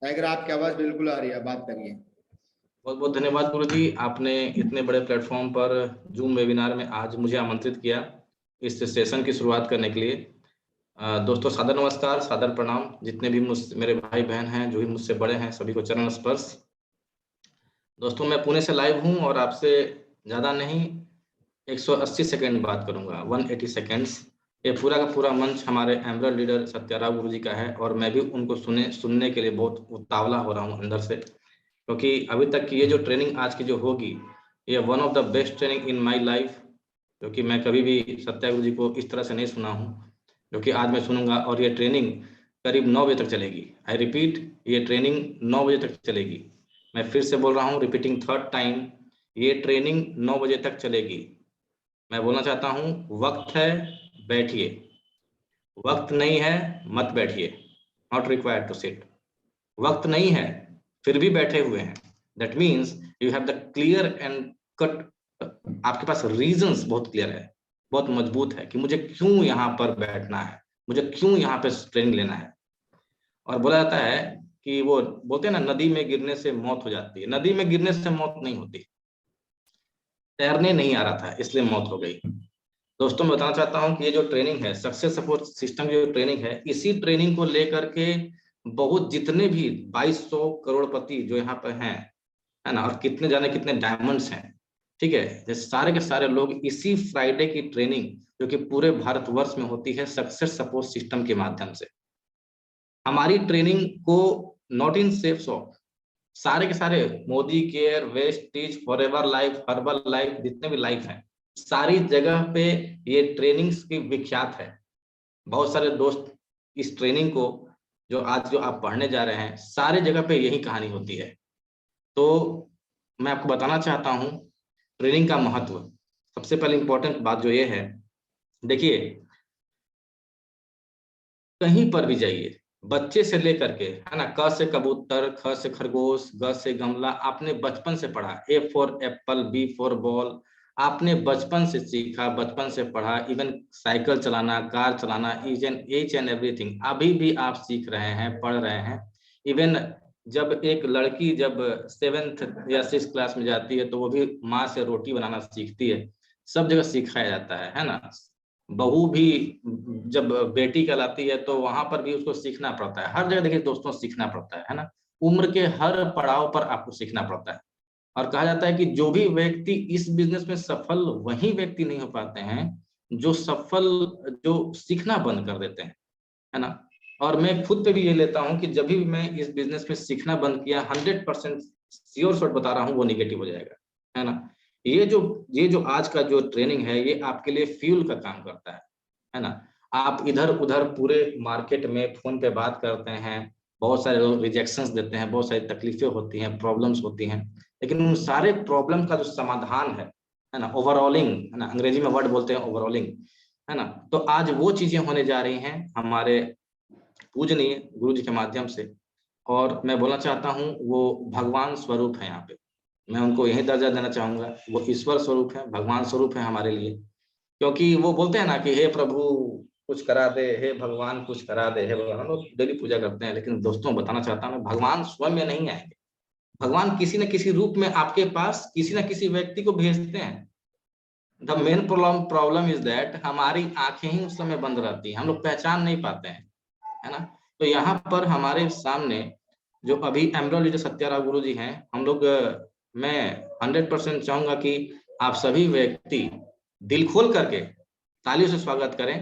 Tiger आपकी आवाज बिल्कुल आ रही है, बात करिए। बहुत बहुत धन्यवाद गुरु जी, आपने इतने बड़े प्लेटफॉर्म पर जूम वेबिनार में आज मुझे आमंत्रित किया इस सेशन की शुरुआत करने के लिए। दोस्तों सादर नमस्कार, सादर प्रणाम। जितने भी मेरे भाई बहन हैं, जो भी मुझसे बड़े हैं, सभी को चरण स्पर्श। दोस्तों मैं पुणे से लाइव हूं और आपसे ज़्यादा नहीं 180 सेकेंड बात करूंगा, 180 सेकेंड्स। ये पूरा का पूरा मंच हमारे एमरल्ड लीडर सत्याराव गुरु जी का है और मैं भी उनको सुनने के लिए बहुत उतावला हो रहा हूँ अंदर से, क्योंकि अभी तक की ये जो ट्रेनिंग आज की जो होगी, ये one of the best training in my life, क्योंकि मैं कभी भी सत्या गुरु जी को इस तरह से नहीं सुना हूँ जो कि आज मैं सुनूंगा। और ये ट्रेनिंग करीब 9 बजे तक चलेगी। आई रिपीट, ये ट्रेनिंग 9 बजे तक चलेगी। मैं फिर से बोल रहा हूँ, रिपीटिंग थर्ड टाइम, ये ट्रेनिंग 9 बजे तक चलेगी। मैं बोलना चाहता हूँ, वक्त है बैठिए, वक्त नहीं है मत बैठिए, नॉट रिक्वायर्ड टू सिट। वक्त नहीं है फिर भी बैठे हुए हैं, that means you have the clear and cut, आपके पास रीजंस बहुत क्लियर है, बहुत मजबूत है कि मुझे क्यों यहाँ पर बैठना है, मुझे क्यों यहाँ पे ट्रेनिंग लेना है। और बोला जाता है कि वो बोलते हैं ना, नदी में गिरने से मौत हो जाती है। नदी में गिरने से मौत नहीं होती, तैरने नहीं आ रहा था इसलिए मौत हो गई। दोस्तों मैं बताना चाहता हूँ कि ये जो ट्रेनिंग है, सक्सेस सपोर्ट सिस्टम जो ट्रेनिंग है, इसी ट्रेनिंग को लेकर के बहुत जितने भी 2200 करोड़पति जो यहाँ पर हैं, है ना, और कितने जाने कितने डायमंड्स हैं, ठीक है, ये सारे के सारे लोग इसी फ्राइडे की ट्रेनिंग जो कि पूरे भारतवर्ष में होती है सक्सेस सपोर्ट सिस्टम के माध्यम से, हमारी ट्रेनिंग को नॉट इन सेफ शॉप, सारे के सारे Modi care, Vestige, forever life, herbal life, जितने भी लाइफ हैं, सारी जगह पे ये ट्रेनिंग्स की विख्यात है। बहुत सारे दोस्त इस ट्रेनिंग को जो आज जो आप पढ़ने जा रहे हैं, सारे जगह पे यही कहानी होती है। तो मैं आपको बताना चाहता हूँ ट्रेनिंग का महत्व। सबसे पहले इंपॉर्टेंट बात जो ये है, देखिए कहीं पर भी जाइए, बच्चे से लेकर के, है ना, क से कबूतर, ख से खरगोश, ग से गमला, आपने बचपन से पढ़ा, A for apple, B for ball, आपने बचपन से सीखा, बचपन से पढ़ा। इवन साइकिल चलाना, कार चलाना, ईच एंड एवरीथिंग अभी भी आप सीख रहे हैं, पढ़ रहे हैं। इवन जब एक लड़की जब 7th या 6th क्लास में जाती है तो वो भी माँ से रोटी बनाना सीखती है। सब जगह सिखाया जाता है ना। बहू भी जब बेटी कहलाती है तो वहां पर भी उसको सीखना पड़ता है। हर जगह देखिए दोस्तों सीखना पड़ता है ना। उम्र के हर पड़ाव पर आपको सीखना पड़ता है। और कहा जाता है कि जो भी व्यक्ति इस बिजनेस में सफल, वही व्यक्ति नहीं हो पाते हैं जो सफल, जो सीखना बंद कर देते हैं, है ना। और मैं खुद पे भी ये लेता हूँ कि जब भी मैं इस बिजनेस में सीखना बंद किया, 100% श्योर शॉट बता रहा हूँ, वो निगेटिव हो जाएगा, है ना। ये जो आज का जो ट्रेनिंग है, ये आपके लिए फ्यूल का काम करता है ना। आप इधर उधर पूरे मार्केट में फोन पे बात करते हैं, बहुत सारे लोग रिजेक्शंस देते हैं, बहुत सारी तकलीफें होती हैं, प्रॉब्लम्स होती हैं, लेकिन उन सारे प्रॉब्लम का जो समाधान है ना, ओवरऑलिंग, है ना, अंग्रेजी में वर्ड बोलते हैं ओवरऑलिंग, है ना। तो आज वो चीजें होने जा रही हैं हमारे पूजनीय गुरु जी के माध्यम से। और मैं बोलना चाहता हूँ वो भगवान स्वरूप है यहाँ पे, मैं उनको यही दर्जा देना चाहूंगा। वो ईश्वर स्वरूप है, भगवान स्वरूप है हमारे लिए, क्योंकि वो बोलते हैं ना कि हे प्रभु कुछ करा दे, हे भगवान कुछ करा दे, हे भगवान। हम लोग डेली पूजा करते हैं, लेकिन दोस्तों बताना चाहता हूँ भगवान स्वयं में नहीं आएंगे। भगवान किसी न किसी रूप में आपके पास किसी न किसी व्यक्ति को भेजते हैं। The main problem is that हमारी आंखें ही उस समय बंद रहती हैं, हम लोग पहचान नहीं पाते हैं, है ना। तो यहाँ पर हमारे सामने जो अभी एमरल्ड लीडर सत्याराव गुरु जी हैं, हम लोग, मैं 100% चाहूंगा कि आप सभी व्यक्ति दिल खोल करके तालियों से स्वागत करें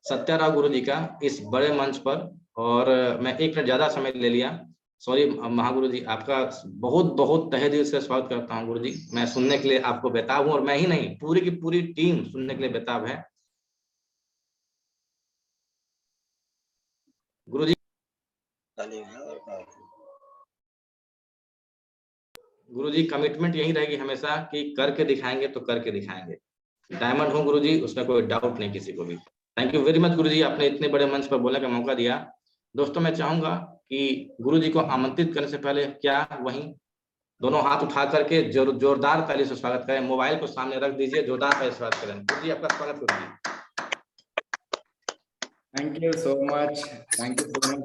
सत्याराव गुरु जी का इस बड़े मंच पर। और मैं 1 मिनट ज्यादा समय ले लिया, सॉरी महागुरु जी, आपका बहुत बहुत तहे दिल से स्वागत करता हूँ गुरु जी। मैं सुनने के लिए आपको बेताब हूँ, और मैं ही नहीं, पूरी की पूरी टीम सुनने के लिए बेताब है। गुरु जी, गुरु जी कमिटमेंट यही रहेगी हमेशा कि करके दिखाएंगे तो करके दिखाएंगे। डायमंड हूँ गुरु जी, उसमें कोई डाउट नहीं किसी को भी। थैंक यू वेरी मच गुरु जी, आपने इतने बड़े मंच पर बोलने का मौका दिया। दोस्तों मैं चाहूंगा कि गुरु जी को आमंत्रित करने से पहले क्या वहीं दोनों हाथ उठा करके जोरदार ताली से स्वागत करें। मोबाइल को सामने रख दीजिए, जोरदार ताली से स्वागत करें। गुरु जी आपका स्वागत गुरु जी। थैंक यू सो मच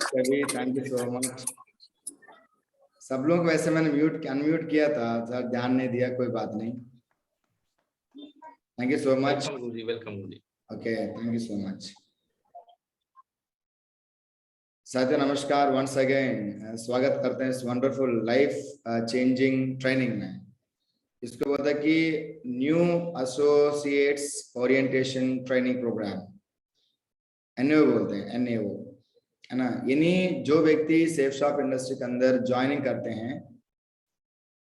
कवि, थैंक यू सो मच। सब लोग वैसे मैंने अनम्यूट किया था सर, ध्यान नहीं दिया, कोई बात नहीं। Thank you so much. Welcome Guruji, welcome Guruji. Okay, thank you so much. साथियों नमस्कार, वंस अगेन स्वागत करते हैं इस वंडरफुल लाइफ चेंजिंग ट्रेनिंग में। इसको बोलते हैं कि new associates orientation training programme, NAO बोलते हैं, एनएओ, है ना। यानी जो व्यक्ति सेफ शॉप इंडस्ट्री के अंदर ज्वाइनिंग करते हैं,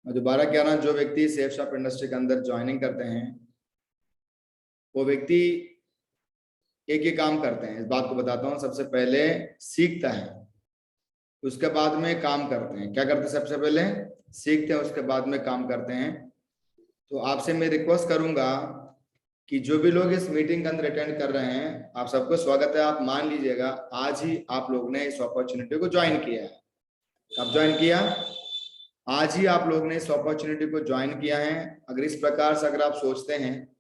मैं दोबारा कह रहा हूं, जो व्यक्ति सेफ शॉप इंडस्ट्री के अंदर ज्वाइनिंग करते हैं वो व्यक्ति एक ही काम करते हैं। इस बात को बताता हूँ, सबसे पहले सीखता है, उसके बाद में काम करते हैं। क्या करते हैं? सबसे पहले सीखते हैं, उसके बाद में काम करते हैं। तो आपसे मैं रिक्वेस्ट करूंगा कि जो भी लोग इस मीटिंग के अंदर अटेंड कर रहे हैं, आप सबको स्वागत है। आप मान लीजिएगा आज ही आप लोग ने इस अपॉर्चुनिटी को ज्वाइन किया है। कब ज्वाइन किया? आज ही आप लोग ने इस अपॉर्चुनिटी को ज्वाइन किया है। अगर इस प्रकार से अगर आप सोचते हैं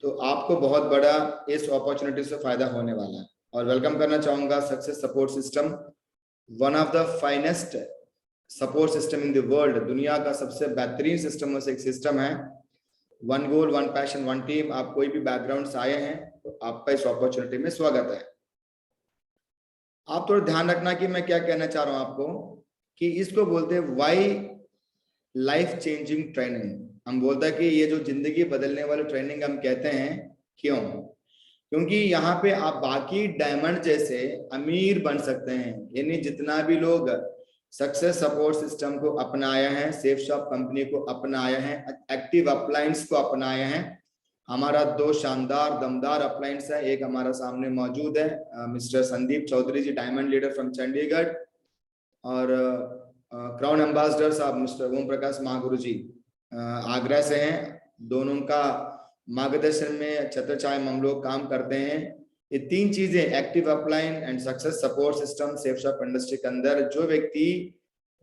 तो आपको बहुत बड़ा इस अपॉर्चुनिटी से फायदा होने वाला है। और वेलकम करना चाहूंगा success support system, one of the finest support system in the world. दुनिया का सबसे बेहतरीन सिस्टम में से एक सिस्टम है। One goal, one passion, one team. आप कोई भी बैकग्राउंड से आए हैं तो आपका इस अपॉर्चुनिटी में स्वागत है। आप थोड़ा ध्यान रखना कि मैं क्या कहना चाह रहा हूं आपको, कि इसको बोलते हैं वाई लाइफ चेंजिंग ट्रेनिंग। हम बोलते हैं कि ये जो जिंदगी बदलने वाली ट्रेनिंग हम कहते हैं, क्यों? क्योंकि यहाँ पे आप बाकी डायमंड जैसे अमीर बन सकते हैं। यानी जितना भी लोग सक्सेस सपोर्ट सिस्टम को अपनाया है, सेफ शॉप कंपनी को अपनाया है, एक्टिव अपलायंस को अपनाया है। हमारा दो शानदार दमदार अपलायंस है। एक हमारा सामने मौजूद है mister Sandeep Chaudhary ji, diamond leader from Chandigarh, और क्राउन एम्बेसडर साहब मिस्टर ओम प्रकाश महागुरु जी आगरा से हैं। दोनों का मार्गदर्शन में छत्रछाया में हम लोग काम करते हैं। ये तीन चीजें, active upline and success support system, safe shop industry के अंदर जो व्यक्ति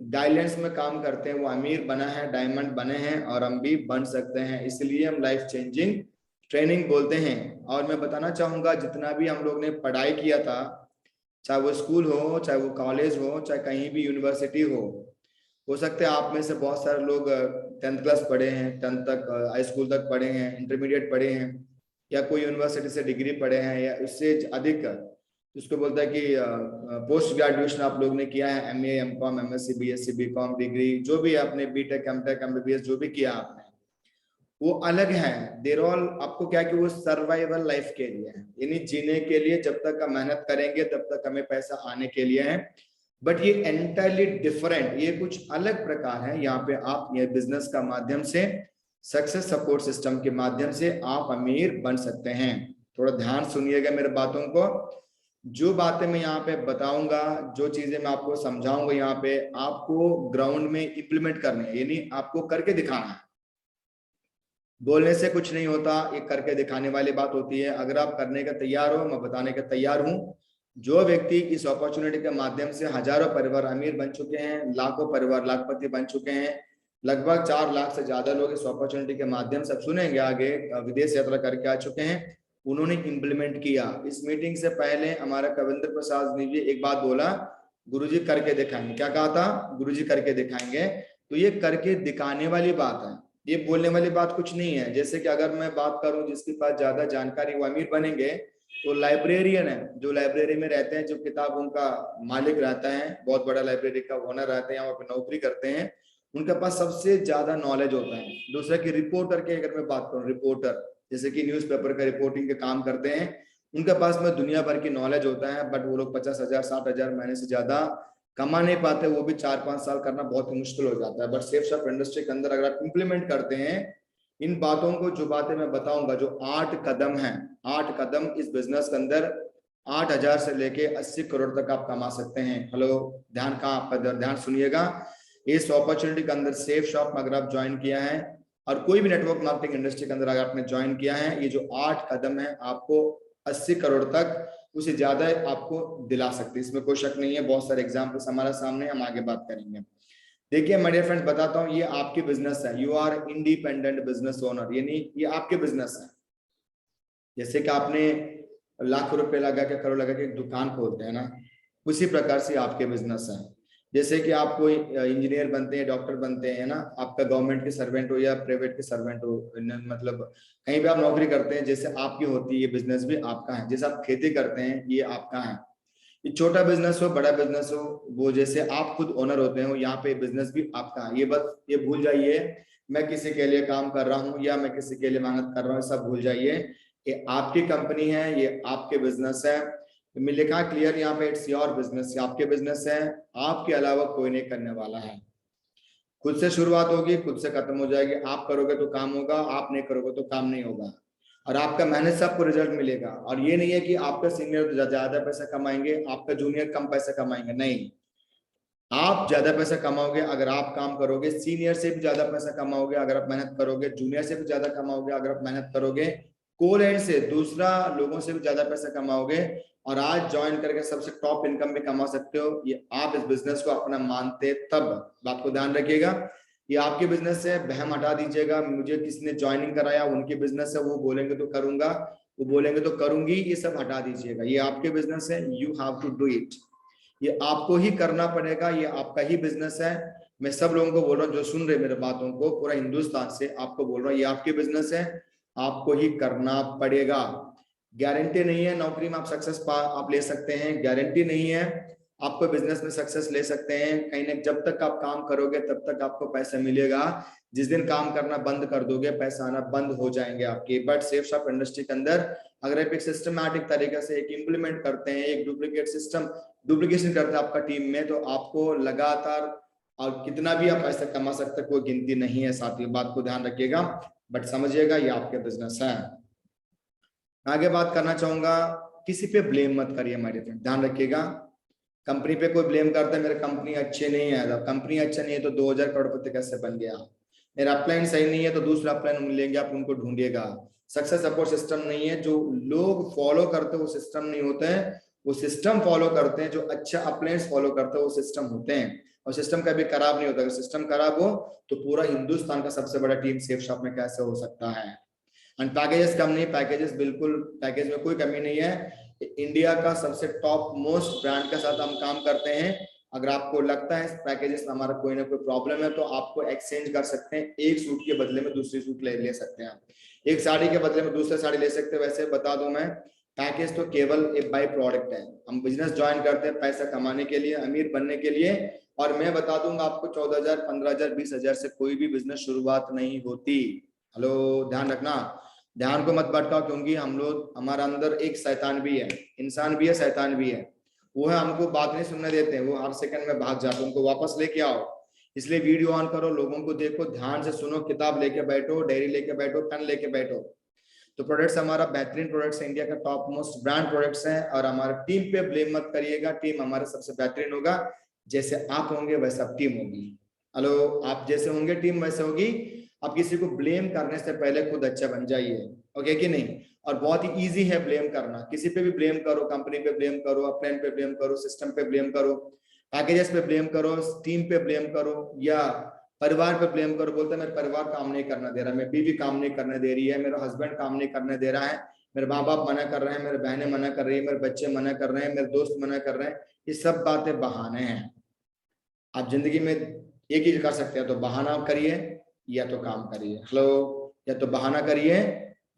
गाइडेंस में काम करते हैं वो अमीर बना है, डायमंड बने हैं, और हम भी बन सकते हैं। इसलिए हम लाइफ चेंजिंग ट्रेनिंग बोलते हैं। और मैं बताना चाहूंगा, जितना भी हम लोग ने पढ़ाई किया था, चाहे वो स्कूल हो, चाहे वो कॉलेज हो, चाहे कहीं भी यूनिवर्सिटी हो सकता है आप में से बहुत सारे लोग 10th क्लास पढ़े हैं, 10th तक हाई स्कूल तक पढ़े हैं, इंटरमीडिएट पढ़े हैं, या कोई यूनिवर्सिटी से डिग्री पढ़े हैं, या इससे अधिक उसको बोलता है कि पोस्ट ग्रेजुएशन आप लोग ने किया है, MA, MCOM, MSc, BSc, BCom degree, जो भी आपने BTech, MTech, MBBS जो भी किया आपने, वो अलग है। देर ऑल आपको क्या कि वो सर्वाइवल लाइफ के लिए है, यानी जीने के लिए। जब तक हम मेहनत करेंगे तब तक हमें पैसा आने के लिए है। बट ये एंटायरली डिफरेंट, ये कुछ अलग प्रकार है। यहाँ पे आप ये बिजनेस का माध्यम से, सक्सेस सपोर्ट सिस्टम के माध्यम से आप अमीर बन सकते हैं। थोड़ा ध्यान सुनिएगा मेरे बातों को। जो बातें मैं यहाँ पे बताऊंगा, जो चीजें मैं आपको समझाऊंगा, यहाँ पे आपको ग्राउंड में इंप्लीमेंट करनी है, यानी आपको करके दिखाना है। बोलने से कुछ नहीं होता, ये करके दिखाने वाली बात होती है। अगर आप करने का तैयार हो, मैं बताने का तैयार हूं। जो व्यक्ति इस अपॉर्चुनिटी के माध्यम से हजारों परिवार अमीर बन चुके हैं, लाखों परिवार लाखपति बन चुके हैं, लगभग 4 लाख से ज्यादा लोग इस अपॉर्चुनिटी के माध्यम से, सुनेंगे आगे, विदेश यात्रा करके आ चुके हैं, उन्होंने इंप्लीमेंट किया। इस मीटिंग से पहले हमारा कविंद्र प्रसाद ने भी एक बात बोला, गुरुजी करके दिखाएंगे। क्या कहा था? गुरुजी करके दिखाएंगे। तो ये करके दिखाने वाली बात है, ये बोलने वाली बात कुछ नहीं है। जैसे कि अगर मैं बात करूं, जिसके पास ज्यादा जानकारी वो अमीर बनेंगे, तो लाइब्रेरियन है, जो लाइब्रेरी में रहते हैं, जो किताबों का मालिक रहता है, बहुत बड़ा लाइब्रेरी का ओनर रहते हैं, वहां पे नौकरी करते हैं, उनके पास सबसे ज्यादा नॉलेज होता है। दूसरा कि रिपोर्टर की अगर मैं बात करूं, रिपोर्टर जैसे कि न्यूज़पेपर का रिपोर्टिंग के काम करते हैं, उनके पास में दुनिया भर की नॉलेज होता है। बट वो लोग 50,000 60,000 महीने से ज्यादा कमा नहीं पाते, वो भी 4-5 साल करना बहुत ही मुश्किल हो जाता है। बट सेफ शॉप इंडस्ट्री के अंदर अगर आप इंप्लीमेंट करते हैं इन बातों को, जो बातें मैं बताऊंगा, जो 8 कदम है, 8 कदम इस बिजनेस के अंदर 8,000 से लेके 80 करोड़ तक आप कमा सकते हैं। हेलो, ध्यान कहाँ आपका, ध्यान सुनिएगा। इस अपॉर्चुनिटी के अंदर सेफ शॉप में अगर आप ज्वाइन किया है, और कोई भी नेटवर्क मार्केटिंग इंडस्ट्री के अंदर अगर आपने ज्वाइन किया है, ये जो 8 कदम है आपको 80 करोड़ तक, उसे ज्यादा आपको दिला सकते हैं, इसमें कोई शक नहीं है। बहुत सारे एग्जाम्पल्स हमारे सामने, हम आगे बात करेंगे। देखिए माय डियर फ्रेंड्स, बताता हूँ, ये आपकी बिजनेस है। You are independent business owner, यानी ये आपके बिजनेस है। जैसे कि आपने लाखों रुपए लगा के, करोड़ लगा के एक दुकान खोलते हैं ना, उसी प्रकार से आपके बिजनेस है। जैसे कि आप कोई इंजीनियर बनते हैं, डॉक्टर बनते हैं ना, आपका गवर्नमेंट के सर्वेंट हो या प्राइवेट के सर्वेंट हो, मतलब कहीं भी आप नौकरी करते हैं, जैसे आपकी होती है, ये बिजनेस भी आपका है। जैसे आप खेती करते हैं, ये आपका है। ये छोटा बिजनेस हो, बड़ा बिजनेस हो, वो जैसे आप खुद ओनर होते हो, यहाँ पे बिजनेस भी आपका है। ये बस ये भूल जाइए मैं किसी के लिए काम कर रहा हूँ या मैं किसी के लिए मेहनत कर रहा हूँ, सब भूल जाइए। ये आपकी कंपनी है, ये आपके बिजनेस है। मैं लिखा क्लियर यहाँ पे, इट्स योर बिजनेस, आपके बिजनेस है, आपके अलावा कोई नहीं करने वाला है। खुद से शुरुआत होगी, खुद से खत्म हो जाएगी। आप करोगे तो काम होगा, आप नहीं करोगे तो काम नहीं होगा। और आपका मेहनत से आपको रिजल्ट मिलेगा। और ये नहीं है कि आपका सीनियर ज्यादा पैसा कमाएंगे, आपका जूनियर कम पैसा कमाएंगे, नहीं। आप ज्यादा पैसा कमाओगे अगर आप काम करोगे, सीनियर से भी ज्यादा पैसा कमाओगे अगर आप मेहनत करोगे, जूनियर से भी ज्यादा कमाओगे अगर आप मेहनत करोगे, कोलैंड से दूसरा लोगों से भी ज्यादा पैसा कमाओगे। और आज ज्वाइन करके सबसे टॉप इनकम भी कमा सकते हो। ये आप इस बिजनेस को अपना मानते तब, बात को ध्यान रखिएगा। ये आपके बिजनेस है, बहम हटा दीजिएगा। मुझे किसने ज्वाइनिंग कराया, उनके बिजनेस है, वो बोलेंगे तो करूंगा, वो बोलेंगे तो करूंगी, ये सब हटा दीजिएगा। ये आपके बिजनेस है, you have to do it. ये आपको ही करना पड़ेगा, ये आपका ही बिजनेस है। मैं सब लोगों को बोल रहा हूँ जो सुन रहे मेरे बातों को, पूरा हिंदुस्तान से आपको बोल रहा हूँ, ये आपके बिजनेस है, आपको ही करना पड़ेगा। गारंटी नहीं है नौकरी में आप सक्सेस आप ले सकते हैं, गारंटी नहीं है आपको बिजनेस में सक्सेस ले सकते हैं। कहीं ना जब तक आप काम करोगे तब तक आपको पैसा मिलेगा। जिस दिन काम करना बंद कर दोगे, पैसा आना बंद हो जाएंगे आपके। बट सेफ शॉप इंडस्ट्री के अंदर अगर आप एक सिस्टमैटिक तरीके से एक इम्प्लीमेंट करते हैं, एक डुप्लीकेट सिस्टम डुप्लीकेशन करते हैं आपका टीम में, तो आपको लगातार और कितना भी आप पैसा कमा सकते हैं, कोई गिनती नहीं है साथियों, बात को ध्यान रखिएगा। बट समझिएगा ये आपके बिजनेस है। आगे बात करना चाहूंगा, किसी पे ब्लेम मत करिए मेरे फ्रेंड, ध्यान रखिएगा। कंपनी पे कोई ब्लेम करता है मेरे कंपनी अच्छे नहीं है, जब कंपनी अच्छा नहीं है तो 2000 करोड़पति कैसे बन गया। मेरा अपलाइन सही नहीं है तो दूसरा अपलाइन मिलेंगे, आप उनको ढूंढिएगा। सक्सेस सपोर्ट सिस्टम नहीं है, जो लोग फॉलो करते हैं वो सिस्टम नहीं होते हैं, वो सिस्टम फॉलो करते हैं। जो अच्छा अपलाइन फॉलो करते हैं वो सिस्टम होते हैं, और सिस्टम कभी खराब नहीं होता। अगर सिस्टम खराब हो तो पूरा हिंदुस्तान का सबसे बड़ा टीम सेफ शॉप में कैसे हो सकता है। एंड पैकेजेस कम नहीं, पैकेजेस बिल्कुल, पैकेज में कोई कमी नहीं है। इंडिया का सबसे टॉप मोस्ट ब्रांड के साथ हम काम करते हैं। अगर आपको लगता है पैकेजेस में हमारा कोई ना कोई प्रॉब्लम है तो आपको एक्सचेंज कर सकते हैं, एक सूट के बदले में दूसरी सूट ले सकते हैं आप, एक साड़ी के बदले में दूसरी साड़ी ले सकते हैं। वैसे बता दूं मैं, पैकेज तो केवल एक बाई प्रोडक्ट है। हम बिजनेस ज्वाइन करते हैं पैसा कमाने के लिए, अमीर बनने के लिए। और मैं बता दूंगा आपको 14,000 15,000 20,000 से कोई भी बिजनेस शुरुआत नहीं होती। हेलो, ध्यान रखना, ध्यान को मत भटकाओ, क्योंकि हम लोग, हमारा अंदर एक शैतान भी है, इंसान भी है, शैतान भी है। वो है हमको बात नहीं सुनने देते हैं, वो हर सेकंड में भाग जाते हैं, उनको वापस लेके आओ। इसलिए वीडियो ऑन करो, लोगों को देखो, ध्यान से सुनो, किताब लेके बैठो, डायरी लेके बैठो, पेन लेके बैठो। तो प्रोडक्ट्स हमारा बेहतरीन प्रोडक्ट्स है, इंडिया का टॉप मोस्ट ब्रांड प्रोडक्ट्स हैं। और हमारे टीम पे ब्लेम मत करिएगा, टीम हमारा सबसे बेहतरीन होगा। जैसे आप होंगे वैसा टीम होगी। हेलो, आप जैसे होंगे टीम वैसे होगी। आप किसी को ब्लेम करने से पहले खुद अच्छा बन जाइए, ओके कि नहीं। और बहुत ही इजी है ब्लेम करना, किसी पे भी ब्लेम करो, कंपनी पे ब्लेम करो, अपलाइन पे ब्लेम करो, सिस्टम पे ब्लेम करो, पैकेजेस पे ब्लेम करो, टीम पे ब्लेम करो, या परिवार पे ब्लेम करो। बोलते मेरा परिवार काम नहीं करने दे रहा, मेरी बीवी काम नहीं करने दे रही है, मेरा हस्बैंड काम नहीं करने दे रहा है, मेरे माँ बाप मना कर रहे हैं, मेरे बहनें मना कर रही है, मेरे बच्चे मना कर रहे हैं, मेरे दोस्त मना कर रहे हैं। ये सब बातें बहाने हैं। आप जिंदगी में एक ही कर सकते हैं, तो बहाना करिए या तो काम करिए। हेलो, या तो बहाना करिए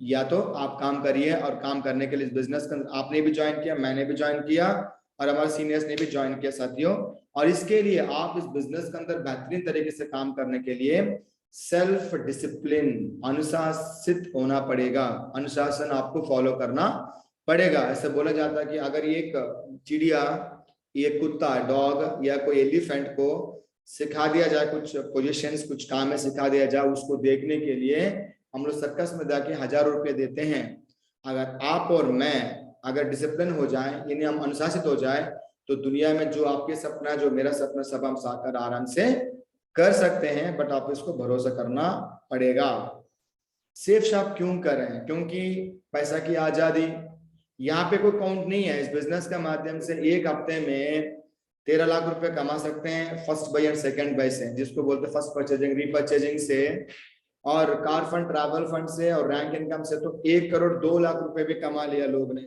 या तो आप काम करिए। और काम करने के लिए इस बिजनेस आपने भी ज्वाइन किया, मैंने भी ज्वाइन किया, और हमारे सीनियर्स ने भी ज्वाइन किया साथियों। और इसके लिए आप इस बिजनेस के अंदर बेहतरीन तरीके से काम करने के लिए सेल्फ डिसिप्लिन, अनुशासित होना पड़ेगा। अनुशासन आपको फॉलो करना पड़ेगा। ऐसे बोला जाता है कि अगर एक चिड़िया, ये कुत्ता, डॉग या कोई एलिफेंट को सिखा दिया जाए कुछ पोजीशंस, कुछ काम में सिखा दिया जाए, उसको देखने के लिए हम लोग सर्कस में जाके 1000 रुपए देते हैं। अगर आप और मैं अगर डिसिप्लिन हो जाए, यानी हम अनुशासित हो जाए, तो दुनिया में जो आपके सपना, जो मेरा सपना, सब हम साकार आराम से कर सकते हैं। बट आप इसको भरोसा करना पड़ेगा। सेफ शॉप क्यों कर रहे हैं? क्योंकि पैसा की आजादी, यहाँ पे कोई काउंट नहीं है। इस बिजनेस के माध्यम से एक हफ्ते में 13 लाख रुपए कमा सकते हैं, first by and second by से, जिसको बोलते हैं फर्स्ट परचेजिंग, रीपरचेजिंग से, और कार फंड, ट्रैवल फंड से, और रैंक इनकम से तो 1 करोड़ 2 लाख रुपए भी कमा लिया लोग ने।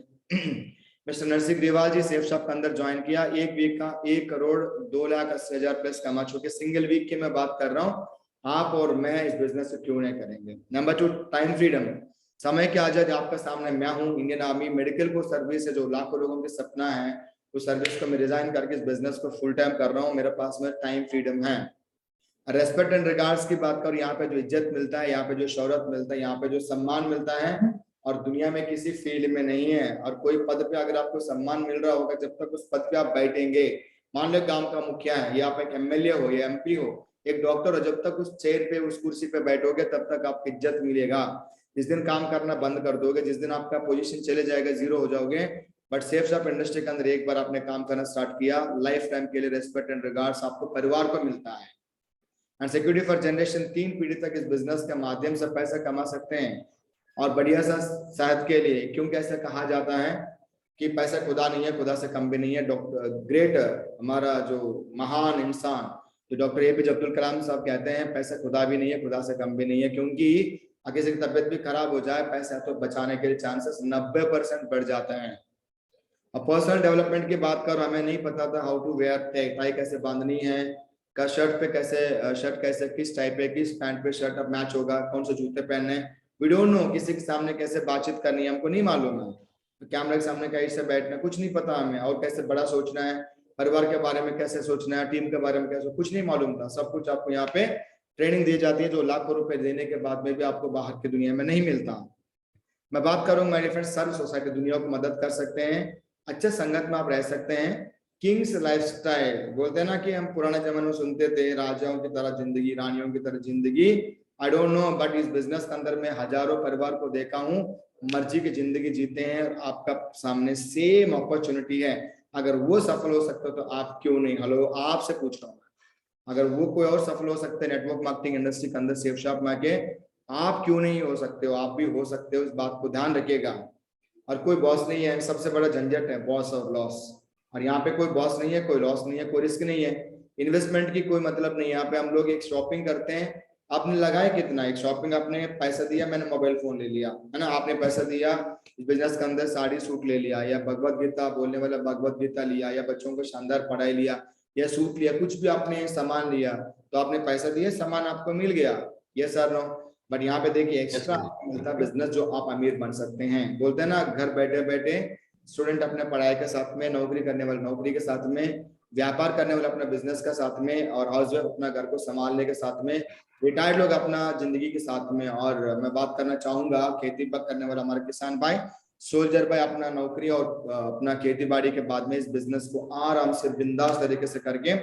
मिस्टर नरसिंह ग्रेवाल जी सेफ शॉप के अंदर ज्वाइन किया, एक वीक का 1,02,80,000 प्लस कमा चुके, सिंगल वीक की मैं बात कर रहा हूँ। आप और मैं इस बिजनेस से क्यों नहीं करेंगे। नंबर 2, टाइम फ्रीडम, समय की आजादी आपके सामने। मैं हूँ इंडियन आर्मी मेडिकल को सर्विस है जो लाखों लोगों के सपना है, उस सर्विस को मैं रिजाइन करके इस बिजनेस को फुल टाइम कर रहा हूँ। मेरे पास में टाइम फ्रीडम है। रेस्पेक्ट एंड रिगार्ड्स की बात करूं, यहाँ पे जो इज्जत मिलता है, यहाँ पे जो शौहरत मिलता है, यहाँ पे जो सम्मान मिलता है, और दुनिया में किसी फील्ड में नहीं है। और कोई पद पे अगर आपको सम्मान मिल रहा होगा, जब तक उस पद पे आप बैठेंगे, मान लो गांव का मुखिया है, या आप एक एमएलए हो या एमपी हो, एक डॉक्टर हो, जब तक उस चेयर पे उस कुर्सी पे बैठोगे तब तक आपको इज्जत मिलेगा। जिस दिन काम करना बंद कर दोगे, जिस दिन आपका पोजीशन चले जाएगा, जीरो हो जाओगे। बट सेफ शॉप इंडस्ट्री के अंदर एक बार आपने काम करना स्टार्ट किया, लाइफ टाइम के लिए रेस्पेक्ट एंड रिगार्ड्स आपको परिवार को मिलता है। एंड सिक्योरिटी फॉर जनरेशन, 3 पीढ़ी तक इस बिजनेस के माध्यम से पैसा कमा सकते हैं। और बढ़िया सा सेहत के लिए, क्योंकि ऐसा कहा जाता है कि पैसा खुदा नहीं है, खुदा से कम भी नहीं है। डॉक्टर ग्रेट, हमारा जो महान इंसान जो डॉक्टर एपीजे अब्दुल कलाम साहब कहते हैं, पैसा खुदा भी नहीं है, खुदा से कम भी नहीं है। क्योंकि अगर किसी की तबियत भी खराब हो जाए, पैसा तो बचाने के चांसेस 90% बढ़ जाते हैं। और पर्सनल डेवलपमेंट की बात करो, हमें नहीं पता था हाउ टू वेयर टाई कैसे बांधनी है, का शर्ट पे कैसे, शर्ट कैसे किस टाइप पे, किस पैंट पे शर्ट अब मैच होगा, कौन से जूते पहनने, वी डोंट नो। किसी के सामने कैसे बातचीत करनी है हमको नहीं मालूम है, तो कैमरे के सामने कैसे बैठना कुछ नहीं पता हमें, और कैसे बड़ा सोचना है, परिवार के बारे में कैसे सोचना है, टीम के बारे में कैसे, कुछ नहीं मालूम था। सब कुछ आपको यहाँ पे ट्रेनिंग दी जाती है, जो लाखों रुपए देने के बाद में भी आपको बाहर की दुनिया में नहीं मिलता। मैं बात करूंगा मेरे फ्रेंड, सर्व सोसाइटी दुनिया को मदद कर सकते हैं, अच्छे संगत में आप रह सकते हैं। किंग्स लाइफस्टाइल बोलते हैं ना कि हम पुराने जमाने में सुनते थे राजाओं की तरह जिंदगी, रानियों की तरह जिंदगी। आई डोंट नो, बट इस बिजनेस के अंदर मैं हजारों परिवार को देखा हूँ, मर्जी की जिंदगी जीते हैं, और आपका सामने सेम अपॉर्चुनिटी है। अगर वो सफल हो सकते हो तो आप क्यों नहीं। हेलो, आपसे पूछ रहा हूँ, अगर वो कोई और सफल हो सकते हैं नेटवर्क मार्केटिंग इंडस्ट्री के अंदर सेफ शॉप में आके, आप क्यों नहीं हो सकते हो। आप भी हो सकते हो, इस बात को ध्यान रखिएगा। और कोई बॉस नहीं है, सबसे बड़ा झंझट है बॉस और लॉस। और यहाँ पे कोई बॉस नहीं है, कोई लॉस नहीं है, कोई रिस्क नहीं है, इन्वेस्टमेंट की कोई मतलब नहीं है। यहाँ पे हम लोग एक शॉपिंग करते हैं, आपने लगाया कितना, एक शॉपिंग, आपने पैसा दिया, मैंने मोबाइल फोन ले लिया, है ना, आपने पैसा दिया इस बिजनेस के अंदर साड़ी सूट ले लिया, या भगवत गीता बोलने वाला भगवत गीता लिया, या बच्चों को शानदार पढ़ाई लिया, या सूट लिया, कुछ भी आपने सामान लिया, तो आपने पैसा दिया, सामान आपको मिल गया। ये सर नो, बट यहाँ पे देखिए एक्स्ट्रा मिलता बिजनेस जो आप अमीर बन सकते हैं। बोलते हैं ना, घर बैठे बैठे स्टूडेंट अपने पढ़ाई के साथ में, नौकरी करने वाले नौकरी के साथ में, व्यापार करने वाले अपने बिजनेस के साथ में, और हाउस वाइफ अपना घर को संभालने के साथ में, रिटायर्ड लोग अपना जिंदगी के साथ में। और मैं बात करना चाहूंगा खेती बाड़ी करने वाला हमारे किसान भाई, सोल्जर भाई, अपना नौकरी और अपना खेती बाड़ी के बाद में इस बिजनेस को आराम से बिंदास तरीके से करके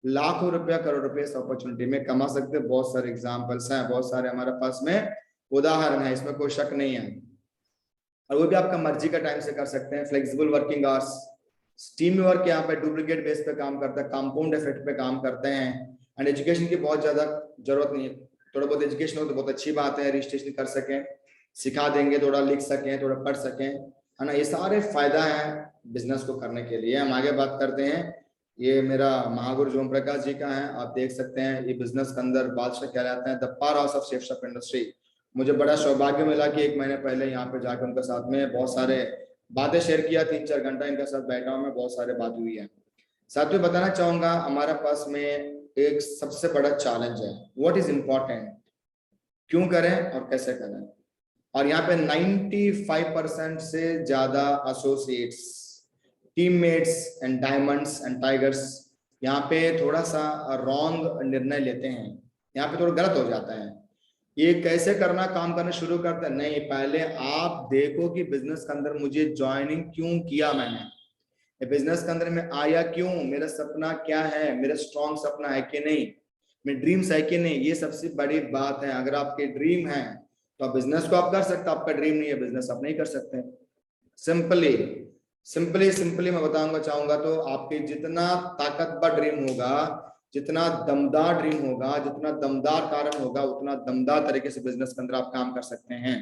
लाखों रुपया करोड़ रुपए इस अपॉर्चुनिटी में कमा सकते हैं। बहुत सारे एग्जाम्पल्स हैं, बहुत सारे हमारे पास में उदाहरण है, इसमें कोई शक नहीं है। और वो भी आपका मर्जी का टाइम से कर सकते हैं, flexible working hours, team work यहाँ पे डुप्लीकेट बेस पे काम करता है, कंपाउंड इफेक्ट पे काम करते हैं। एंड एजुकेशन की बहुत ज्यादा जरूरत नहीं है, थोड़ा बहुत एजुकेशन हो तो बहुत अच्छी बात है, रजिस्ट्रेशन कर सकें, सिखा देंगे, थोड़ा लिख सकें, थोड़ा पढ़ सकें, है ना, ये सारे फायदा है बिजनेस को करने के लिए। हम आगे बात करते हैं, ये मेरा महागुरु ओम प्रकाश जी का है, आप देख सकते हैं, ये बिजनेस के अंदर बादशाह कहलाते हैं, the power house of safe shop industry. मुझे बड़ा सौभाग्य मिला कि 1 महीने पहले यहाँ पे जाकर उनके साथ में बहुत सारे बातें शेयर किया, 3-4 घंटा इनके साथ बैठा हूँ मैं, बहुत सारे बात हुई है। साथ में बताना चाहूंगा, हमारे पास में एक सबसे बड़ा चैलेंज है, व्हाट इज इम्पोर्टेंट, क्यों करें और कैसे करें। और यहाँ पे 95% से ज्यादा associates, teammates and diamonds and tigers यहाँ पे थोड़ा सा रॉन्ग निर्णय लेते हैं, यहाँ पे थोड़ा गलत हो जाता है। ये कैसे करना, काम करना शुरू करते हैं, नहीं, पहले आप देखो कि बिजनेस के अंदर मुझे ज्वाइनिंग क्यों किया मैंने, बिजनेस के अंदर में आया क्यों, मेरा सपना क्या है, मेरा स्ट्रॉन्ग सपना है कि नहीं, मेरे ड्रीम्स है कि नहीं, ये सबसे बड़ी बात है। अगर आपके ड्रीम है तो आप बिजनेस को आप कर सकते, आपका ड्रीम नहीं है बिजनेस आप नहीं कर सकते। सिंपली मैं बताऊंगा चाहूंगा, तो आपके जितना ताकतवर ड्रीम होगा, जितना दमदार ड्रीम होगा, जितना दमदार कारण होगा, उतना दमदार तरीके से बिजनेस के अंदर आप काम कर सकते हैं।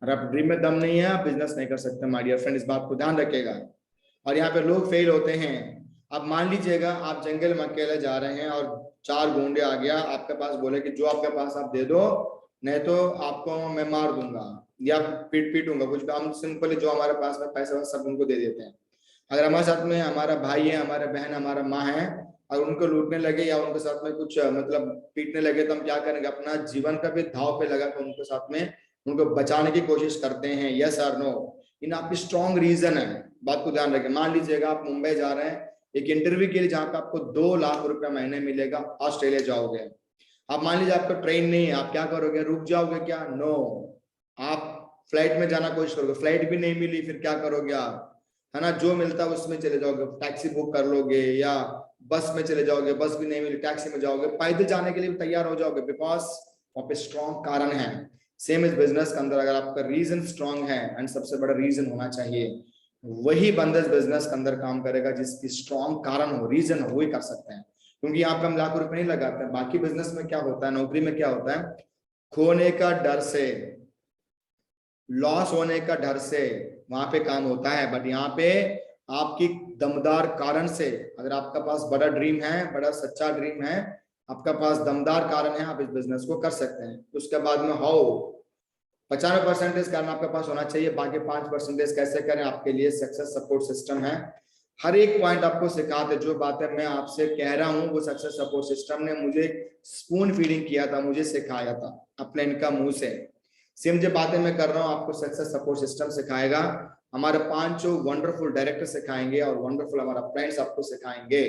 अगर आप ड्रीम में दम नहीं है, आप बिजनेस नहीं कर सकते माय डियर फ्रेंड, इस बात को ध्यान रखिएगा। और यहाँ पे लोग फेल होते हैं। अब मान लीजिएगा आप जंगल में अकेले जा रहे हैं और 4 गुंडे आ गया आपके पास, बोले कि जो आपके पास आप दे दो, नहीं तो आपको मैं मार दूंगा। या पीटूंगा, कुछ भी, हम सिंपली जो हमारे पास में पैसा सब उनको दे देते हैं। अगर हमारे साथ में हमारा भाई है, हमारा बहन, हमारा माँ है, अगर उनको लूटने लगे या उनके साथ में कुछ मतलब पीटने लगे, तो हम क्या करेंगे, अपना जीवन का भी दांव पे लगा कर उनके साथ में उनको बचाने की कोशिश करते हैं। यस और नो, इन आपकी स्ट्रॉन्ग रीजन है। बात को ध्यान रखें। मान लीजिएगा आप मुंबई जा रहे हैं एक इंटरव्यू के लिए, जहां पे आपको 2 लाख रुपया महीने मिलेगा, ऑस्ट्रेलिया जाओगे। अब मान लीजिए आपका ट्रेन नहीं है, आप क्या करोगे, रुक जाओगे क्या? नो, आप फ्लाइट में जाना कोशिश करोगे, फ्लाइट भी नहीं मिली, फिर क्या करोगे आप, है ना, जो मिलता है उसमें चले जाओगे, टैक्सी बुक कर लोगे या बस में चले जाओगे, बस भी नहीं मिली, टैक्सी में जाओगे, पैदल जाने के लिए भी तैयार हो जाओगे, बिकॉज वहां पे स्ट्रॉन्ग कारण है। सेम इज बिजनेस के अंदर, अगर आपका रीजन स्ट्रॉन्ग है, एंड सबसे बड़ा रीजन होना चाहिए, वही बंदा बिजनेस के अंदर काम करेगा जिसकी स्ट्रॉन्ग कारण हो, रीजन हो, वही कर सकते हैं। क्योंकि यहाँ पे हम लाखों रुपए नहीं लगाते हैं। बाकी बिजनेस में क्या होता है, नौकरी में क्या होता है, खोने का डर से, लॉस होने का डर से वहां पे काम होता है। बट यहाँ पे आपकी दमदार कारण से, अगर आपका पास बड़ा ड्रीम है, बड़ा सच्चा ड्रीम है, आपका पास दमदार कारण है, आप इस बिजनेस को कर सकते हैं। उसके बाद में हाउ 95% कारण आपके पास होना चाहिए, बाकी 5% कैसे करें, आपके लिए सक्सेस सपोर्ट सिस्टम है। हर एक पॉइंट आपको सिखाते, जो बातें मैं आपसे कह रहा हूं वो सक्सेस सपोर्ट सिस्टम ने मुझे स्पून फीडिंग किया था, मुझे सिखाया था अपने इनका मुंह से। सेम जो बातें मैं कर रहा हूं आपको सक्सेस सपोर्ट सिस्टम सिखाएगा, हमारे 5 वंडरफुल डायरेक्टर सिखाएंगे, और वंडरफुल हमारा फ्रेंड्स आपको सिखाएंगे।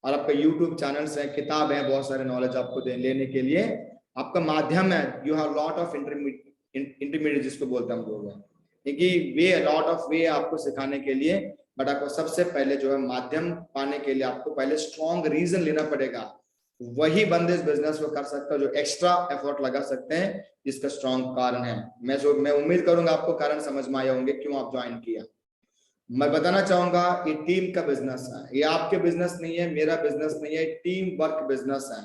और आपका यूट्यूब चैनल्स है, किताब है, बहुत सारे नॉलेज आपको लेने के लिए आपका माध्यम है। You have lot of intermediate जिसको बोलते हैं हम लोग, क्योंकि वे लॉट ऑफ वे आपको सिखाने के लिए, बट आपको सबसे पहले जो है माध्यम पाने के लिए आपको पहले स्ट्रॉन्ग रीजन लेना पड़ेगा। वही बंदे इस बिजनेस को कर सकता है जो एक्स्ट्रा एफर्ट लगा सकते हैं, जिसका स्ट्रॉन्ग कारण है। मैं उम्मीद करूंगा आपको कारण समझ में आए होंगे क्यों आप ज्वाइन किया। मैं बताना चाहूंगा ये टीम का बिजनेस है, ये आपके बिजनेस नहीं है, मेरा बिजनेस नहीं है, टीम वर्क बिजनेस है।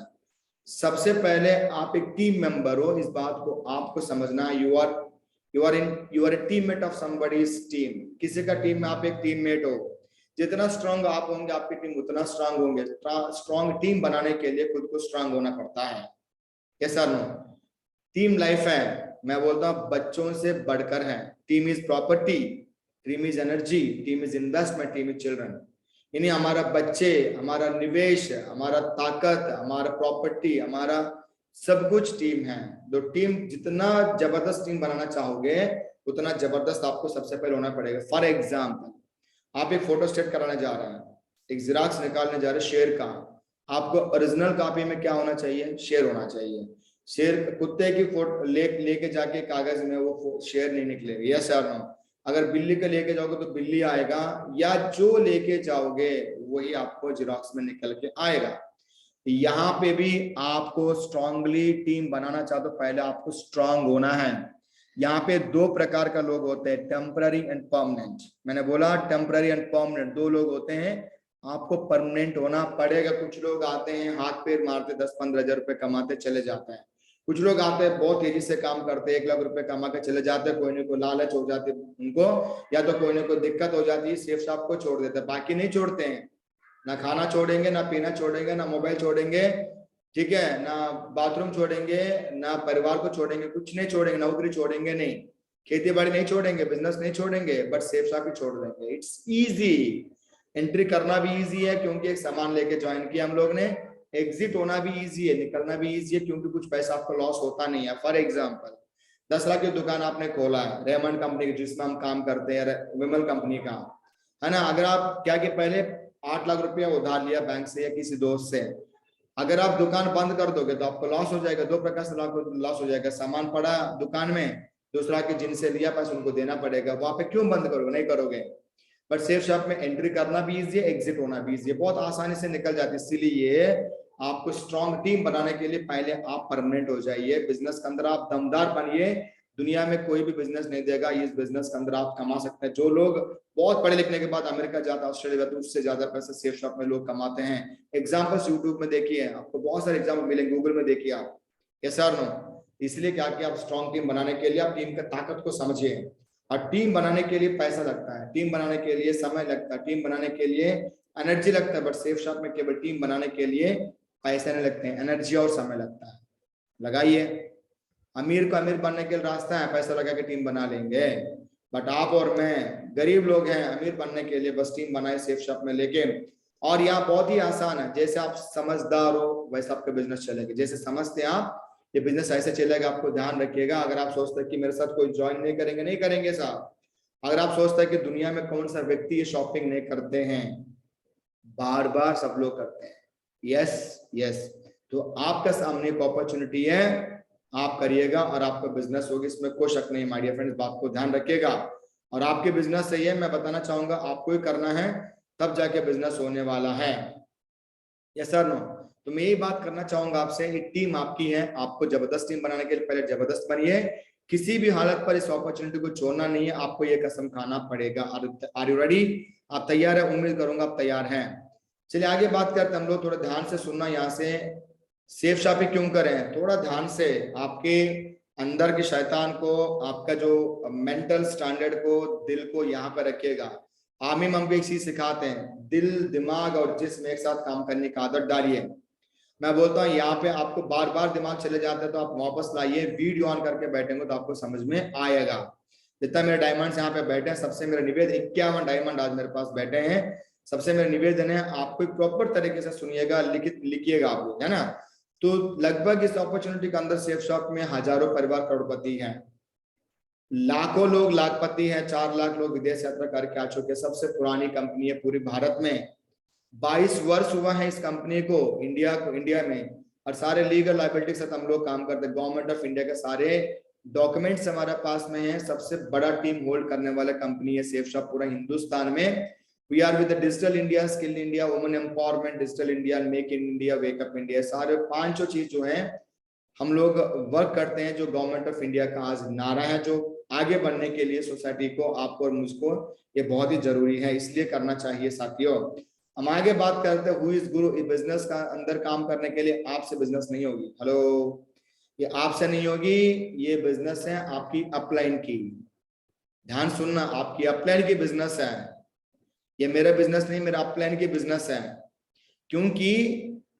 सबसे पहले आप एक टीम मेंबर हो, इस बात को आपको समझना है। You are a teammate of somebody's team. किसी का टीम में आप एक टीममेट हो। जितना स्ट्रांग आप होंगे आपकी टीम उतना स्ट्रांग होंगे। स्ट्रांग टीम बनाने के लिए खुद को स्ट्रांग होना पड़ता है। कैसा नो, टीम लाइफ है, मैं बोलता हूँ बच्चों से बढ़कर है। Team is property, team is energy, team is investment, team is children. यानी हमारा बच्चे, हमारा निवेश, हमारा ताकत, हमारा प्रॉपर्टी, हमारा सब कुछ टीम है। तो टीम जितना जबरदस्त टीम बनाना चाहोगे उतना जबरदस्त आपको सबसे पहले होना पड़ेगा। फॉर एग्जाम्पल, आप एक फोटो स्टेट कराने जा रहे हैं, एक जिराक्स निकालने जा रहे हैं शेर का, आपको ओरिजिनल कॉपी में क्या होना चाहिए, शेर होना चाहिए। शेर, कुत्ते की फोटो लेके जाके कागज में वो शेर नहीं निकलेगा। यस और नो? अगर बिल्ली का लेके जाओगे तो बिल्ली आएगा, या जो लेके जाओगे वही आपको जिराक्स में निकल के आएगा। यहाँ पे भी आपको स्ट्रांगली टीम बनाना चाहते हो, पहले आपको स्ट्रांग होना है। यहाँ पे 2 प्रकार का लोग होते हैं, टेम्पररी एंड परमानेंट। मैंने बोला टेम्पररी एंड परमानेंट 2 लोग होते हैं। आपको परमानेंट होना पड़ेगा। कुछ लोग आते हैं हाथ पैर मारते 10-15 हजार रुपए कमाते चले जाते हैं। कुछ लोग आते हैं बहुत तेजी से काम करते हैं, 1 लाख रुपए कमा के चले जाते हैं। कोई ना कोई लालच हो जाती है उनको, या तो कोई ना कोई दिक्कत हो जाती है, सेफ शॉप को छोड़ देते हैं, बाकी नहीं छोड़ते हैं। ना खाना छोड़ेंगे, ना पीना छोड़ेंगे, ना मोबाइल छोड़ेंगे, ठीक है, ना बाथरूम छोड़ेंगे, ना परिवार को छोड़ेंगे, कुछ नहीं छोड़ेंगे, नौकरी छोड़ेंगे नहीं, खेती बाड़ी नहीं छोड़ेंगे, बिजनेस नहीं छोड़ेंगे, बट सेफ शॉप ही छोड़ देंगे। इट्स इजी, एंट्री करना भी इजी है क्योंकि एक सामान लेके ज्वाइन किया हम लोग ने। एग्जिट होना भी इजी है, निकलना भी इजी है क्योंकि कुछ पैसा आपको लॉस होता नहीं है। फॉर एग्जाम्पल 10 लाख की दुकान आपने खोला है, रेमंड कंपनी की जिसमें हम काम करते हैं, विमल कंपनी का, है ना। अगर आप क्या कि पहले 8 लाख रुपया उधार लिया बैंक से या किसी दोस्त से, अगर आप दुकान बंद कर दोगे तो आपको लॉस हो जाएगा। 2 प्रकार से लॉस हो जाएगा, सामान पड़ा दुकान में, दूसरा कि जिनसे लिया पैसा उनको देना पड़ेगा। वहां पे क्यों बंद करोगे, नहीं करोगे। बट सेफ शॉप में एंट्री करना भी इजी है, एग्जिट होना भी इजी है, बहुत आसानी से निकल जाती है। इसीलिए आपको स्ट्रॉन्ग टीम बनाने के लिए पहले आप परमानेंट हो जाइए। बिजनेस के अंदर आप दमदार बनिए, दुनिया में कोई भी बिजनेस नहीं देगा, इस बिजनेस के अंदर आप कमा सकते हैं। जो लोग बहुत पढ़े लिखने के बाद अमेरिका जाता है, ऑस्ट्रेलिया जाता है, उससे ज्यादा पैसा सेफ शॉप में लोग कमाते हैं। एग्जाम्पल्स यूट्यूब में देखिए, आपको बहुत सारे एग्जाम्पल मिलेंगे, गूगल में देखिए आप। यस और नो? इसलिए क्या कि आप स्ट्रॉन्ग टीम बनाने के लिए आप टीम का ताकत को समझिए। और टीम बनाने के लिए पैसा लगता है, टीम बनाने के लिए समय लगता है, टीम बनाने के लिए एनर्जी लगता है। बट सेफ शॉप में केवल टीम बनाने के लिए पैसे नहीं लगते हैं, एनर्जी और समय लगता है। लगाइए। अमीर को अमीर बनने के लिए रास्ता है, पैसा लगा के टीम बना लेंगे। बट आप और मैं गरीब लोग हैं, अमीर बनने के लिए बस टीम बनाए सेफ शॉप में लेके। और यहाँ बहुत ही आसान है, जैसे आप समझदार हो वैसे आपका बिजनेस चलेगा, जैसे समझते हैं आप ये बिजनेस ऐसे चलेगा। आपको ध्यान रखिएगा, अगर आप सोचते हैं कि मेरे साथ कोई ज्वाइन नहीं करेंगे, नहीं करेंगे साहब। अगर आप सोचते हैं कि दुनिया में कौन सा व्यक्ति ये शॉपिंग नहीं करते हैं, बार बार सब लोग करते हैं। यस यस, तो आपका सामने एक अपॉर्चुनिटी है, आप करिएगा और आपका बिजनेस होगा, इसमें कोई शक नहीं। माय डियर फ्रेंड्स, बात को ध्यान रखिएगा। और आपके बिजनेस सही है, मैं बताना चाहूंगा आपको ही करना है, तब जाके बिजनेस होने वाला है। Yes sir no. तो मैं यही बात करना चाहूंगा आपसे, ये टीम आपकी है, आपको जबरदस्त टीम बनाने के लिए पहले जबरदस्त बनिए। किसी भी हालत पर इस अपॉर्चुनिटी को छोड़ना नहीं है, आपको ये कसम खाना पड़ेगा। Are you ready? आप तैयार है? उम्मीद करूंगा आप तैयार हैं। चलिए आगे बात करते हैं हम लोग। थोड़ा ध्यान से सुनना, यहाँ से सेफ शॉपिंग क्यों करें, थोड़ा ध्यान से। आपके अंदर के शैतान को, आपका जो मेंटल स्टैंडर्ड को, दिल को यहाँ पर रखिएगा। आर्मी में हमको एक चीज सिखाते हैं, दिल, दिमाग और जिस्म एक साथ काम करने की आदत डालिए। मैं बोलता हूँ यहाँ पे आपको बार बार दिमाग चले जाते हैं तो आप वापस लाइए, वीडियो ऑन करके बैठेंगे तो आपको समझ में आएगा। जितना मेरे डायमंड्स यहाँ पे बैठे हैं, सबसे मेरा निवेदन, 51 डायमंड आज मेरे पास बैठे हैं, सबसे मेरा निवेदन है आपको प्रॉपर तरीके से सुनिएगा, लिखिएगा आप लोग, है ना। तो लगभग इस अपॉर्चुनिटी के अंदर सेफ शॉप में हजारों परिवार करोड़पति हैं, लाखों लोग लाखपति हैं, 4 लाख लोग विदेश यात्रा करके आ चुके हैं। सबसे पुरानी कंपनी है पूरे भारत में, 22 वर्ष हुआ है इस कंपनी को, इंडिया में। और सारे लीगल लायबिलिटी के साथ हम लोग काम करते हैं। गवर्नमेंट ऑफ इंडिया के सारे डॉक्यूमेंट्स हमारे पास में है। सबसे बड़ा टीम होल्ड करने वाला कंपनी है सेफ शॉप पूरा हिंदुस्तान में। We are with digital India, skill India, women empowerment, digital India, make in India, wake up India, सारे 5 चीज जो है हम लोग वर्क करते हैं। जो गवर्नमेंट ऑफ इंडिया का आज नारा है, जो आगे बढ़ने के लिए सोसाइटी को, आपको और मुझको, ये बहुत ही जरूरी है, इसलिए करना चाहिए साथियों। हम आगे बात करते हैं हु इज गुरु। बिजनेस का अंदर काम करने के लिए आपसे बिजनेस नहीं होगी। हेलो, ये आपसे नहीं होगी, ये बिजनेस है आपकी अपलाइन की। ध्यान सुनना, आपकी अपलाइन की बिजनेस है, ये मेरा बिजनेस नहीं, मेरा अपलाइन की बिजनेस है। क्योंकि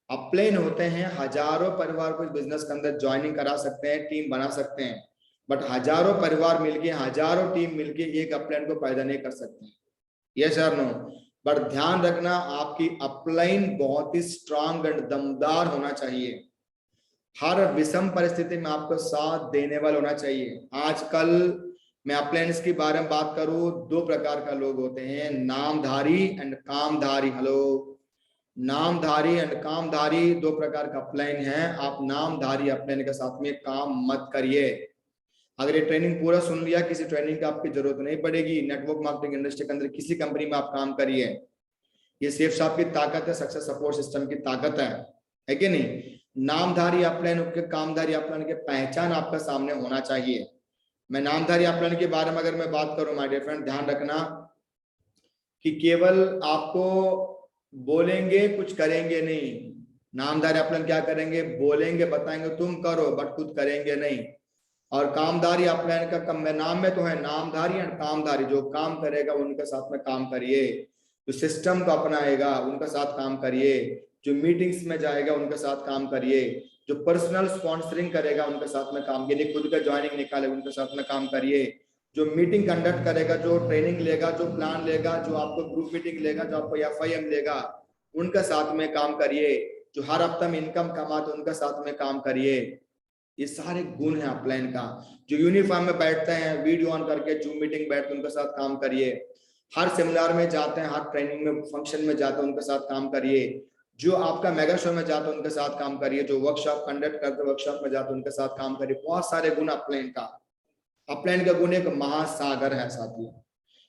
अपलाइन होते हैं, हजारों परिवार को इस बिजनेस के अंदर ज्वाइनिंग करा सकते हैं, टीम बना सकते हैं। बट हजारों परिवार मिलके, हजारों टीम मिलके एक अपलाइन को पैदा नहीं कर सकते। यस और नो? बट ध्यान रखना, आपकी अपलाइन बहुत ही स्ट्रांग एंड दमदार होना चाहिए। हर विषम परिस्थिति में आपको साथ देने वाला होना चाहिए। आजकल मैं अपलाइंस के बारे में बात करूं, 2 प्रकार का लोग होते हैं, नामधारी एंड कामधारी। हेलो, नामधारी एंड कामधारी 2 प्रकार का अपलाइन है। आप नामधारी अपलाइन के साथ में काम मत करिए। अगर ये ट्रेनिंग पूरा सुन लिया, किसी ट्रेनिंग की आपकी जरूरत नहीं पड़ेगी। नेटवर्क मार्केटिंग इंडस्ट्री के अंदर किसी कंपनी में आप काम करिए, ये सेफ शॉप की ताकत है, सक्सेस सपोर्ट सिस्टम की ताकत है कि नहीं। नामधारी अपलाइन के कामधारी अपलाइन के पहचान आपका सामने होना चाहिए। मैं नामधारी अपलाइन के बारे में अगर मैं बात करूं माय डियर फ्रेंड, ध्यान रखना कि केवल आपको बोलेंगे, कुछ करेंगे नहीं। नामधारी अपलाइन क्या करेंगे? बोलेंगे, बताएंगे तुम करो, बट खुद करेंगे नहीं। और कामधारी अपलाइन का नाम में तो है नामधारी एंड कामधारी, जो काम करेगा उनके साथ में काम करिए, जो सिस्टम को अपनाएगा उनके साथ काम करिए, जो मीटिंग्स में जाएगा उनके साथ काम करिए, जो पर्सनल स्पॉन्सरिंग करेगा उनके साथ में काम करिए, खुद का ज्वाइनिंग निकाले उनके साथ में काम करिए, जो मीटिंग कंडक्ट करेगा, जो ट्रेनिंग लेगा, जो प्लान लेगा, जो आपको ग्रुप मीटिंग लेगा, जो आपको FIM लेगा, उनके साथ में काम करिए, जो हर हफ्ते में इनकम कमाते उनके साथ में काम करिए। ये सारे गुण है अपलाइन का। जो यूनिफॉर्म में बैठते हैं, वीडियो ऑन करके जूम मीटिंग बैठते उनके साथ काम करिए, हर सेमिनार में जाते हैं, हर ट्रेनिंग में, फंक्शन में जाते हैं उनके साथ काम करिए, जो आपका मेगा शो में जाते हैं उनके साथ काम करिए, जो वर्कशॉप कंडक्ट करते वर्कशॉप में जाते उनके साथ काम करिए। बहुत सारे गुण अपलाइन का। अपलाइन का गुण एक महासागर है साथियों,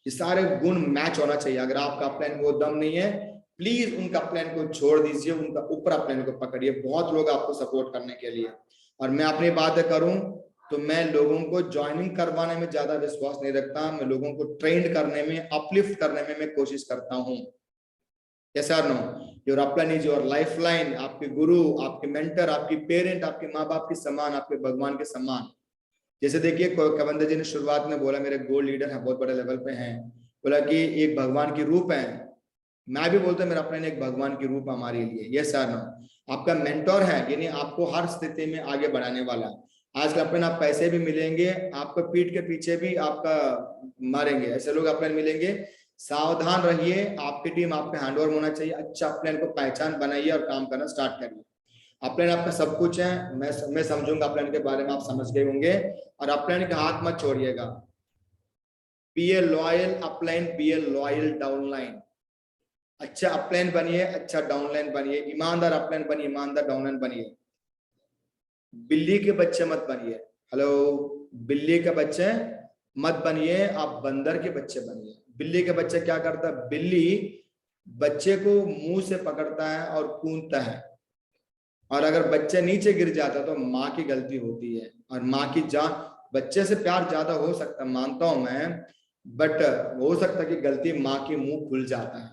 ये सारे गुण मैच होना चाहिए। अगर आपका अपलाइन वो दम नहीं है, प्लीज उनका अपलाइन को छोड़ दीजिए, उनका ऊपर अपलाइन को पकड़िए। बहुत लोग आपको सपोर्ट करने के लिए। और मैं अपनी बात करूं तो मैं लोगों को ज्वाइनिंग करवाने में ज्यादा विश्वास नहीं रखता, मैं लोगों को ट्रेंड करने में, अपलिफ्ट करने में मैं कोशिश करता हूं। यस और no? Your upline is your lifeline. आपके गुरु, आपके मेंटर, आपकी पेरेंट, आपके माँ बाप के समान, आपके भगवान के समान। जैसे देखिए कविंदर जी ने शुरुआत में बोला मेरे गोल्ड लीडर है, बहुत बड़े लेवल पे हैं, बोला कि एक भगवान की रूप है। मैं भी बोलता हूँ मेरा अपना एक भगवान की रूप हमारे लिए। Yes sir no? आपका मेंटोर है, यानी आपको हर स्थिति में आगे बढ़ाने वाला। आजकल अपने आप पैसे भी मिलेंगे, आपको पीठ के पीछे भी आपका मारेंगे, ऐसे लोग अपने मिलेंगे। सावधान रहिए, आपकी टीम आप पे हैंडओवर होना चाहिए। अच्छा अपने को पहचान बनाइए और काम करना स्टार्ट करिए। अपलाइन आपका सब कुछ है, मैं समझूंगा अपलाइन के बारे में, आप समझ गए होंगे। और अपलाइन के हाथ मत छोड़िएगा। बी ए लॉयल अपलाइन, बी ए लॉयल डाउनलाइन। अच्छा अपलाइन बनिए, अच्छा डाउनलाइन बनिए, ईमानदार अपलाइन बनिए, ईमानदार डाउनलाइन बनिए। बिल्ली के बच्चे मत बनिए। हेलो, बिल्ली के बच्चे मत बनिए, आप बंदर के बच्चे बनिए। बिल्ली के बच्चे क्या करता है, बिल्ली बच्चे को मुंह से पकड़ता है और कूदता है, और अगर बच्चे नीचे गिर जाता है तो माँ की गलती होती है। और माँ की जान, बच्चे से प्यार ज्यादा हो सकता है मानता हूं मैं, बट हो सकता है कि गलती माँ की मुंह खुल जाता है।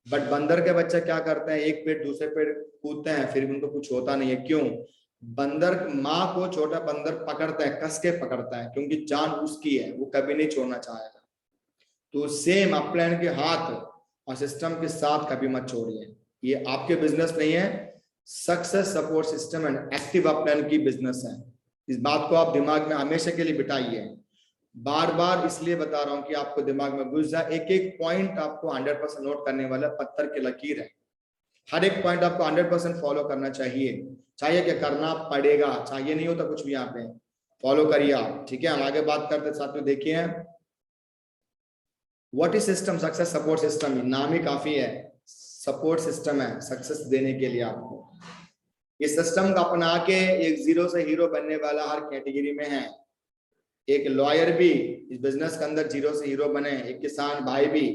बट बंदर के बच्चे क्या करते हैं, एक पेड़ दूसरे पेड़ कूदते हैं, फिर भी उनको कुछ होता नहीं है। क्यों? बंदर माँ को छोटा बंदर पकड़ता है, कस के पकड़ता है, क्योंकि जान उसकी है, वो कभी नहीं छोड़ना चाहेगा। तो सेम अपलाइन के हाथ और सिस्टम के साथ कभी मत छोड़िए। ये आपके बिजनेस नहीं है, success support system and active upline की बिजनेस है। इस बात को आप दिमाग में हमेशा के लिए बिठाइए। बार बार इसलिए बता रहा हूं कि आपको दिमाग में घुस जाए। एक एक पॉइंट आपको 100% नोट करने वाला पत्थर की लकीर है। हर एक पॉइंट आपको 100% फॉलो करना चाहिए। चाहिए क्या, करना पड़ेगा, चाहिए नहीं होता कुछ भी। यहाँ पे फॉलो करिए आप, ठीक है। हम आगे बात करते साथ में। देखिए what is system, success support system, नाम ही काफी है। सपोर्ट सिस्टम है सक्सेस देने के लिए आपको। इस सिस्टम को अपना के एक जीरो से हीरो बनने वाला हर कैटेगरी में है। एक लॉयर भी इस बिजनेस के अंदर जीरो से हीरो बने, एक किसान भाई भी,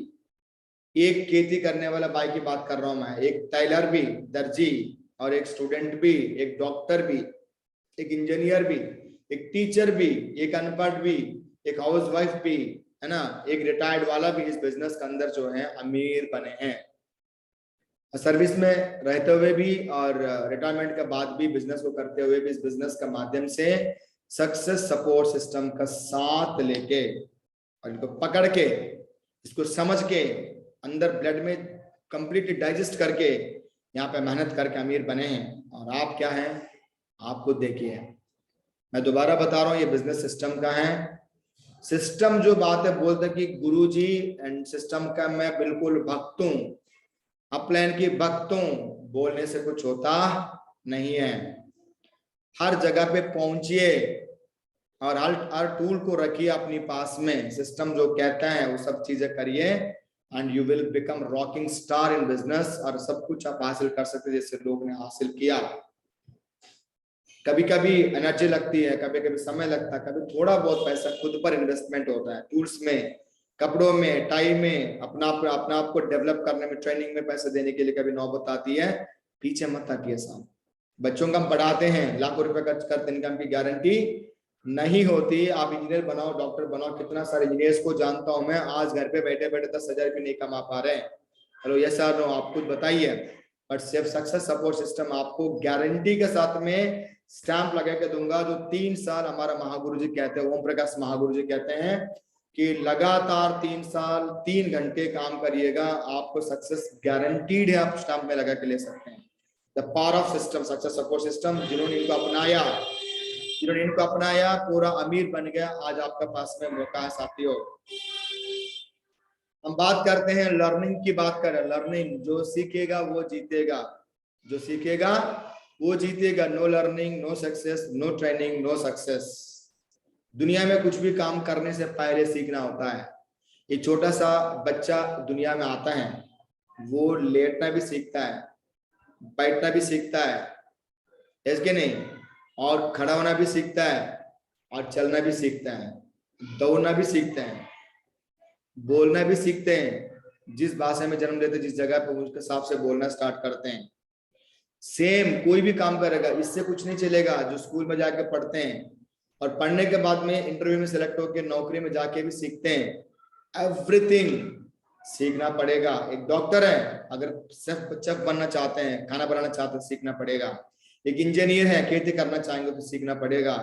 एक खेती करने वाला भाई की बात कर रहा हूं मैं, एक टेलर भी, दर्जी, और एक स्टूडेंट भी, एक डॉक्टर भी, एक इंजीनियर भी, एक टीचर भी, एक अनपढ़ भी, एक हाउस वाइफ भी, है ना, एक रिटायर्ड वाला भी इस बिजनेस के अंदर जो है अमीर बने हैं। सर्विस में रहते हुए भी और रिटायरमेंट के बाद भी, बिजनेस को करते हुए भी, इस बिजनेस के माध्यम से सक्सेस सपोर्ट सिस्टम का साथ लेके और इनको पकड़ के, इसको समझ के, अंदर ब्लड में कंप्लीटली डाइजेस्ट करके यहाँ पे मेहनत करके अमीर बने हैं। और आप क्या हैं, आप खुद देखिए। मैं दोबारा बता रहा हूँ, ये बिजनेस सिस्टम का है। सिस्टम जो बात है बोलते कि गुरुजी एंड सिस्टम का मैं बिल्कुल भक्त हूं, अपलाइन की भक्त हूं, बोलने से कुछ होता नहीं है। हर जगह पे पहुंचिए और हर टूल को रखिए अपनी पास में। सिस्टम जो कहता है वो सब चीजें करिए and you will become rocking star in business. और सब कुछ आप हासिल कर सकते जैसे लोग ने हासिल किया। कभी कभी एनर्जी लगती है, कभी कभी समय लगता है, कभी थोड़ा बहुत पैसा खुद पर इन्वेस्टमेंट होता है, टूल्स में, कपड़ों में, टाइम में, अपना आप को डेवलप करने में, ट्रेनिंग में पैसे देने के लिए कभी नौबत आती है। पीछे मत हटिए साहब। बच्चों को हम पढ़ाते हैं, लाखों रुपए खर्च करते हैं, इनकम की गारंटी नहीं होती। आप इंजीनियर बनाओ, डॉक्टर बनाओ, कितना सारे इंजीनियर्स को जानता हूं मैं, आज घर पे बैठे बैठे 10,000 भी नहीं कमा पा रहे हैं। हेलो यस सर नो, आप खुद बताइए। बट सिर्फ सक्सेस सपोर्ट सिस्टम आपको गारंटी के साथ में स्टैंप लगा के दूंगा, जो 3 साल हमारा महागुरु जी कहते हैं, ओम प्रकाश महागुरु जी कहते हैं कि लगातार 3 साल 3 घंटे काम करिएगा, आपको सक्सेस गारंटीड है। आप स्टैंप में लगा के ले सकते हैं। The power of system, success support system, जिन्होंने इनको अपनाया पूरा अमीर बन गया। आज आपके पास में मौका है साथियों। हम बात करते हैं लर्निंग की, बात करें लर्निंग। जो सीखेगा वो जीतेगा, जो सीखेगा वो जीतेगा। No learning no success, no training no success. दुनिया में कुछ भी काम करने से पहले सीखना होता है। एक छोटा सा बच्चा दुनिया में आता है, वो लेटना भी सीखता है, बैठना भी सीखता है, इसके नहीं, और खड़ा होना भी सीखता है, और चलना भी सीखता है, दौड़ना भी सीखते हैं, बोलना भी सीखते हैं। जिस भाषा में जन्म लेते, जिस जगह पर, उसके हिसाब से बोलना स्टार्ट करते हैं। सेम कोई भी काम करेगा, इससे कुछ नहीं चलेगा। जो स्कूल में जाके पढ़ते हैं और पढ़ने के बाद में इंटरव्यू में सिलेक्ट होकर नौकरी में जाके भी सीखते हैं। एवरीथिंग सीखना पड़ेगा। एक डॉक्टर है, अगर शेफ बनना चाहते हैं, खाना बनाना चाहते हैं, सीखना पड़ेगा। एक इंजीनियर है, खेती करना चाहेंगे तो सीखना पड़ेगा।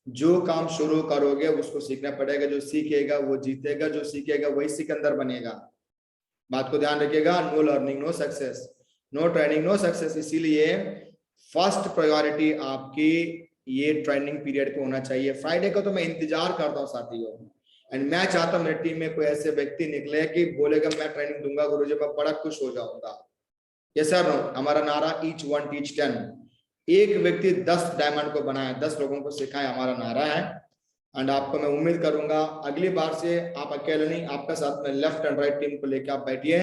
जो काम शुरू करोगे उसको सीखना पड़ेगा। जो सीखेगा वो जीतेगा, जो सीखेगा वही सिकंदर बनेगा। बात को ध्यान रखिएगा। No learning no success, no training no success. इसीलिए फर्स्ट प्रायोरिटी आपकी ये ट्रेनिंग पीरियड पे होना चाहिए। फ्राइडे को तो मैं इंतजार करता हूँ साथियों, एंड मैं चाहता हूँ मेरी टीम में कोई ऐसे व्यक्ति निकले कि बोलेगा मैं ट्रेनिंग दूंगा गुरुजी, मैं बड़ा खुश हो जाऊंगा। यस सर, हमारा नारा ईच वन टीच 10, एक व्यक्ति 10 डायमंड को बनाए, 10 लोगों को सिखाए, हमारा नारा है। एंड आपको मैं उम्मीद करूंगा अगली बार से आप अकेले नहीं, आपके साथ में लेफ्ट एंड राइट टीम को लेकर आप बैठिए,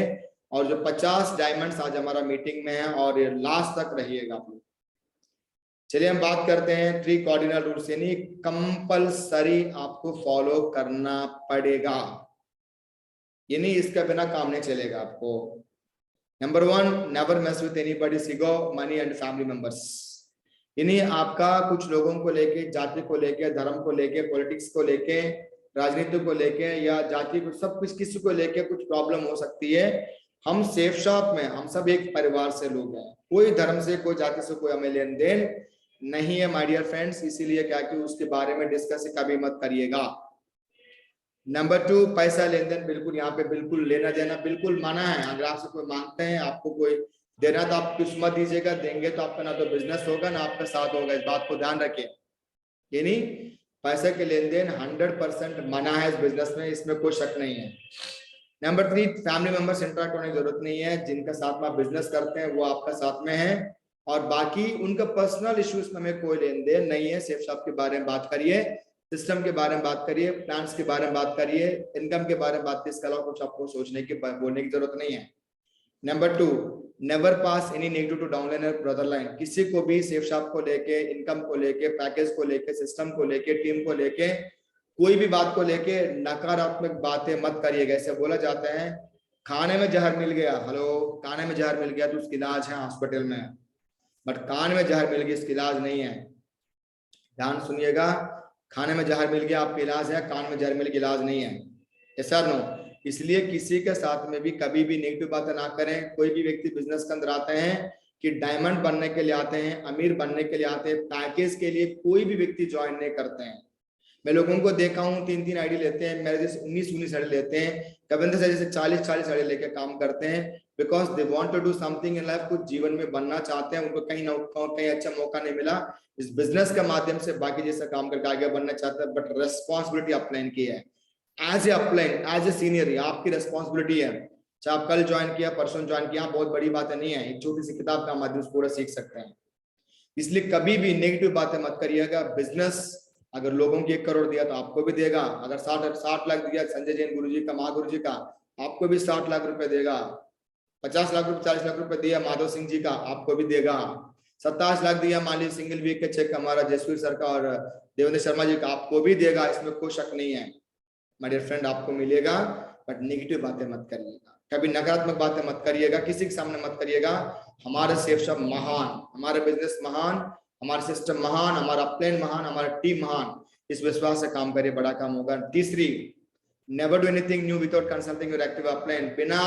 और जो 50 डायमंड्स आज हमारा मीटिंग में है और ये लास्ट तक रहिएगा आप लोग। चलिए हम बात करते हैं 3 कार्डिनल रूल्स, यानी कंपलसरी आपको फॉलो करना पड़ेगा, यानी इसके बिना काम नहीं चलेगा आपको। Number 1, never mess with anybody's ego, money and family members. यानी आपका कुछ लोगों को लेके, जाति को लेके, धर्म को लेके, पॉलिटिक्स को लेके, राजनीति को लेके या जाति को, सब कुछ किसी को लेके कुछ प्रॉब्लम हो सकती है। हम सेफ शॉप में हम सब एक परिवार से लोग हैं, कोई धर्म से, कोई जाति से कोई हमें लेन देन नहीं है माय डियर फ्रेंड्स, इसीलिए क्या कि उसके बारे में डिस्कस कभी मत करिएगा। नंबर 2, पैसा लेन देन बिल्कुल यहाँ पे बिल्कुल लेना देना बिल्कुल मना है। अगर आपसे कोई मांगते हैं, आपको कोई देना, तो आप कुछ मत दीजिएगा, देंगे तो आपका ना तो बिजनेस होगा ना आपका साथ होगा, इस बात को ध्यान रखिए। यानी पैसे के लेन देन 100% मना है इस बिजनेस में, इसमें कोई शक नहीं है। नंबर 3, फैमिली मेंबर्स इंटरेक्ट होने की जरूरत नहीं है, जिनका साथ में आप बिजनेस करते हैं वो आपका साथ में है, और बाकी उनका पर्सनल इश्यूज में हमें कोई लेन देन नहीं है। सेफ शॉप के बारे में बात करिए, सिस्टम के बारे में बात करिए, प्लान्स के बारे में बात करिए, इनकम के बारे में बात करिए, इसके अलावा कुछ आपको सोचने की, बोलने की जरूरत नहीं है। Number 2, never pass any negative to downline और ब्रदर लाइन। किसी को भी सेफ शॉप को लेके, इनकम को लेके, पैकेज को लेके, सिस्टम को लेके, टीम को लेके, कोई भी बात को लेके नकारात्मक बातें मत करिएगा। ऐसे बोला जाता है खाने में जहर मिल गया, हेलो, खाने में जहर मिल गया तो उसकी इलाज है हॉस्पिटल में, बट कान में जहर मिल गया इसकी इलाज नहीं है। ध्यान सुनिएगा, खाने में जहर मिल गया आपका इलाज है, कान में जहर मिल गया इलाज नहीं है। ऐसा नो, इसलिए किसी के साथ में भी कभी भी नेगेटिव बातें ना करें। कोई भी व्यक्ति बिजनेस के अंदर आते हैं कि डायमंड बनने के लिए आते हैं, अमीर बनने के लिए आते हैं, पैकेज के लिए कोई भी व्यक्ति ज्वाइन नहीं करते हैं। मैं लोगों को देखा हूँ 3-3 आईडी लेते हैं, मेरे जैसे 19-19 आईडी लेते हैं, कविंदर से जैसे 40-40 आईडी लेके काम करते हैं, because they want to do something in life, कुछ जीवन में बनना चाहते हैं, उनको कहीं ना कहीं अच्छा मौका नहीं मिला इस बिजनेस के माध्यम से, बाकी जैसा काम करके आगे बढ़ना चाहते हैं, बट रेस्पॉन्सिबिलिटी अपलाइन की है। As a upline, as a senior आपकी रेस्पॉन्सिबिलिटी है, चाहे आप कल ज्वाइन किया, परसों ज्वाइन किया, बहुत बड़ी बातें नहीं है, एक छोटी सी किताब का माध्यम से पूरा सीख सकते हैं। इसलिए कभी भी नेगेटिव बातें मत करिएगा। बिजनेस अगर लोगों की 1 करोड़ दिया तो आपको भी देगा, अगर 60 लाख दिया संजय जैन गुरुजी का, महागुरु जी का, आपको भी 60 लाख रुपए देगा। 50 लाख रुपए, 40 लाख रुपए दिया माधव सिंह जी का, आपको भी देगा। 27 लाख दिया माली सिंगल वीक के चेक हमारा जसवीर सर का और देवेंद्र शर्मा जी का, आपको भी देगा, इसमें कोई शक नहीं है माय डियर फ्रेंड, आपको मिलेगा। बट नेगेटिव बातें मत करिएगा, कभी नकारात्मक बातें मत करिएगा, किसी के सामने मत करिएगा। हमारा सेफ शॉप महान, हमारा बिजनेस महान, हमारा सिस्टम महान, हमारा प्लान महान, हमारा टीम महान, इस विश्वास से काम करिए, बड़ा काम होगा। तीसरी, never do anything new without consulting your active upline. बिना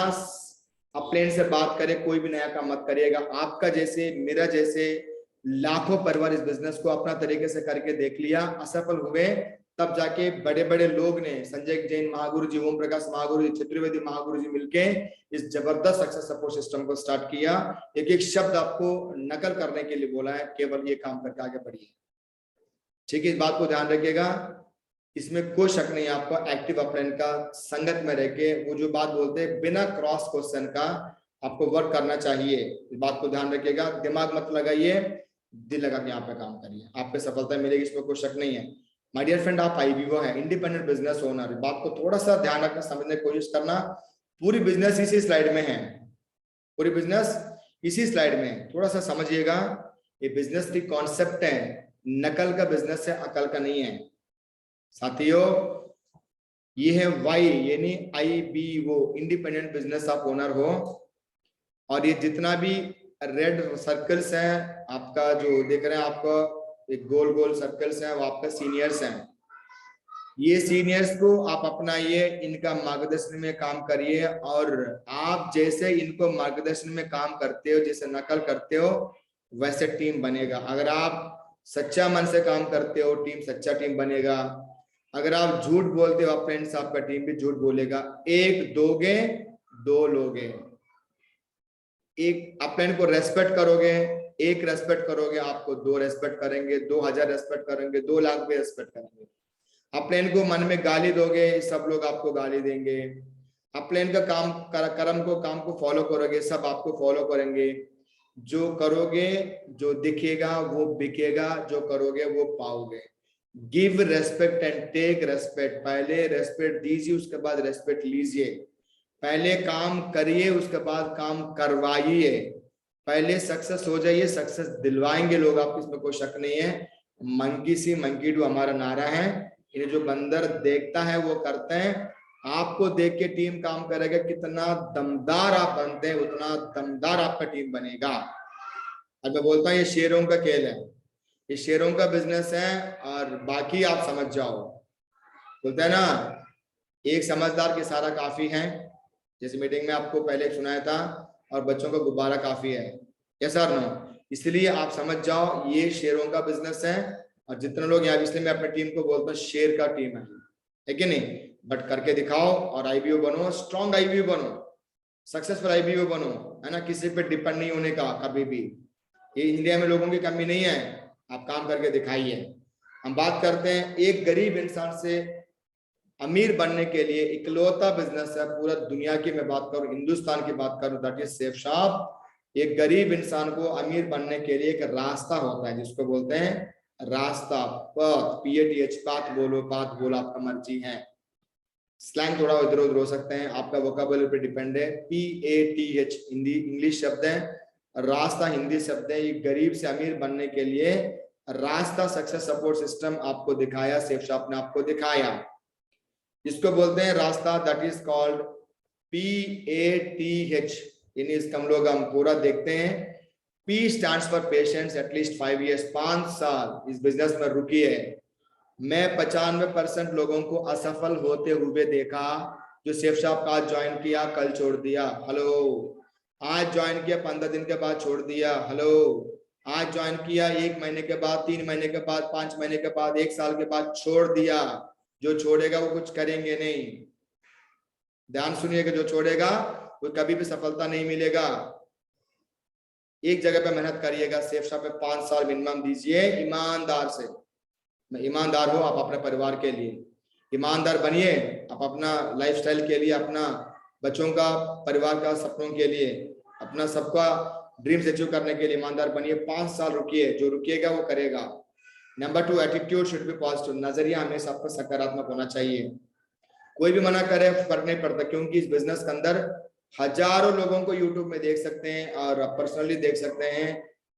अपलाइन से बात करे कोई भी नया काम मत करिएगा। आपका जैसे, मेरा जैसे लाखों परिवार इस बिजनेस को अपना तरीके से करके देख लिया, असफल हुए, तब जाके बड़े बड़े लोग ने, संजय जैन महागुरु जी, ओम प्रकाश महागुरु जी, चतुर्वेदी महागुरु जी मिलके इस जबरदस्त सक्सेस सपोर्ट सिस्टम को स्टार्ट किया। एक एक शब्द आपको नकल करने के लिए बोला है, केवल ये काम करके आगे बढ़िए, ठीक है, इस बात को ध्यान रखिएगा। इसमें कोई शक नहीं, आपको एक्टिव अपलाइन का संगत में रह के वो जो बात बोलते हैं बिना क्रॉस क्वेश्चन का आपको वर्क करना चाहिए, इस बात को ध्यान रखिएगा। दिमाग मत लगाइए, दिल लगा के यहाँ पे काम करिए, आपको सफलता मिलेगी, इसमें कोई शक नहीं है। माय डियर फ्रेंड, आप IBO है, इंडिपेंडेंट बिजनेस ओनर, बात को थोड़ा सा ध्यान रखना, समझने की कोशिश करना। पूरी बिजनेस इसी स्लाइड में है, पूरी बिजनेस इसी स्लाइड में, थोड़ा सा समझिएगा। ये बिजनेस की कॉन्सेप्ट है, नकल का बिजनेस है, अकल का नहीं है साथियों। ये है वाई, यानी IBO, इंडिपेंडेंट बिजनेस आप ओनर हो। और ये जितना भी रेड सर्कल्स हैं, आपका जो देख रहे हैं, आपका एक गोल गोल सर्कल्स हैं, वो आपका सीनियर्स हैं। ये सीनियर्स को आप अपनाइए, इनका मार्गदर्शन में काम करिए, और आप जैसे इनको मार्गदर्शन में काम करते हो, जैसे नकल करते हो, वैसे टीम बनेगा। अगर आप सच्चा मन से काम करते हो, टीम सच्चा टीम बनेगा। अगर आप झूठ बोलते हो फ्रेंड्स, आपका टीम भी झूठ बोलेगा। एक दोगे, दो लोगे। एक अपने को रेस्पेक्ट करोगे, एक रेस्पेक्ट करोगे, आपको 2 रेस्पेक्ट करेंगे, 2000 रेस्पेक्ट करेंगे, 2 लाख भी रेस्पेक्ट करेंगे। अपने इनको मन में गाली दोगे, सब लोग आपको गाली देंगे। अपने इनका कर्म को काम को फॉलो करोगे, सब आपको फॉलो करेंगे। जो करोगे, जो दिखेगा वो बिकेगा, जो करोगे वो पाओगे। Give respect and take respect. पहले रेस्पेक्ट दीजिए, उसके बाद रेस्पेक्ट लीजिए। पहले काम करिए, उसके बाद काम करवाइए। पहले सक्सेस हो जाइए, सक्सेस दिलवाएंगे लोग आपको, इसमें कोई शक नहीं है। मंकी सी मंकी डू हमारा नारा है। इन्हें जो बंदर देखता है वो करते हैं। आपको देख के टीम काम करेगा। कितना दमदार आप बनते हैं, उतना दमदार आपका टीम बनेगा। और मैं बोलता हूँ ये शेरों का खेल है, ये शेरों का बिजनेस है, और बाकी आप समझ जाओ। बोलते हैं ना, एक समझदार के सारा काफी है। जैसे मीटिंग में आपको पहले सुनाया था, और बच्चों को गुब्बारा काफी है। यस और नो? इसलिए आप समझ जाओ ये शेरों का बिजनेस है। और जितने लोग यहाँ, इसलिए मैं अपनी टीम को बोलता हूँ शेर का टीम है कि नहीं? बट करके दिखाओ और आईबीओ बनो, स्ट्रॉन्ग आईबीओ बनो, सक्सेसफुल आईबीओ बनो, है ना? किसी पे डिपेंड नहीं होने का कभी भी। ये इंडिया में लोगों की कमी नहीं है, आप काम करके दिखाइए। हम बात करते हैं एक गरीब इंसान से अमीर बनने के लिए इकलौता बिजनेस है पूरा दुनिया की, मैं बात करूं हिंदुस्तान की बात करूं, दैट इज सेफ शॉप। एक गरीब इंसान को अमीर बनने के लिए एक रास्ता होता है, जिसको बोलते हैं रास्ता, पथ, PATH, पाथ बोलो, पाथ बोलो, आपका मर्जी है। स्लैंग थोड़ा इधर उधर हो सकते हैं, आपका वोकैबुलरी पे डिपेंड है। PATH हिंदी इंग्लिश शब्द है, रास्ता हिंदी शब्द है। ये गरीब से अमीर बनने के लिए रास्ता सक्सेस सपोर्ट सिस्टम आपको दिखाया, सेफ शॉप ने आपको दिखाया। इसको बोलते हैं रास्ता, दैट इज कॉल्ड PATH। इसका हम लोग हम पूरा देखते हैं। P stands for patience, at least 5 years, 5 साल इस बिजनेस में रुकिए। मैं 95% लोगों को असफल होते हुए देखा, जो सेफ शॉप का आज ज्वाइन किया कल छोड़ दिया। हेलो, आज ज्वाइन किया 15 दिन के बाद छोड़ दिया। हेलो, आज ज्वाइन किया 1 महीने के बाद, 3 महीने के बाद, 5 महीने के बाद, 1 साल के बाद छोड़ दिया। जो छोड़ेगा वो कुछ करेंगे नहीं। ध्यान सुनिएगा, जो छोड़ेगा वो कभी भी सफलता नहीं मिलेगा। एक जगह पे मेहनत करिएगा, सेफ शॉप पे 5 साल मिनिमम दीजिए ईमानदार से। ईमानदार हो आप अपने परिवार के लिए, ईमानदार बनिए आप अपना लाइफस्टाइल के लिए, अपना बच्चों का, परिवार का, सपनों के लिए, अपना सबका ड्रीम्स अचीव करने के लिए ईमानदार बनिए। 5 साल रुकिए, जो रुकिएगा वो करेगा। Number 2, attitude should be positive. नजरिया हमेशा आपका सकारात्मक होना चाहिए। कोई भी मना करे फर्क नहीं पड़ता, क्योंकि इस बिजनेस के अंदर हजारों लोगों को यूट्यूब में देख सकते हैं और पर्सनली देख सकते हैं,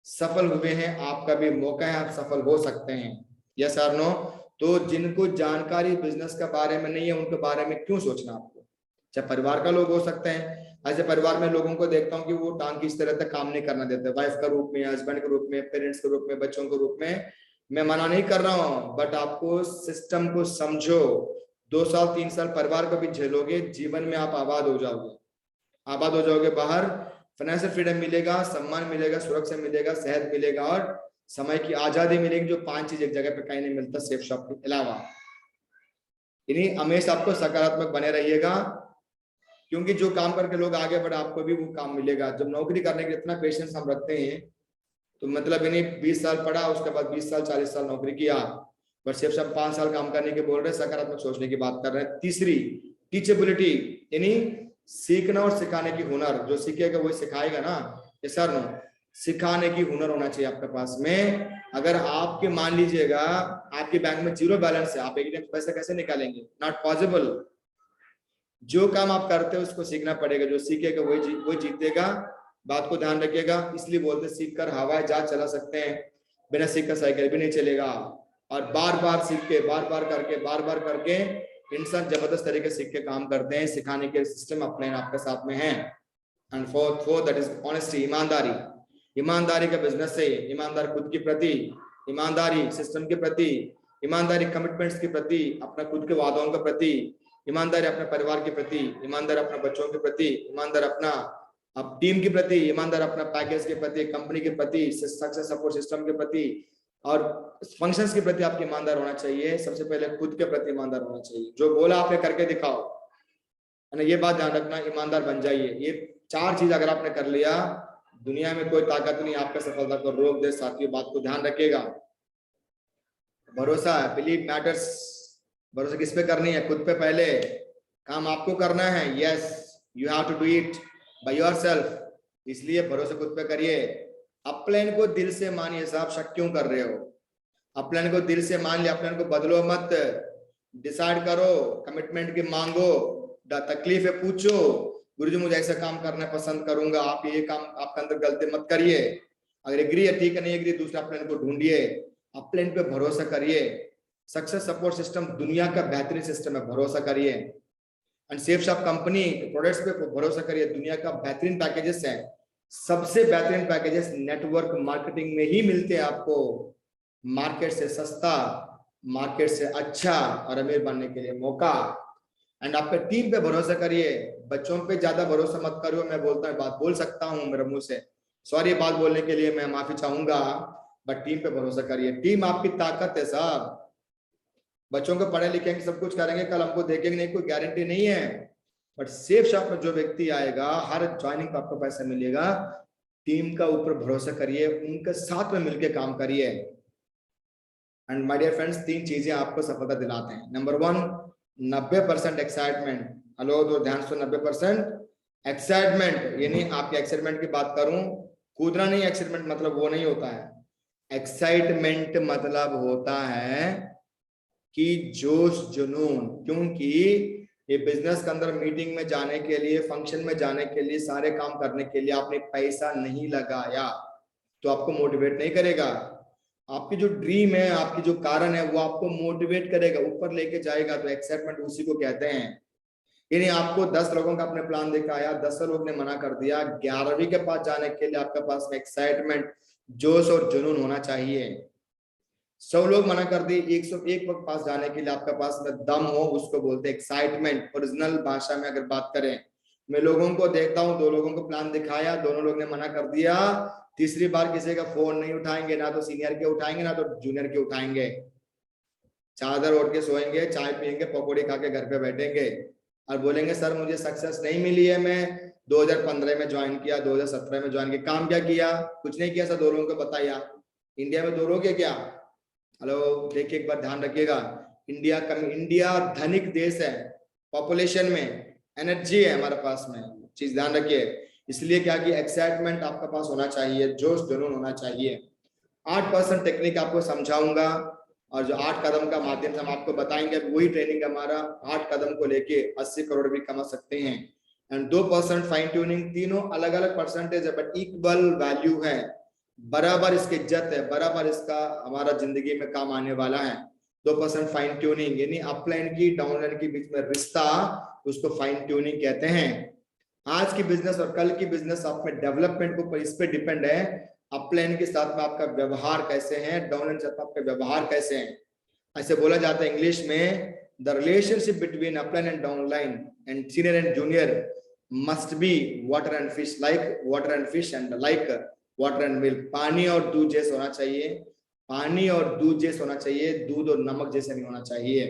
सफल हुए हैं। आपका भी मौका है, आप सफल हो सकते हैं। यस और नो? तो जिनको जानकारी बिजनेस के बारे में नहीं है, उनके बारे में क्यों सोचना आपको? चाहे परिवार का लोग हो सकते हैं, ऐसे परिवार में लोगों को देखता हूँ कि वो टांग किस तरह तक काम नहीं करना देते, वाइफ के रूप में, हस्बैंड के रूप में, पेरेंट्स के रूप में, बच्चों के रूप में। मैं मना नहीं कर रहा हूँ, बट आपको सिस्टम को समझो। 2 साल 3 साल परिवार को भी झेलोगे, जीवन में आप आबाद हो जाओगे, आबाद हो जाओगे। बाहर फाइनेंशियल फ्रीडम मिलेगा, सम्मान मिलेगा, सुरक्षा मिलेगा, सेहत मिलेगा और समय की आजादी मिलेगी, जो 5 चीज एक जगह पे कहीं नहीं मिलता सेफ शॉप के अलावा। इन्हीं हमेशा आपको सकारात्मक बने रहिएगा, क्योंकि जो काम करके लोग आगे बढ़े, आपको भी वो काम मिलेगा। जब नौकरी करने के इतना पेशेंस हम रखते हैं, तो मतलब इन्हें 20 साल पढ़ा, उसके बाद 20 साल 40 साल नौकरी किया, पर सिर्फ सब 5 साल काम करने के बोल रहे, सकारात्मक सोचने की बात कर रहे हैं। तीसरी, टीचेबिलिटी, यानी सीखना और सिखाने की हुनर। जो सीखेगा वही सिखाएगा ना, ये सर नो, सिखाने की हुनर होना चाहिए आपके पास में। अगर आपके मान लीजिएगा आपके बैंक में 0 बैलेंस है, आप एक दिन पैसे कैसे निकालेंगे? Not possible. जो काम आप करते हो उसको सीखना पड़ेगा, जो सीखेगा वही जीतेगा। बात को ध्यान रखिएगा। इसलिए बोलते सीख कर हवाई जहाज चला सकते हैं, बिना सीख कर साइकिल भी नहीं चलेगा। और बार बार सीख के, बार बार करके इंसान जबरदस्त तरीके से सीख के काम करते हैं। सिखाने के सिस्टम अपने आपके साथ में है। And fourth that is honesty, ईमानदारी। ईमानदारी का बिजनेस है, ईमानदार खुद के प्रति, ईमानदारी सिस्टम के प्रति, ईमानदारी कमिटमेंट्स के प्रति, अपना खुद के वादों के प्रति, ईमानदारी अपने परिवार के प्रति, ईमानदार अपने बच्चों के प्रति, ईमानदार अपना अब टीम के प्रति, ईमानदार अपना पैकेज के प्रति, कंपनी के प्रति, सक्सेस सपोर्ट सिस्टम के प्रति और फंक्शंस के प्रति आपके ईमानदार होना चाहिए। सबसे पहले खुद के प्रति ईमानदार होना चाहिए। जो बोला आपने करके दिखाओ, है ना? ये बात ध्यान रखना, ईमानदार बन जाइए। ये 4 चीज अगर आपने कर लिया, दुनिया में कोई ताकत नहीं आपका सफलता को रोक दे। साथियों, बात को ध्यान रखिएगा। भरोसा, बिलीव मैटर्स। भरोसा किस पे करनी है? खुद पे पहले। काम आपको करना है। Yes, you have to do it by yourself. इसलिए भरोसा खुद पे करिए। अपलाइन को दिल से मानिए। साहब, शक क्यों कर रहे हो? अपलाइन को दिल से मान लिया, अपलाइन को बदलो मत। डिसाइड करो, कमिटमेंट की मांगो, तकलीफ है पूछो, गुरुजी मुझे ऐसा काम करना पसंद करूंगा, आप ये काम आपके अंदर गलती मत करिए। अगर एग्री है ठीक है, नहीं एग्री दूसरा प्लान को ढूंढिए। अपलाइन पे भरोसा करिए। सक्सेस सपोर्ट सिस्टम दुनिया का बेहतरीन सिस्टम है, भरोसा करिए। And safe shop company products पे भरोसा करिए, दुनिया का बेहतरीन पैकेजेस है। सबसे बेहतरीन पैकेजेस नेटवर्क मार्केटिंग में ही मिलते हैं आपको। मार्केट से सस्ता, मार्केट से अच्छा और अमीर बनने के लिए मौका। एंड आपके टीम पे भरोसा करिए। बच्चों पे ज्यादा भरोसा मत करो। मैं बोलता हूँ, बात बोल सकता हूँ मेरे मुंह से, सॉरी बात बोलने के लिए मैं माफी चाहूंगा, बट टीम पे भरोसा करिए। टीम आपकी ताकत है साहब। बच्चों को पढ़े लिखेंगे, सब कुछ करेंगे, कल हमको देखेंगे नहीं, कोई गारंटी नहीं है। बट सेफ शॉप में जो व्यक्ति आएगा, हर ज्वाइनिंग पर आपको पैसा मिलेगा। टीम का ऊपर भरोसा करिए, उनके साथ में मिलकर काम करिए। एंड माय डियर फ्रेंड्स, 3 चीजें आपको सफलता दिलाते हैं। Number 1, 90% excitement. हेलो, तो ध्यान से 90% एक्साइटमेंट। यानी आपके एक्साइटमेंट की बात करूं, कूदना नहीं। एक्साइटमेंट मतलब वो नहीं होता है। एक्साइटमेंट मतलब होता है कि जोश जुनून। क्योंकि ये बिजनेस के अंदर मीटिंग में जाने के लिए, फंक्शन में जाने के लिए, सारे काम करने के लिए आपने पैसा नहीं लगाया तो आपको मोटिवेट नहीं करेगा। आपकी जो ड्रीम है, आपकी जो कारण है, वो आपको मोटिवेट करेगा, ऊपर लेके जाएगा। तो एक्साइटमेंट उसी को कहते हैं। यानी आपको 10 लोगों का अपने प्लान दिखाया, 10 लोग ने मना कर दिया, 11वीं के पास जाने के लिए आपके पास में एक्साइटमेंट, जोश और जुनून होना चाहिए। 100 लोग मना कर दिए, 101 वक्त पास जाने के लिए आपके पास में दम हो, उसको बोलते हैं एक्साइटमेंट। ओरिजिनल भाषा में अगर बात करें, मैं लोगों को देखता हूँ, 2 लोगों को प्लान दिखाया, दोनों लोग ने मना कर दिया, तीसरी बार किसी का फोन नहीं उठाएंगे, ना तो सीनियर के उठाएंगे ना तो जूनियर के उठाएंगे। चादर ओढ़ के सोएंगे, चाय पियेंगे, पकौड़ी खा के घर पे बैठेंगे और बोलेंगे सर मुझे सक्सेस नहीं मिली है, मैं 2015 में ज्वाइन किया, 2017 में ज्वाइन किया। काम क्या किया? कुछ नहीं किया सर। 2 लोगों को बताया। इंडिया में 2 लोग है क्या? हेलो, देखिए एक बार ध्यान रखिएगा। इंडिया धनिक देश है, पॉपुलेशन में एनर्जी है हमारे पास में, चीज ध्यान रखिए। इसलिए क्या कि एक्साइटमेंट आपके पास होना चाहिए, जोश जुनून होना चाहिए। 8% टेक्निक आपको समझाऊंगा और जो 8 कदम का माध्यम से हम आपको बताएंगे, वही ट्रेनिंग हमारा। 8 कदम को लेके 80 करोड़ भी कमा सकते हैं। And 2% fine tuning. तीनों अलग अलग परसेंटेज है बट इक्वल वैल्यू है, बराबर इसकी इज्जत है, बराबर इसका हमारा जिंदगी में काम आने वाला है। 2% फाइन ट्यूनिंग यानी अपलाइन की डाउनलाइन के बीच में रिश्ता, उसको फाइन ट्यूनिंग कहते हैं। आज की बिजनेस और कल की बिजनेस आप में डेवलपमेंट को इस पे डिपेंड है, अपलाइन के साथ में आपका व्यवहार कैसे है, डाउनलाइन के साथ आपका व्यवहार कैसे है। ऐसे बोला जाता है इंग्लिश में, the relationship between upline and downline and senior and junior must be water and fish, like water and fish and like water and milk. पानी और दूध जैसे होना चाहिए, पानी और दूध जैसे होना चाहिए, दूध और नमक जैसे नहीं होना चाहिए।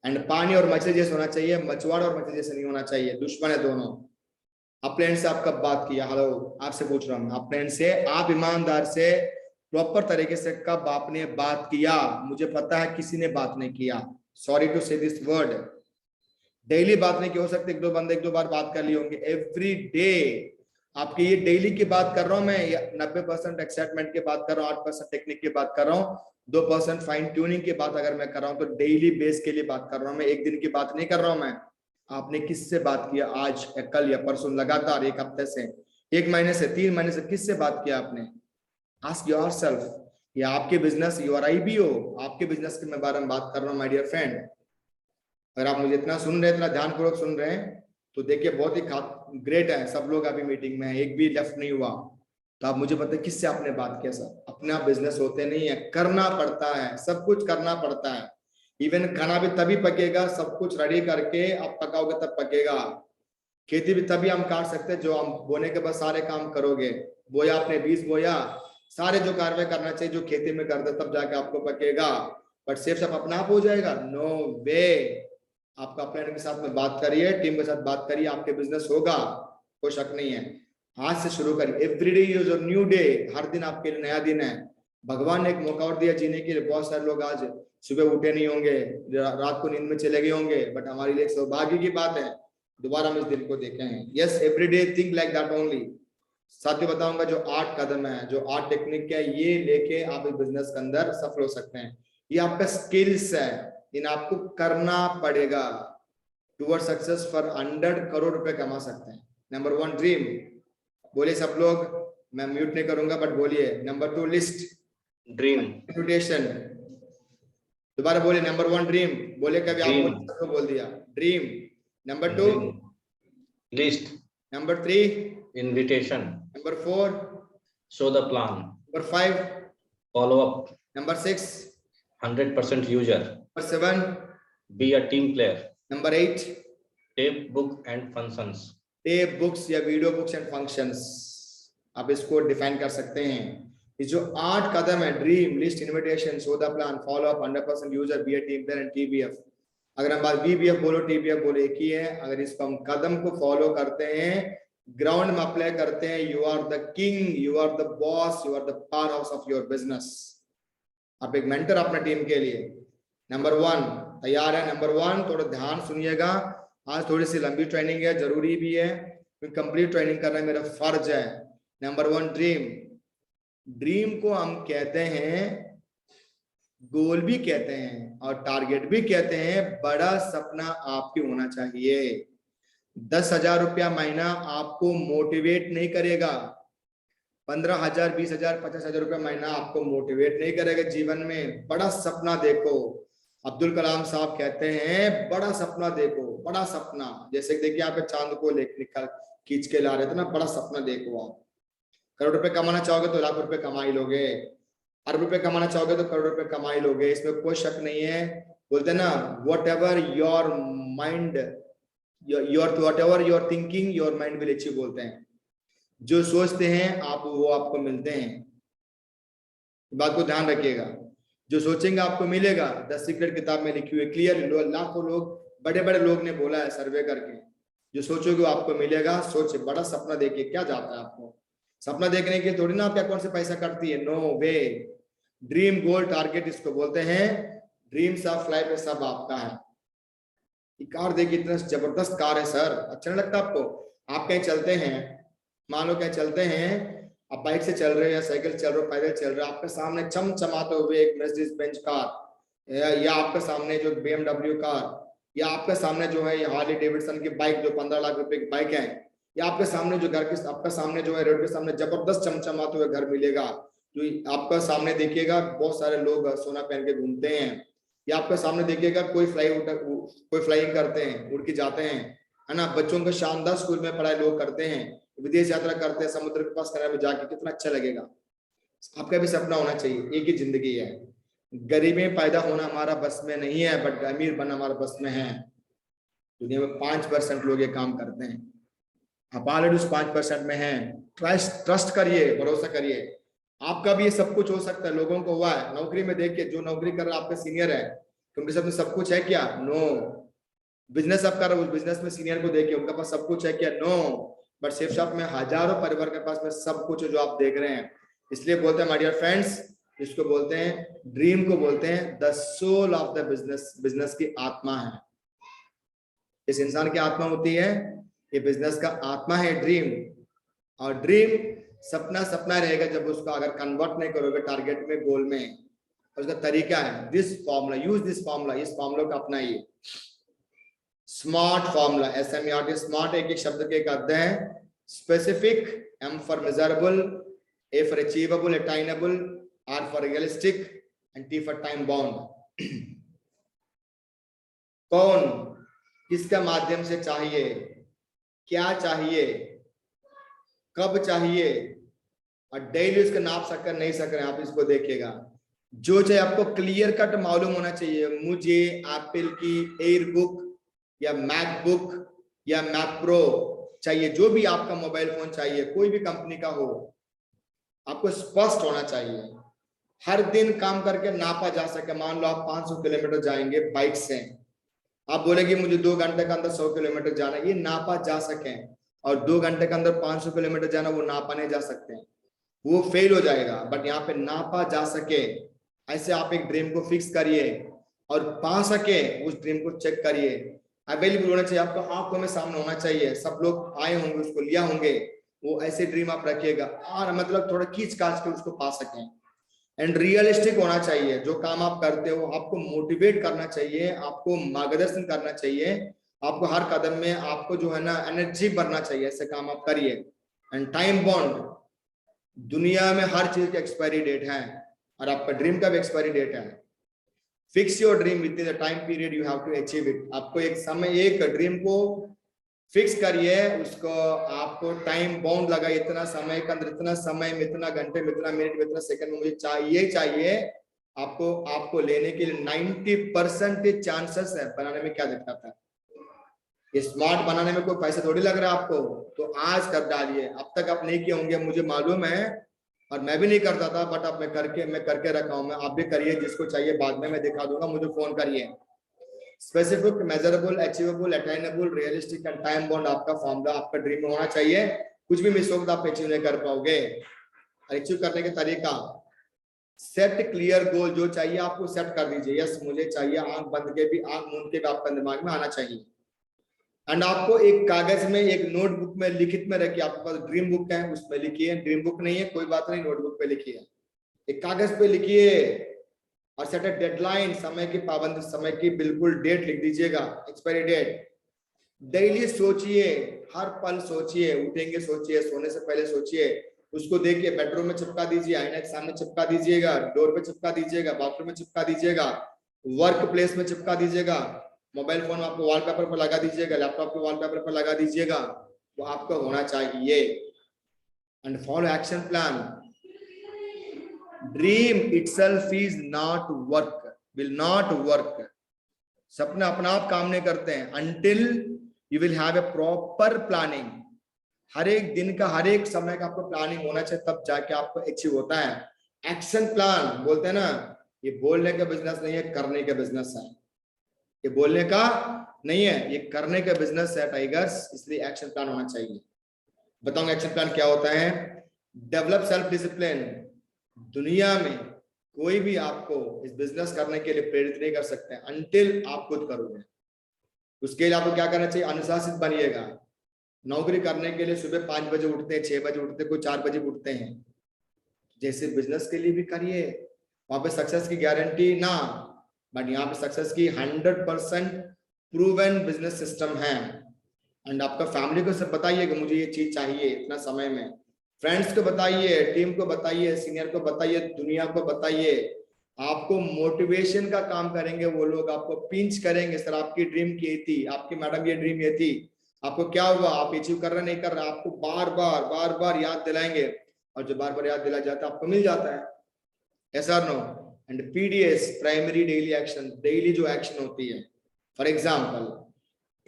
एंड पानी और मछली जैसे होना चाहिए, मछुआरा और मछली जैसे नहीं होना चाहिए, दुश्मन है दोनों। अपलाइन से आप कब बात किया? हेलो, आपसे पूछ रहा हूँ, अपलाइन से आप ईमानदार से प्रॉपर तरीके से कब आपने बात किया? मुझे पता है किसी ने बात नहीं किया, सॉरी टू से दिस वर्ड। डेली बात नहीं की, हो सकती 1-2 बंदे 1-2 बार बात कर लिए होंगे। एवरी डे आपकी ये डेली की बात कर रहा हूं मैं। 90% एक्साइटमेंट की बात कर रहा हूँ, 8% टेक्निक की बात कर रहा हूँ, 2% फाइन ट्यूनिंग की बात अगर मैं कर रहा हूँ तो डेली बेस के लिए बात कर रहा हूँ मैं, एक दिन की बात नहीं कर रहा हूँ मैं। आपने किससे बात किया आज या कल या परसों, लगातार 1 हफ्ते से, 1 महीने से, 3 महीने से किससे बात किया आपने? Ask yourself. ये आपके बिजनेस, यू आर IBO, आपके बिजनेस के मैं बारे में बात कर रहा हूँ माय डियर फ्रेंड। अगर आप मुझे इतना सुन रहे हैं, इतना ध्यानपूर्वक सुन रहे हैं, तो देखिए बहुत ही ग्रेट है। सब लोग अभी मीटिंग में है, एक भी लेफ्ट नहीं हुआ। तो आप मुझे बताइए किससे आपने बात किया? सर अपना बिजनेस होते नहीं है, करना पड़ता है, सब कुछ करना पड़ता है। इवन खाना भी तभी पकेगा, सब कुछ रेडी करके आप पकाओगे तब पकेगा। खेती भी तभी हम काट सकते हैं जो हम बोने के बाद सारे काम करोगे। बोया आपने, बीज बोया, सारे जो कार्य करना चाहिए जो खेती में करते, तब जाके आपको पकेगा। बट सिर्फ सब अपना आप हो जाएगा? नो वे। आपका अपने के साथ में बात करिए, टीम के साथ बात करिए, आपके बिजनेस होगा, कोई शक नहीं है। आज से शुरू करिए। Everyday is a new day, हर दिन आपके लिए नया दिन है। भगवान ने एक मौका और दिया जीने के लिए। बहुत सारे लोग आज सुबह उठे नहीं होंगे, रात को नींद में चले गए होंगे, बट हमारे लिए सौभाग्य की बात है दोबारा हम इस दिन को देखे हैं। Yes, everyday think like that only. साथियों बताऊंगा जो 8 कदम है, जो 8 टेक्निक है, ये लेके आप इस बिजनेस के अंदर सफल हो सकते हैं। ये आपका स्किल्स है, इन आपको करना पड़ेगा। टूवर्ड सक्सेस फॉर 100 करोड़ रुपए कमा सकते हैं। नंबर 1 ड्रीम, बोलिए सब लोग, मैं म्यूट नहीं करूंगा बट बोलिए। Number 2 list, dream. रेपुटेशन, दोबारा बोलिए। नंबर 1 ड्रीम, बोले कभी आप बोल दिया dream. Number 2 list. Number 3 invitation. Number 4 show the plan. Number 5 follow up. Number 6 100% user. Number 7 be a team player. Number 8 tape book and functions. Tape books या video books and functions, आप इसको define कर सकते हैं। ये जो 8 कदम है, dream, list, invitation, show the plan, follow up, 100% user, be a team player and TBF. अगर हम बात बीबीएफ बोलो, टीबीएफ बोलो, एक ही है। अगर इसको हम कदम को फॉलो करते हैं, ग्राउंड में अप्लाई करते हैं, you are the king, you are the boss, you are the power house of your business. आप एक मेंटर अपने टीम के लिए। नंबर 1 तैयार है? नंबर 1 थोड़ा ध्यान सुनिएगा, आज थोड़ी सी लंबी ट्रेनिंग है, जरूरी भी है, कंप्लीट ट्रेनिंग करना मेरा फर्ज है। Number 1 dream. ड्रीम को हम कहते हैं, गोल भी कहते हैं और टारगेट भी कहते हैं। बड़ा सपना आपकी होना चाहिए। 10,000 रुपया महीना आपको मोटिवेट नहीं करेगा, 15,000, 20,000, 50,000 रुपया महीना आपको मोटिवेट नहीं करेगा जीवन में। बड़ा सपना देखो। अब्दुल कलाम साहब कहते हैं बड़ा सपना देखो, बड़ा सपना। जैसे देखिए आप चांद को निकल खींच के ला रहे थे ना, बड़ा सपना देखो। आप करोड़ रुपए कमाना चाहोगे तो लाख रुपए कमा ही लोगे, अरब रुपए कमाना चाहोगे तो करोड़ रुपए कमा ही लोगे, इसमें कोई शक नहीं है। बोलते ना, what ever your mind, what ever your thinking your mind will achieve, बोलते हैं। जो सोचते हैं आप, वो आपको मिलते हैं। बात को ध्यान रखिएगा, जो सोचेंगे आपको मिलेगा। द सीक्रेट किताब में लिखी हुई क्लियर, लाखों लोग, बड़े बड़े लोग ने बोला है सर्वे करके, जो सोचोगे आपको मिलेगा। सोचे, बड़ा सपना देखिए। क्या जाता है आपको सपना देखने के, थोड़ी ना आपके अकाउंट से पैसा कटती है, नो वे। ड्रीम, गोल, टारगेट इसको बोलते हैं। ड्रीम्स ऑफ लाइफ में सब आपका है। कार देखिए, इतना जबरदस्त कार है सर, अच्छा नहीं लगता आपको? आप कहीं चलते हैं, मान लो कहीं चलते हैं, आप बाइक से चल रहे हो या साइकिल चल रहे हो, पैदल चल रहे हो, आपके सामने चमचमाते हुए एक मर्सिडीज बेंच कार, या आपके सामने जो BMW कार, या आपके सामने जो है हार्ली डेविडसन की बाइक जो 15 लाख रुपए की बाइक है, या आपके सामने जो घर के, आपके सामने जो है रोड के सामने जबरदस्त चमचमाते हुए घर मिलेगा। जो आपका सामने देखिएगा बहुत सारे लोग सोना पहन के घूमते हैं, या आपके सामने देखिएगा कोई फ्लाइंग करते हैं, उड़ के जाते हैं, है ना। बच्चों को शानदार स्कूल में पढ़ाई लोग करते हैं, विदेश यात्रा करते हैं, समुद्र के पास किनारे में जाके, कितना अच्छा लगेगा। आपका भी सपना होना चाहिए। एक ही जिंदगी है, गरीबी में पैदा होना हमारा बस में नहीं है, बट अमीर बनना हमारा बस में है। दुनिया में 5% लोग ये काम करते हैं, आप ऑलरेडी उस 5% में हैं। ट्रस्ट करिए, भरोसा करिए, आपका भी ये सब कुछ हो सकता है। लोगों को हुआ है नौकरी में, देखिए जो नौकरी कर रहा है आपका सीनियर है, उनके साथ में सब कुछ है क्या? नो। बिजनेस आप कर रहे हो, उस बिजनेस में सीनियर को देखिए, उनके पास सब कुछ है क्या? नो। बट सेफ शॉप में हजारों परिवार के पास में सब कुछ है जो आप देख रहे हैं। इसलिए बोलते हैं माय डियर फ्रेंड्स, इसको बोलते हैं, ड्रीम को बोलते हैं the soul of the business. Business की आत्मा है, इस इंसान की आत्मा होती है, ये बिजनेस का आत्मा है ड्रीम। और ड्रीम सपना सपना रहेगा जब उसको अगर कन्वर्ट नहीं करोगे टारगेट में, गोल में। उसका तरीका है this formula, use this formula, इस फॉर्मूला को अपनाइए। स्मार्ट फॉर्मूला, SMART, स्मार्ट एक शब्द के एक अर्थ है, specific, M for measurable, A for achievable, attainable, R for realistic and T for time bound. कौन, किसका माध्यम से चाहिए, क्या चाहिए, कब चाहिए, और डेली उसको नाप सककर नहीं सक रहे, आप इसको देखिएगा। जो चाहिए आपको क्लियर कट मालूम होना चाहिए। मुझे एप्पल की एयर बुक या मैकबुक या मैक प्रो चाहिए, जो भी आपका मोबाइल फोन चाहिए, कोई भी कंपनी का हो, आपको स्पष्ट होना चाहिए। हर दिन काम करके नापा जा सके। मान लो आप 500 किलोमीटर जाएंगे बाइक से, आप बोलेंगे मुझे 2 घंटे के अंदर 100 किलोमीटर जाना है, ये नापा जा सके। और 2 घंटे के अंदर 500 किलोमीटर जाना वो नापा नहीं जा सकते हैं, वो फेल हो जाएगा। बट यहाँ पे नापा जा सके, ऐसे आप एक ड्रीम को फिक्स करिए और पा सके, उस ड्रीम को चेक करिए, अवेलेबल होना चाहिए आपको, आंखों में सामने होना चाहिए, सब लोग आए होंगे उसको लिया होंगे, वो ऐसे ड्रीम आप रखिएगा और मतलब थोड़ा खींच काच के उसको पा सकें। एंड रियलिस्टिक होना चाहिए, जो काम आप करते हो आपको मोटिवेट करना चाहिए, आपको मार्गदर्शन करना चाहिए, आपको हर कदम में आपको जो है ना एनर्जी भरना चाहिए, ऐसे काम आप करिए। एंड टाइम बॉन्ड, दुनिया में हर चीज की एक्सपायरी डेट है और आपका ड्रीम का भी एक्सपायरी डेट है। Fix your dream within the time period you have to achieve it. आपको एक समय, एक ड्रीम को फिक्स करिए, उसको आपको टाइम बाउंड लगा, इतना समय के अंदर, इतना समय में, इतना घंटे में, इतना मिनट में, इतना सेकंड में मुझे चाहिए। आपको लेने के लिए 90% चांसेस है। बनाने में क्या दिक्कत है? ये स्मार्ट बनाने में कोई पैसा थोड़ी लग रहा है आपको, तो आज कर डालिए। अब तक आप नहीं किए होंगे मुझे मालूम है, और मैं भी नहीं करता था, बट अब मैं करके रखा हूं। मैं आप भी करिए, जिसको चाहिए बाद में मैं दिखा दूंगा, मुझे फोन करिए। Specific, measurable, achievable, attainable, realistic and time bound आपका फॉर्मूला आपका ड्रीम में होना चाहिए। कुछ भी मिस होगा तो आप अचीव नहीं कर पाओगे। अचीव करने के तरीका, सेट क्लियर गोल, जो चाहिए आपको सेट कर दीजिए। यस मुझे चाहिए, आंख बंद के भी, आंख मूंद के भी आपका दिमाग में आना चाहिए। एंड आपको एक कागज में, एक नोटबुक में लिखित में रखिए। आपके पास ड्रीम बुक है उसमें लिखिए, ड्रीम बुक नहीं है कोई बात नहीं, नोटबुक पे लिखिए, एक कागज पे लिखिए और सेट अ डेडलाइन, समय की पाबंदी, समय की बिल्कुल डेट लिख दीजिएगा, एक्सपायरी डेट। डेली सोचिए, हर पल सोचिए, उठेंगे सोचिए, सोने से पहले सोचिए, उसको देखिए, बेडरूम में चिपका दीजिए, आईना के सामने चिपका दीजिएगा, डोर पे चिपका दीजिएगा, बाथरूम में चिपका दीजिएगा, वर्क प्लेस में चिपका दीजिएगा, मोबाइल फोन आपको वॉलपेपर पर लगा दीजिएगा, लैपटॉप के वॉलपेपर पर लगा दीजिएगा, वो आपका होना चाहिए। And follow action plan. Dream itself is not work, will not work. सपने अपना आप काम नहीं करते हैं until you will have a proper planning। हर एक दिन का, हर एक समय का आपको प्लानिंग होना चाहिए, तब जाके आपको अचीव होता है। एक्शन प्लान बोलते हैं ना, ये बोलने का बिजनेस नहीं है, करने का बिजनेस है। ये बोलने का नहीं है, ये करने का बिजनेस है टाइगर्स, इसलिए एक्शन प्लान होना चाहिए। बताऊंगा एक्शन प्लान क्या होता है। Develop self discipline. दुनिया में कोई भी आपको इस बिजनेस करने के लिए प्रेरित नहीं कर सकते अंटिल आप खुद करोगे। उसके लिए आपको क्या करना चाहिए? अनुशासित बनिएगा। नौकरी करने के लिए सुबह 5 बजे उठते हैं, 6 बजे उठते हैं, कोई 4 बजे उठते हैं। जैसे बिजनेस के लिए भी करिए, वहां पे सक्सेस की गारंटी ना, बट यहाँ पे सक्सेस की 100% प्रूवन बिजनेस सिस्टम है। एंड आपका फैमिली को सब बताइए कि मुझे ये चीज चाहिए इतना समय में, फ्रेंड्स को बताइए, टीम को बताइए, सीनियर को बताइए, दुनिया को बताइए। आपको मोटिवेशन का काम करेंगे वो लोग, आपको पिंच करेंगे, सर आपकी ड्रीम ये थी, आपकी मैडम ये ड्रीम ये थी, आपको क्या हुआ, आप अचीव कर रहे नहीं कर रहे, आपको बार बार याद दिलाएंगे, और जो बार बार याद दिला जाता है आपको मिल जाता है। ऐसा no. And PDS, primary daily action, daily जो एक्शन होती है। For example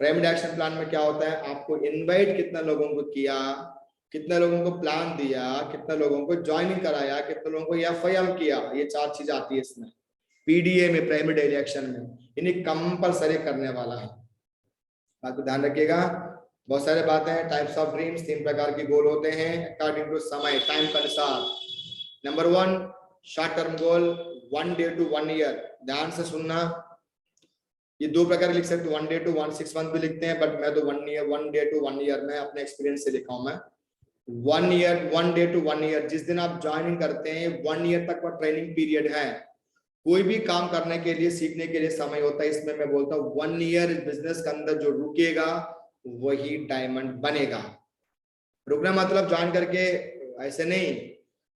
primary action plan में क्या होता है, आपको इनवाइट कितना लोगों को किया, कितने लोगों को प्लान दिया, कितने लोगों को ज्वाइनिंग कराया, कितने लोगों को एफआईआर किया, ये 4 चीज आती है इसमें पीडीए में, प्राइमरी डेली एक्शन में। इन्हें कंपलसरी करने वाला है, बात को ध्यान रखिएगा। बहुत सारे बातें हैं। टाइप्स ऑफ ड्रीम्स, 3 प्रकार के गोल होते हैं अकॉर्डिंग टू समय, टाइम के अनुसार। Number 1 short term goal, 1 day to 1 year. ध्यान से सुनना, ये 2 प्रकार लिख सकते, 1 डे टू 6 मंथ भी लिखते हैं, बट मैं तो 1 डे टू 1 ईयर में अपने एक्सपीरियंस से लिखा हूं मैं। 1 डे टू 1 ईयर, जिस दिन आप ज्वाइनिंग करते हैं 1 ईयर तक का ट्रेनिंग पीरियड है। कोई भी काम करने के लिए, सीखने के लिए समय होता है, इसमें मैं बोलता हूँ 1 ईयर बिजनेस के अंदर जो रुकेगा वही डायमंड बनेगा। रुकना मतलब ज्वाइन करके ऐसे नहीं,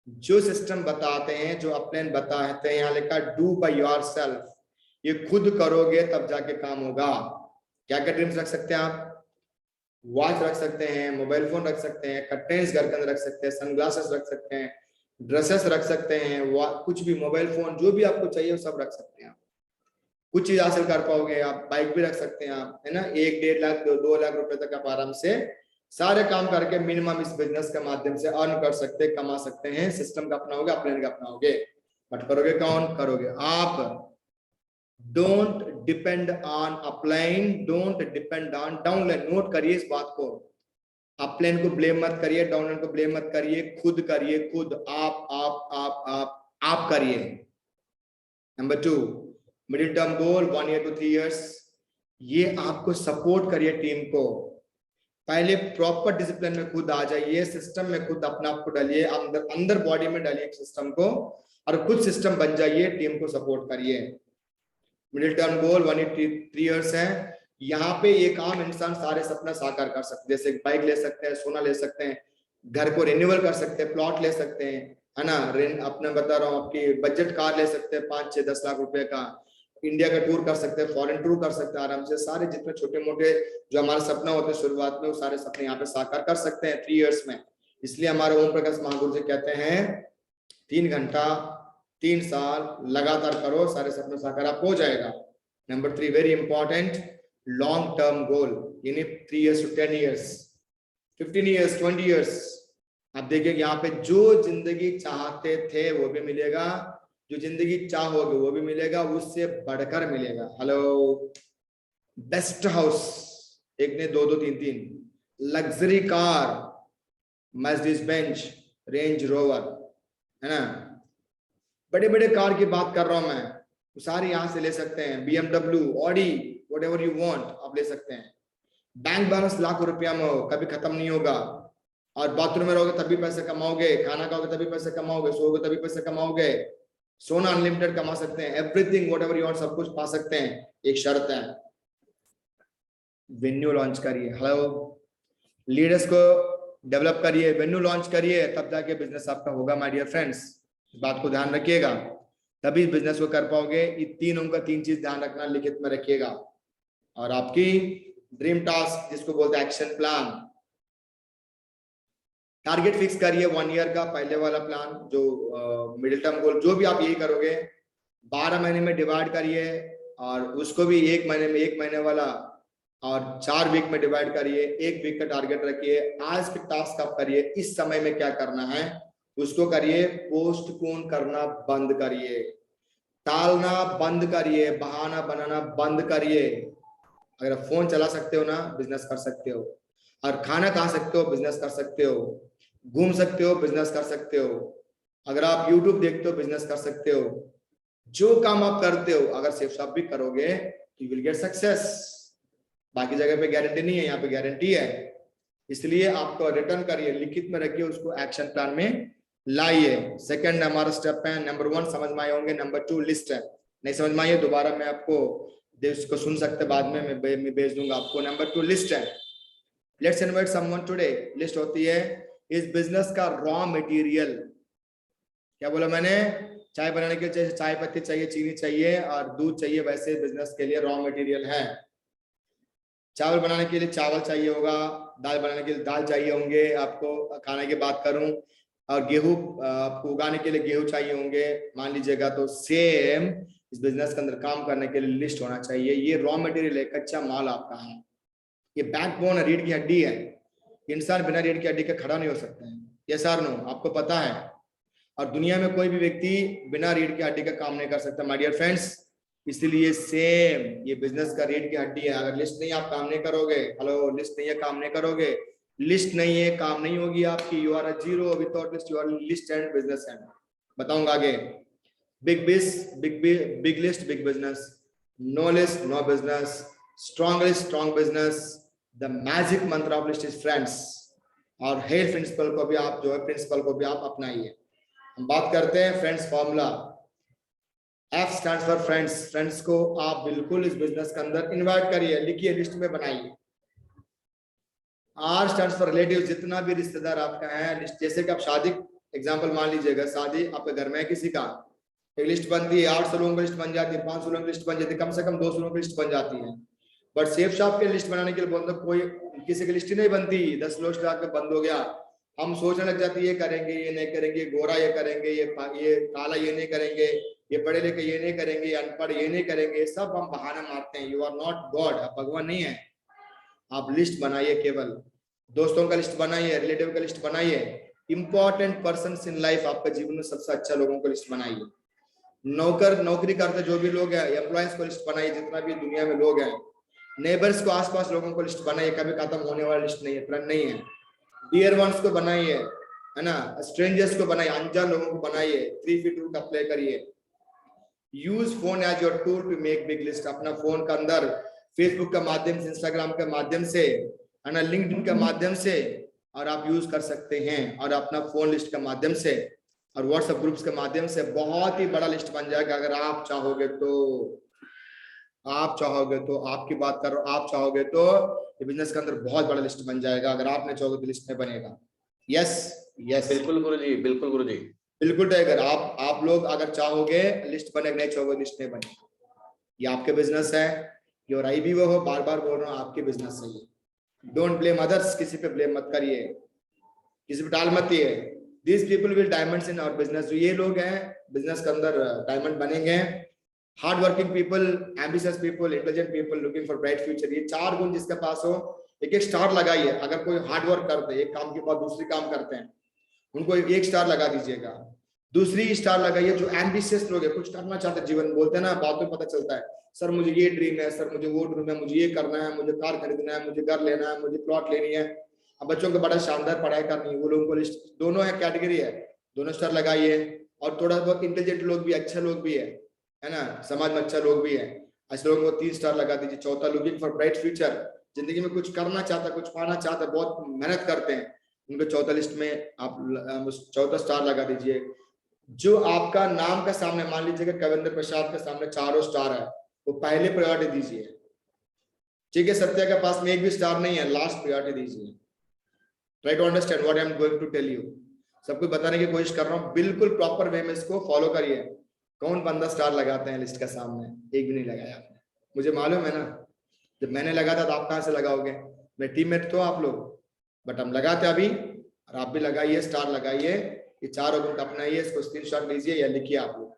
जो सिस्टम बताते हैं, जो अपने बताते हैं, यहाँ लिखा डू बाय योरसेल्फ, ये खुद करोगे तब जाके काम होगा। क्या क्या ड्रीम्स रख सकते हैं आप? वॉच रख सकते हैं, मोबाइल फोन रख सकते हैं, कर्टेन्स घर के अंदर रख सकते हैं, सनग्लासेस रख सकते हैं, ड्रेसेस रख सकते हैं, कुछ भी, मोबाइल फोन जो भी आपको चाहिए वो सब रख सकते हैं आप। कुछ चीज हासिल कर पाओगे आप, बाइक भी रख सकते हैं आप, है ना। 1-1.5 लाख 2 लाख रुपए तक आप आराम से सारे काम करके मिनिमम इस बिजनेस के माध्यम से अर्न कर सकते हैं, कमा सकते हैं। सिस्टम का अपनाओगे, अपने का अपनाओगे, बट करोगे कौन? करोगे आप। Don't depend on upline, don't depend on downline. Note करिए इस बात को, आप प्लेन को ब्लेम मत करिए, डाउनलाइन को ब्लेम मत करिए, खुद करिए, खुद आप करिए। Number 2, middle term goal 1 year to 3 years, ये आपको सपोर्ट करिए टीम को। पहले प्रॉपर डिसिप्लिन में खुद आ जाइए, सिस्टम में खुद अपने आप को डालिए, अंदर अंदर बॉडी में डालिए सिस्टम को, और खुद सिस्टम बन जाइए, टीम को सपोर्ट करिए। Middle term goal 1 year to 3 years है। यहाँ पे एक आम इंसान सारे सपना साकार कर सकते हैं, जैसे बाइक ले सकते हैं, सोना ले सकते हैं, घर को रिन्यूअल कर सकते हैं, प्लॉट ले सकते हैं, है ना, अपने बता रहा हूँ, आपकी बजट कार ले सकते हैं 5, 6, 10 लाख रुपए का, इंडिया का टूर कर सकते हैं, फॉरेन टूर कर सकते हैं आराम से। सारे जितने छोटे मोटे जो हमारे सपना होते हैं शुरुआत में, वो सारे सपने यहाँ पे साकार कर सकते हैं 3 years में। इसलिए हमारे ओम प्रकाश महागुरु जी कहते हैं 3 घंटा 3 साल लगातार करो, सारे सपने साकार आप हो जाएगा। Number 3 very important, long term goal, यानी 3 years to 10 years, 15 years, 20 years। आप देखिए यहाँ पे जो जिंदगी चाहते थे वो भी मिलेगा, जो जिंदगी चाहोगे वो भी मिलेगा, उससे बढ़कर मिलेगा। हेलो, बेस्ट हाउस, एक ने 2, 2, 3, 3, luxury car, Mercedes Benz, range rover, है ना, बड़े बड़े कार की बात कर रहा हूं मैं, सारे यहां से ले सकते हैं, BMW, Audi, whatever you want आप ले सकते हैं। बैंक बैलेंस लाखों रुपया में हो, कभी खत्म नहीं होगा, और बाथरूम में रहोगे तभी पैसे कमाओगे, खाना खाओगे तभी पैसे कमाओगे, सोओगे तभी पैसे कमाओगे, सोना अनलिमिटेड कमा सकते हैं, एवरीथिंग व्हाटएवर यू वांट सब कुछ पा सकते हैं। एक शर्त है, वेन्यू लॉन्च करिए। हेलो, लीडर्स को डेवलप करिए, वेन्यू लॉन्च करिए, तब जाके बिजनेस आपका होगा माय डियर फ्रेंड्स। इस बात को ध्यान रखिएगा, तभी बिजनेस को कर पाओगे। ये 3 चीज ध्यान रखना, लिखित में रखिएगा। और आपकी ड्रीम टास्क जिसको बोलते हैं एक्शन प्लान, टारगेट फिक्स करिए 1 year का, पहले वाला प्लान जो मिडिल टर्म गोल, जो भी आप यही करोगे 12 महीने में डिवाइड करिए, और उसको भी 1 महीने में 1 महीने वाला, और 4 वीक में डिवाइड करिए, 1 वीक का टारगेट रखिए। आज के टास्क आप करिए, इस समय में क्या करना है उसको करिए, पोस्टपोन करना बंद करिए, टालना बंद करिए, बहाना बनाना बंद करिए। अगर आप फोन चला सकते हो ना, बिजनेस कर सकते हो, और खाना खा सकते हो, बिजनेस कर सकते हो, घूम सकते हो, बिजनेस कर सकते हो, अगर आप YouTube देखते हो, बिजनेस कर सकते हो। जो काम आप करते हो अगर सेफ शॉप भी करोगे तो यू विल गेट सक्सेस। बाकी जगह पे गारंटी नहीं है, यहाँ पे गारंटी है। इसलिए आपको रिटर्न करिए, लिखित में रखिए, उसको एक्शन प्लान में लाइए। सेकंड हमारा स्टेप है, नंबर 1 समझ में आए होंगे, नंबर 2 लिस्ट है, नहीं समझ में आइए दोबारा मैं आपको इसको सुन सकते बाद में मैं भेज दूंगा आपको। नंबर 2 लिस्ट है, let's invite someone today. List होती है इस बिजनेस का रॉ मटेरियल। क्या बोला मैंने? चाय बनाने के लिए चाय पत्ती चाहिए, चीनी चाहिए और दूध चाहिए, वैसे बिजनेस के लिए रॉ मटेरियल है। चावल बनाने के लिए चावल चाहिए होगा, दाल बनाने के लिए दाल चाहिए होंगे, आपको खाने की बात करूं, और गेहूं आपको उगाने के लिए गेहूं चाहिए होंगे मान लीजिएगा। तो सेम इस बिजनेस के अंदर काम करने के लिए लिस्ट होना चाहिए। ये रॉ मटेरियल है, कच्चा माल आपका है, ये बैकबोन है, रीढ़ की हड्डी है। इंसान बिना रीढ़ की हड्डी के खड़ा नहीं हो सकता है, ये सर नो आपको पता है। और दुनिया में कोई भी व्यक्ति बिना रीढ़ की हड्डी का काम नहीं कर सकता माय डियर फ्रेंड्स। इसलिए सेम ये बिजनेस का रीढ़ की हड्डी है। अगर लिस्ट नहीं आप काम नहीं करोगे, हेलो लिस्ट नहीं है काम नहीं करोगे, लिस्ट नहीं है काम नहीं होगी आपकी, you are a zero without list, you are list and business and. बताऊंगा आगे, big list big business, no list no business, strong list strong business. The magic mantra of list is friends. और health principle को भी आप जो है principal को भी आप अपनाइए। हम बात करते हैं friends formula. F stands for friends. Friends को आप बिल्कुल इस बिजनेस के अंदर इनवाइट करिए, लिखिए, लिस्ट में बनाइए। R stands for relative. जितना भी रिश्तेदार आपका है लिस्ट, जैसे कि आप शादी एग्जांपल मान लीजिएगा, शादी आपके घर में है किसी का, एक लिस्ट बनती है, 800 लोगों की लिस्ट बन जाती है, 500 लोगों की लिस्ट बन जाती है, कम से कम 200 लोगों की लिस्ट बन जाती है। बट सेफ शॉप के लिस्ट बनाने के लिए बोलते कोई किसी की लिस्ट ही नहीं बनती, 10 लोग आके बंद हो गया। हम सोचने लग जाते ये करेंगे ये नहीं करेंगे, गोरा ये करेंगे, ये काला ये नहीं करेंगे, ये पढ़े लिखे ये नहीं करेंगे, ये अनपढ़ ये नहीं करेंगे, सब हम बहाना मारते हैं। यू आर नॉट गॉड, आप भगवान नहीं है। आप लिस्ट बनाइए, केवल दोस्तों का लिस्ट बनाइए, रिलेटिव का लिस्ट बनाइए, इंपॉर्टेंट पर्सन इन लाइफ, आपका जीवन में सबसे अच्छा लोगों का लिस्ट बनाइए। नौकरी करते जो भी लोग हैं, एम्प्लॉयज को लिस्ट बनाइए, जितना भी दुनिया में लोग हैं, नेबर्स को आसपास लोगों को लिस्ट बनाइए। कभी खत्म होने वाली लिस्ट नहीं है, प्लान नहीं है। डियर वंस को बनाइए, है ना, स्ट्रेंजर्स को बनाइए, अनजान लोगों को बनाइए, 3 फीट रूल का अप्लाई करिए। Use phone as your tool to make big list. अपना फोन का अंदर फेसबुक का माध्यम से, इंस्टाग्राम के माध्यम से, है ना, लिंक्डइन के माध्यम से, और आप यूज कर सकते हैं। और अपना फोन लिस्ट के माध्यम से और व्हाट्सएप ग्रुप्स के माध्यम से बहुत ही बड़ा लिस्ट बन जाएगा। अगर आप चाहोगे तो, आप चाहोगे तो, आपकी बात कर रहा हूं, आप चाहोगे तो ये बिजनेस के अंदर बहुत बड़ा लिस्ट बन जाएगा। अगर आपने चाहोगे तो लिस्ट में बनेगा। यस यस, बिल्कुल गुरुजी, बिल्कुल गुरुजी। बिल्कुल टाइगर, आप लोग अगर चाहोगे लिस्ट बनेगा, नहीं चाहोगे लिस्ट नहीं बनेगा। ये आपके बिजनेस है, ये और आई भी वो हो, बार बार बोल रहा हूँ, आपके बिजनेस है ये। डोंट ब्लेम अदर्स, किसी पे ब्लेम मत करिए, किसी पे टाल मत दिए। This people will diamonds in our business. जो ये लोग हैं बिजनेस के अंदर डायमंड बनेंगे। Hard working people, ambitious people, intelligent people, looking for bright future. ये 4 गुण जिसके पास हो, एक एक स्टार लगाइए। अगर कोई हार्ड वर्क करते हैं, एक काम के बाद दूसरी काम करते हैं, उनको 1 स्टार लगा दीजिएगा। दूसरी स्टार लगाइए जो एम्बिशियस लोग है, कुछ करना चाहते हैं जीवन, बोलते हैं ना, बातों में पता चलता है, सर मुझे ये ड्रीम है, सर मुझे वो ड्रीम है, मुझे ये करना है, मुझे कार खरीदना है, मुझे घर लेना है, मुझे प्लॉट लेनी है। अब बच्चों को बड़ा शानदार पढ़ाई करनी है, वो लोगों को लिस्ट, दोनों है कैटेगरी है, दोनों स्टार लगाइए। और थोड़ा बहुत इंटेलिजेंट लोग भी, अच्छे लोग भी है ना, समाज में अच्छा लोग भी है, ऐसे लोगों को 3 स्टार लगा दीजिए। चौथा, लुकिंग फॉर ब्राइट फ्यूचर, जिंदगी में कुछ करना चाहता है, कुछ पाना चाहता है, बहुत मेहनत करते हैं, उनको चौथा लिस्ट में आप चौथा स्टार लगा दीजिए। जो आपका नाम का सामने, मान लीजिएगा कविंद्र प्रसाद के सामने 4 स्टार है, वो पहले प्रायोरिटी दीजिए। ठीक है, सत्या के पास में 1 भी स्टार नहीं है, लास्ट प्रायोरिटी दीजिए। Try to understand what I am going to tell you. सब कुछ बताने की कोशिश कर रहा हूँ, बिल्कुल प्रॉपर वे में इसको फॉलो करिए। कौन बंदा स्टार लगाते हैं लिस्ट का सामने? 1 भी नहीं लगाया आपने, मुझे मालूम है ना। जब मैंने लगा था तो आप कहाँ से लगाओगे? मेरे टीममेट तो आप लोग, बट हम लगाते अभी, और आप भी लगाइए, स्टार लगाइए। ये 4 गुण अपनाइए, इसको स्क्रीनशॉट लीजिए या लिखिए आप लोग।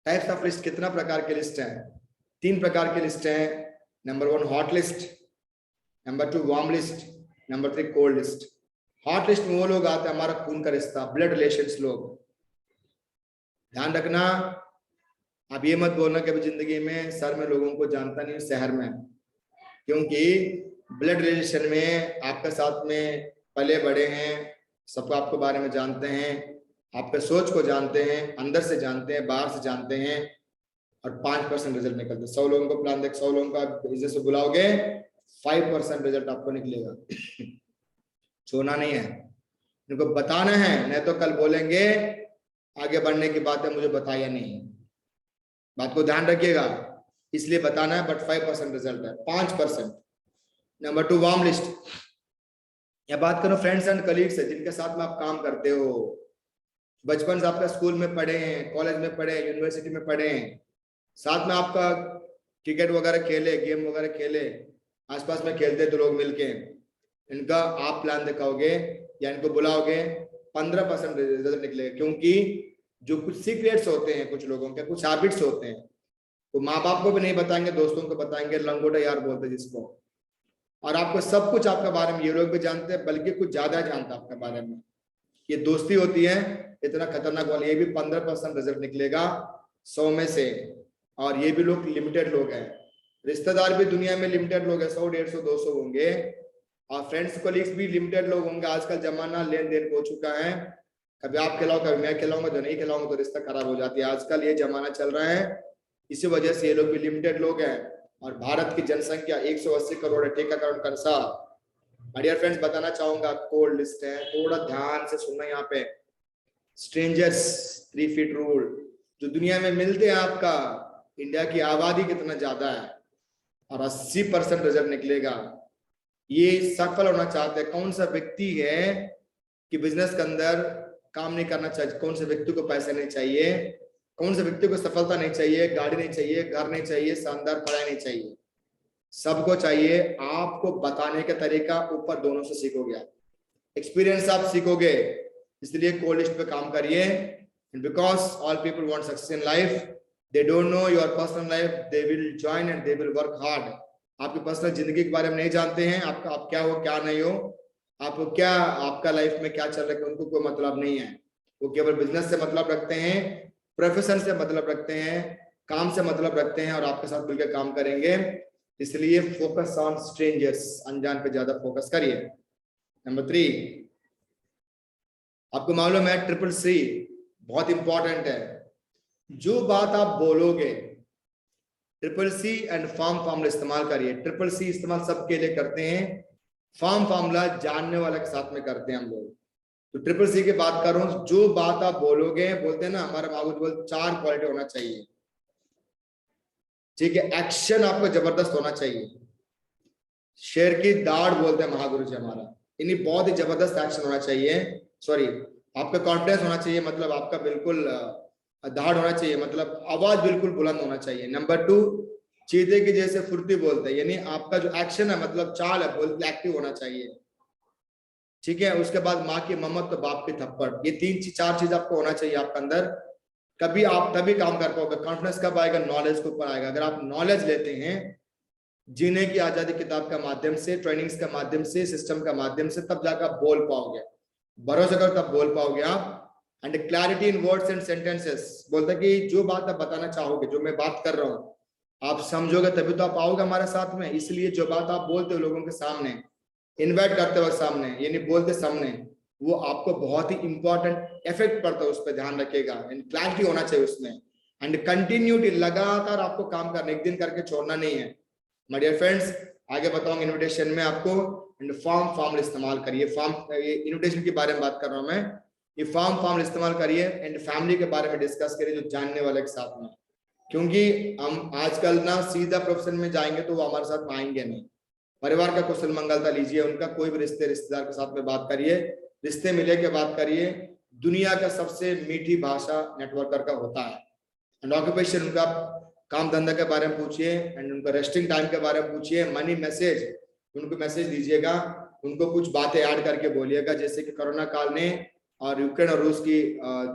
टाइप्स ऑफ लिस्ट, कितना प्रकार के लिस्ट हैं? 3 प्रकार के लिस्ट हैं। Number 1 hot list, number 2 warm list, number 3 cold list. Hot list में वो लोग आते हैं, हमारा खून का रिश्ता, ब्लड रिलेशंस लोग। ध्यान रखना, आप ये मत बोलना कि अभी जिंदगी में सर में लोगों को जानता नहीं, शहर में, क्योंकि ब्लड रिलेशन में आपके साथ में पले बड़े हैं, सब आपके बारे में जानते हैं, आपके सोच को जानते हैं, अंदर से जानते हैं, बाहर से जानते हैं, और 5% रिजल्ट निकलते हैं। 100 लोगों को प्लान देख, 100 लोगों का बिजनेस से बुलाओगे, 5% रिजल्ट आपको निकलेगा। छोड़ना नहीं है, इनको बताना है, नहीं तो कल बोलेंगे आगे बढ़ने की बात है, मुझे बताया नहीं। बात को ध्यान रखिएगा, इसलिए बताना है, बट 5% रिजल्ट है, 5%। नंबर 2 वार्म लिस्ट, या बात करो फ्रेंड्स एंड कलीग्स से, जिनके साथ में आप काम करते हो, बचपन से आपका स्कूल में पढ़े हैं, कॉलेज में पढ़े हैं, यूनिवर्सिटी में पढ़े हैं, साथ में आपका क्रिकेट वगैरह खेले, गेम वगैरह खेले, आसपास में खेलते तो लोग मिलके, इनका आप प्लान दिखाओगे या इनको बुलाओगे, 15% रिजल्ट निकलेगा। क्योंकि जो कुछ सीक्रेट्स होते हैं कुछ लोगों के, कुछ हैबिट्स होते हैं, तो माँ बाप को भी नहीं बताएंगे, दोस्तों को बताएंगे, लंगोटा यार बोलते जिसको, और आपको सब कुछ आपके बारे में ये लोग भी जानते हैं, बल्कि कुछ ज्यादा जानता है आपके बारे में। ये दोस्ती होती है इतना खतरनाक वाली, ये भी 15% रिजल्ट निकलेगा 100 में से। और ये भी लोग लिमिटेड लोग हैं, रिश्तेदार भी दुनिया में लिमिटेड लोग हैं, 100, 150, 200 होंगे, और फ्रेंड्स कोलीग्स भी लिमिटेड लोग होंगे। आजकल जमाना लेन देन हो चुका है, कभी आप खिलाओ कभी मैं खिलाऊंगा, जो नहीं खिलाऊंगा तो रिश्ता खराब हो जाती है। आजकल ये जमाना चल रहा है, इसी वजह से ये लोग भी लिमिटेड लोग हैं। और भारत की जनसंख्या 180 करोड़ है, टीका करोड़ कंसा। डियर फ्रेंड्स, बताना चाहूंगा कोल्ड लिस्ट है, थोड़ा ध्यान से सुनना। यहाँ पे स्ट्रेंजर्स, 3 फीट रूल, जो दुनिया में मिलते हैं, आपका इंडिया की आबादी कितना ज्यादा है, और 80% रिजल्ट निकलेगा। ये सफल होना चाहते हैं, कौन सा व्यक्ति है कि बिजनेस के अंदर काम नहीं करना चाहिए, कौन से व्यक्ति को पैसे नहीं चाहिए, कौन से व्यक्ति को सफलता नहीं चाहिए, गाड़ी नहीं चाहिए, घर नहीं चाहिए, शानदार पढ़ाई नहीं चाहिए, सबको चाहिए। आपको बताने का तरीका ऊपर दोनों से सीखोगे, आप एक्सपीरियंस आप सीखोगे, इसलिए कोल्ड लिस्ट पे काम करिए। Because all people want success in life, they don't know your personal life, they will join and they will work hard. आपकी पर्सनल जिंदगी के बारे में नहीं जानते हैं, आपका आप क्या हो क्या नहीं हो, आपको क्या, आपका लाइफ में क्या चल रहा है, उनको कोई मतलब नहीं है। वो केवल बिजनेस से मतलब रखते हैं, प्रोफेशन से मतलब रखते हैं, काम से मतलब रखते हैं, और आपके साथ मिलकर काम करेंगे। इसलिए फोकस ऑन स्ट्रेंजर्स, अनजान पे ज्यादा फोकस करिए। नंबर 3, आपको मालूम है ट्रिपल सी बहुत इंपॉर्टेंट है। जो बात आप बोलोगे, ट्रिपल सी एंड फॉर्मूला इस्तेमाल करिए। ट्रिपल सी इस्तेमाल सबके लिए करते हैं, फॉर्मूला जानने वाले के साथ में करते हैं हम लोग। तो ट्रिपल सी की बात कर रहा हूं, जो बात आप बोलोगे, बोलते हैं ना हमारे महागुरु बोलते 4 क्वालिटी होना चाहिए, ठीक है। एक्शन आपका जबरदस्त होना चाहिए, शेर की दाढ़ बोलते हैं महागुरु जी हमारा, यानी बहुत ही जबरदस्त एक्शन होना चाहिए। सॉरी, आपका कॉन्फिडेंस होना चाहिए, मतलब आपका बिल्कुल दाढ़ होना चाहिए, मतलब आवाज बिल्कुल बुलंद होना चाहिए। नंबर 2, चीते की जैसे फुर्ती बोलते हैं, यानी आपका जो एक्शन है, मतलब चाल है, बोलते एक्टिव होना चाहिए, ठीक है। उसके बाद माँ की ममत तो बाप की थप्पड़, ये 4 चीज आपको होना चाहिए आपके अंदर, कभी आप तभी काम कर पाओगे। कॉन्फिडेंस कब आएगा? नॉलेज के ऊपर आएगा। अगर आप नॉलेज लेते हैं जीने की आजादी किताब का माध्यम से, ट्रेनिंग्स का माध्यम से, सिस्टम का माध्यम से, तब जाकर आप बोल पाओगे। भरोसा करो तब बोल पाओगे आप। And clarity in words and sentences, बोलता है कि जो बात आप बताना चाहोगे, जो मैं बात कर रहा हूँ, आप समझोगे तभी तो आप आओगे हमारे साथ में। इसलिए जो बात आप बोलते हो लोगों के सामने, इन्वाइट करते वक्त सामने, यानी बोलते सामने, वो आपको बहुत ही इंपॉर्टेंट इफेक्ट पड़ता है, उस पर ध्यान रखिएगा। एंड क्लैरिटी होना चाहिए उसमें, एंड कंटिन्यूटी, लगातार आपको काम करना, एक दिन करके छोड़ना नहीं है। माय डियर फ्रेंड्स, आगे बताऊंगा इन्विटेशन में आपको। एंड फॉर्म इस्तेमाल करिए। इन्विटेशन के बारे में बात कर रहा हूं मैं, ये फॉर्म इस्तेमाल करिए। एंड फैमिली के बारे में डिस्कस करिए, जो जानने वाले के साथ में, क्योंकि हम आजकल ना सीधा प्रोफेशन में जाएंगे तो वो हमारे साथ में आएंगे नहीं। परिवार का कुशल मंगलता लीजिए, उनका कोई भी रिश्तेदार के साथ में बात करिए, रिश्ते मिले के बात करिए। दुनिया का सबसे मीठी भाषा नेटवर्कर का होता है। एंड ऑक्यूपेशन, उनका काम धंधा के बारे में पूछिए, एंड उनका रेस्टिंग टाइम के बारे में पूछिए। मनी मैसेज, उनको मैसेज दीजिएगा, उनको कुछ बातें ऐड करके बोलिएगा, जैसे कि कोरोना काल ने और यूक्रेन और रूस की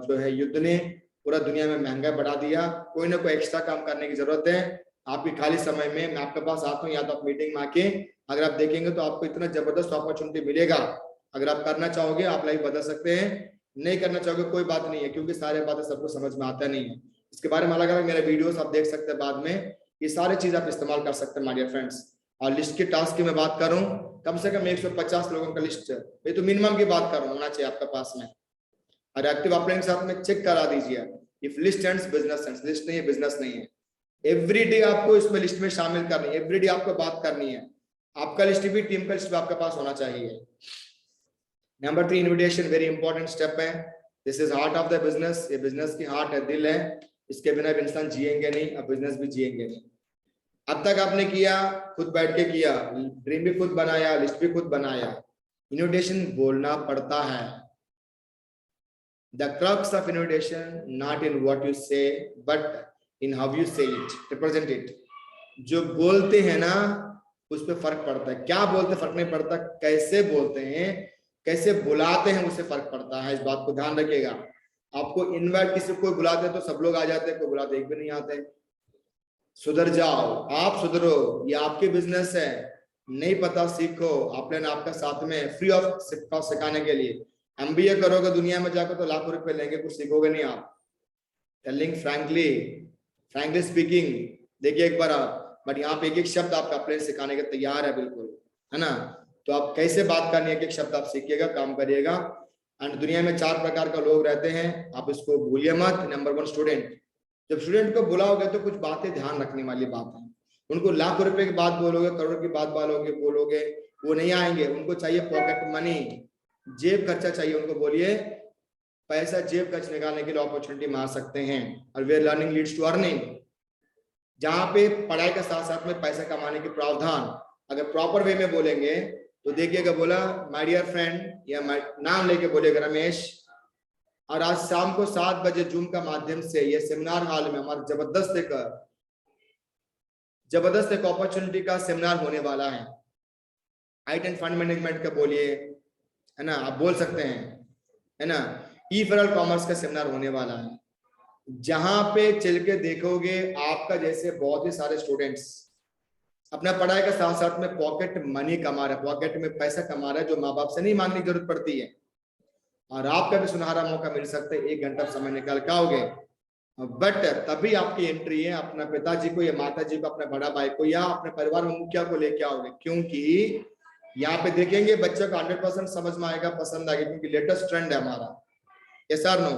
जो है युद्ध ने पूरा दुनिया में महंगाई बढ़ा दिया। कोई ना कोई एक्स्ट्रा काम करने की जरूरत है। आपके खाली समय में मैं आपके पास आता हूँ, या तो आप मीटिंग में आके अगर आप देखेंगे तो आपको इतना जबरदस्त अपॉर्चुनिटी मिलेगा। अगर आप करना चाहोगे आप लाइफ बदल सकते हैं, नहीं करना चाहोगे कोई बात नहीं है, क्योंकि सारे बातें सबको समझ में आता नहीं है। इसके बारे में अलग अलग मेरे वीडियोस आप देख सकते हैं बाद में, ये सारे चीज आप इस्तेमाल कर सकते हैं माय डियर फ्रेंड्स। और लिस्ट के टास्क की मैं बात करूं, कम से कम 150 लोगों का लिस्ट, ये तो मिनिमम की बात कर रहा हूं, होना चाहिए आपके पास में। और एक्टिव अपलाइन के साथ में चेक करा दीजिए, if list ends business ends, list नहीं है बिजनेस नहीं है। एवरी डे आपको इसमें लिस्ट में शामिल करनी है, एवरी डे आपको बात करनी है। आपका लिस्ट भी, टीम का लिस्ट भी आपके पास होना चाहिए। Number 3, invitation very important step है। This is heart of the business, ये बिजनेस की हार्ट है, दिल है। इसके बिना भी इंसान जिएंगे नहीं, अब बिजनेस भी जिएंगे नहीं। अब तक आपने किया, खुद बैठ के किया, ड्रीम भी खुद बनाया, लिस्ट भी खुद बनाया। इन्विटेशन बोलना पड़ता है। The crux of invitation not in what you say but in how you say it, represent it. जो बोलते हैं ना उस पर फर्क पड़ता है। क्या बोलते फर्क नहीं पड़ता, कैसे बोलते हैं, कैसे बुलाते हैं उससे फर्क पड़ता है। इस बात को ध्यान रखिएगा। आपको इनवाइट किसी को बुलाते हैं तो सब लोग आ जाते हैं, कोई बुलाते एक भी नहीं आते। सुधर जाओ, आप सुधरो, ये आपके बिजनेस है। नहीं पता सीखो, अपने आपका साथ में फ्री ऑफ सिखाने के लिए। MBA करोगे दुनिया में जाकर तो लाखों रुपए लेंगे, कुछ सीखोगे नहीं आप। टेलिंग फ्रैंकली स्पीकिंग, देखिए एक बार आप, बट यहाँ पे एक एक शब्द आपका अपने सिखाने के तैयार है, बिल्कुल है ना। तो आप कैसे बात करनी है, एक एक शब्द आप सीखिएगा, काम करिएगा। एंड दुनिया में 4 प्रकार का लोग रहते हैं, आप इसको भूलिए मत। नंबर 1 स्टूडेंट, जब स्टूडेंट को बुलाओगे तो कुछ बातें ध्यान रखने वाली बात है। उनको लाखों रुपए की बात बोलोगे, करोड़ की बात बोलोगे, वो नहीं आएंगे। उनको चाहिए पॉकेट मनी, जेब खर्चा चाहिए। उनको बोलिए पैसा जेब खर्च निकालने के लिए अपॉर्चुनिटी मार सकते हैं। और where learning leads to earning, जहां पे पढ़ाई के साथ साथ में पैसा कमाने के प्रावधान, अगर प्रॉपर वे में बोलेंगे तो देखिएगा, बोला माय डियर फ्रेंड या नाम लेके बोलेगा रमेश, और आज शाम को 7 बजे जूम का माध्यम से ये सेमिनार हॉल में हमारा जबरदस्त एक अपॉर्चुनिटी का सेमिनार होने वाला है। IT एंड फंड मैनेजमेंट का बोलिए, है ना, आप बोल सकते हैं, है ना। ई-फेडरल कॉमर्स का सेमिनार होने वाला है, जहां पे चल के देखोगे आपका जैसे बहुत ही सारे स्टूडेंट्स अपना पढ़ाई के साथ साथ में पॉकेट मनी कमा रहे, पॉकेट में पैसा कमा रहे, जो माँ बाप से नहीं मांगने की जरूरत पड़ती है। और आपका भी सुनहरा मौका मिल सकता है, 1 घंटा समय निकाल के आओगे। बट तभी आपकी एंट्री है, अपना पिताजी को या माता जी को, अपने बड़ा भाई को या अपने परिवार में मुखिया को लेके आओगे, क्योंकि यहाँ पे देखेंगे बच्चों को 100% समझ में आएगा, पसंद आएगा, क्योंकि लेटेस्ट ट्रेंड है हमारा। यस और नो?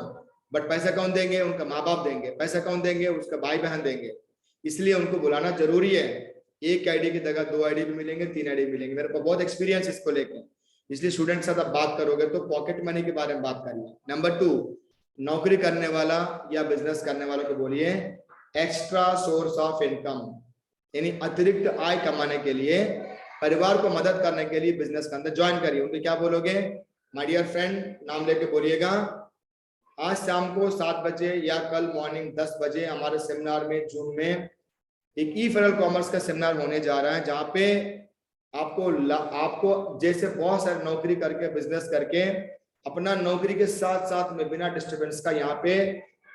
बट पैसा कौन देंगे? उनका माँ बाप देंगे। पैसा कौन देंगे? उसका भाई बहन देंगे। इसलिए उनको बुलाना जरूरी है। एक आईडी की जगह 2 आईडी भी मिलेंगे, 3 आईडी भी मिलेंगे। मेरे को बहुत एक्सपीरियंस इसको लेकर, इसलिए स्टूडेंट के साथ आप बात करोगे तो पॉकेट मनी के बारे में बात करिए। नंबर 2, नौकरी करने वाला या बिजनेस करने वालों को बोलिए एक्स्ट्रा सोर्स ऑफ इनकम, यानी अतिरिक्त आय कमाने के लिए, परिवार को मदद करने के लिए बिजनेस के अंदर ज्वाइन करिए। उनको क्या बोलोगे? माय डियर फ्रेंड, नाम लेके बोलिएगा, आज शाम को 7 बजे या कल मॉर्निंग 10 बजे हमारे सेमिनार में, जून में एक ई-फनल कॉमर्स का सेमिनार होने जा रहा है, जहां पे आपको जैसे बहुत सारे नौकरी करके, बिजनेस करके, अपना नौकरी के साथ साथ में बिना डिस्टर्बेंस का यहाँ पे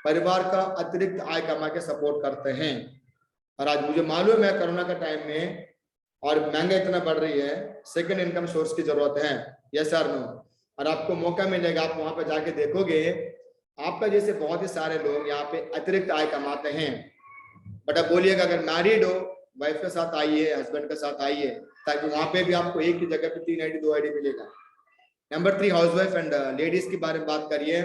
परिवार का अतिरिक्त आय कमा के सपोर्ट करते हैं। और आज मुझे मालूम है कोरोना का टाइम में और महंगाई इतना बढ़ रही है, सेकंड इनकम सोर्स की जरूरत है। यस और नो? और आपको मौका मिलेगा, आप वहां पे जाके देखोगे आपका जैसे बहुत ही सारे लोग यहाँ पे अतिरिक्त आय कमाते हैं। बट आप बोलिएगा अगर मैरिड हो, वाइफ के साथ आइए, हस्बैंड के साथ आइए, ताकि वहां पे भी आपको एक ही जगह पे 3 आईडी 2 आईडी मिलेगा। नंबर 3, हाउसवाइफ एंड लेडीज के बारे में बात करिए।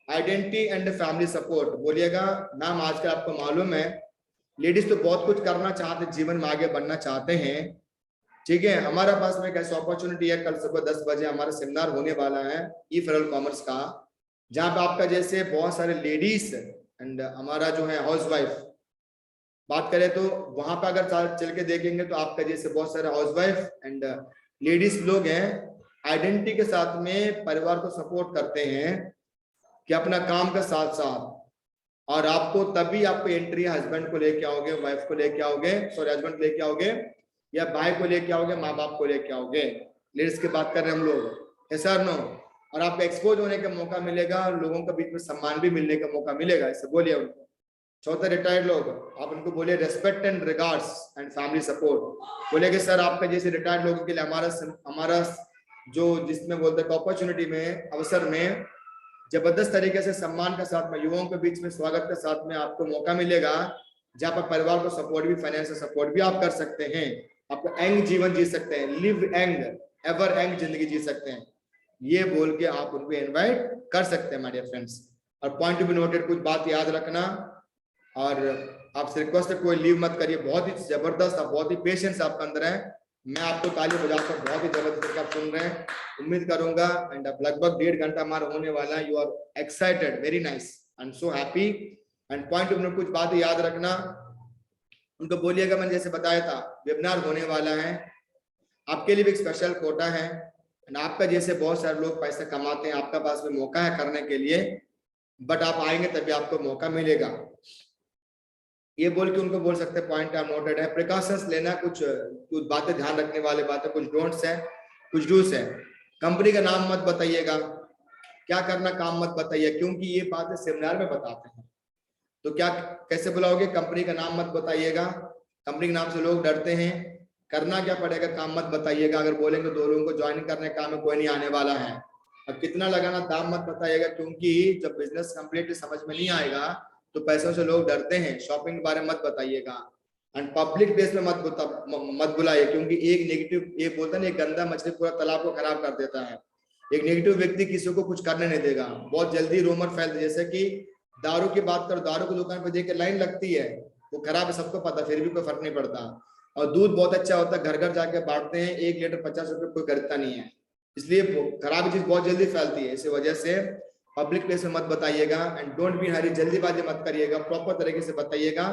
आइडेंटिटी एंड फैमिली सपोर्ट, बोलिएगा मैम आजकल आपको मालूम है लेडीज तो बहुत कुछ करना चाहते, जीवन में आगे बढ़ना चाहते हैं, ठीक है। हमारा पास में एक ऐसी अपॉर्चुनिटी है, कल सुबह 10 बजे हमारा सेमिनार होने वाला है ई-फनल कॉमर्स का, जहां पे आपका जैसे बहुत सारे लेडीज एंड हमारा जो है हाउसवाइफ बात करें तो वहां पर अगर चल के देखेंगे तो आपका जैसे बहुत सारे हाउसवाइफ एंड लेडीज लोग हैं, आइडेंटिटी के साथ में परिवार को सपोर्ट करते हैं कि अपना काम के साथ साथ, और आपको तभी आपको एंट्री हस्बैंड को लेके आओगे, वाइफ को लेके आओगे, सॉरी हस्बैंड लेके आओगे, या भाई को लेके आओगे, माँ बाप को लेके आओगे। लेडीज की बात कर रहे हैं हम लोग। यस और नो? और आपको एक्सपोज होने का मौका मिलेगा और लोगों के बीच में सम्मान भी मिलने का मौका मिलेगा। इससे बोलिए उनको। चौथा, रिटायर्ड लोग, आप उनको बोलिए respect and regards and family support. बोले कि सर आपका जैसे रिटायर्ड लोगों के लिए हमारा जो जिसमें बोलते हैं अपॉर्चुनिटी में, अवसर में जबरदस्त तरीके से सम्मान के साथ में, युवाओं के बीच में स्वागत के साथ में आपको मौका मिलेगा, जहाँ पर परिवार को सपोर्ट भी, फाइनेंशियल सपोर्ट भी आप कर सकते हैं। आपको यंग जीवन जी सकते हैं, लिव यंग, एवर यंग जिंदगी जी सकते हैं, ये बोल के आप उनको इनवाइट कर सकते हैं माय डियर फ्रेंड्स। और पॉइंट टू बी नोटेड, कुछ बात याद रखना, और आपसे रिक्वेस्ट है कोई लीव मत करिए। बहुत ही जबरदस्त, बहुत ही पेशेंस आपके अंदर है। मैं आपको ताली बजाकर बहुत ही जबरदस्त आप सुन रहे हैं, उम्मीद करूंगा। एंड अब लगभग 1.5 घंटा हमारा होने वाला है। You are excited, very nice, I am so happy. And point two कुछ बात याद रखना, उनको बोलिएगा मैंने जैसे बताया था वेबिनार होने वाला है, आपके लिए भी एक स्पेशल कोटा है। एंड आपका जैसे बहुत सारे लोग पैसा कमाते हैं, आपका पास में मौका है करने के लिए, बट आप आएंगे तभी आपको मौका मिलेगा, ये बोल के उनको बोल सकते हैं। पॉइंट आप नोटेड है। प्रिकॉशंस लेना, कुछ बातें ध्यान रखने वाले बातें, कुछ डोंट्स है, कुछ डूस है। कंपनी का नाम मत बताइएगा, क्या करना काम मत बताइए, क्योंकि ये बातें सेमिनार में बताते हैं। तो क्या कैसे बुलाओगे? कंपनी का नाम मत बताइएगा, कंपनी के नाम से लोग डरते हैं। करना क्या पड़ेगा, काम मत बताइएगा। अगर बोलेंगे 2 लोगों को ज्वाइन करने काम में कोई नहीं आने वाला है। अब कितना लगाना दाम मत बताइएगा, क्योंकि जब बिजनेस कंप्लीटली समझ में नहीं आएगा तो पैसों से लोग डरते हैं। शॉपिंग के बारे में मत बताइएगा। एंड पब्लिक प्लेस में मत बुलाइए, क्योंकि एक नेगेटिव, ये बोलता है एक गंदा मछली पूरा तालाब को खराब कर देता है। एक नेगेटिव व्यक्ति किसी को कुछ करने नहीं देगा, बहुत जल्दी रूमर फैलते। जैसे कि दारू की बात करो, दारू की दुकान पर देख के लाइन लगती है, वो खराब है सबको पता, फिर भी कोई फर्क नहीं पड़ता। और दूध बहुत अच्छा होता है, घर घर जाके बांटते हैं, 1 लीटर 50 रुपए, कोई खरीदता नहीं है। इसलिए खराब चीज बहुत जल्दी फैलती है। इसी वजह से पब्लिक प्लेस में मत बताइएगा। एंड डोंट बी हरी, जल्दीबाजी मत करिएगा, प्रॉपर तरीके से बताइएगा।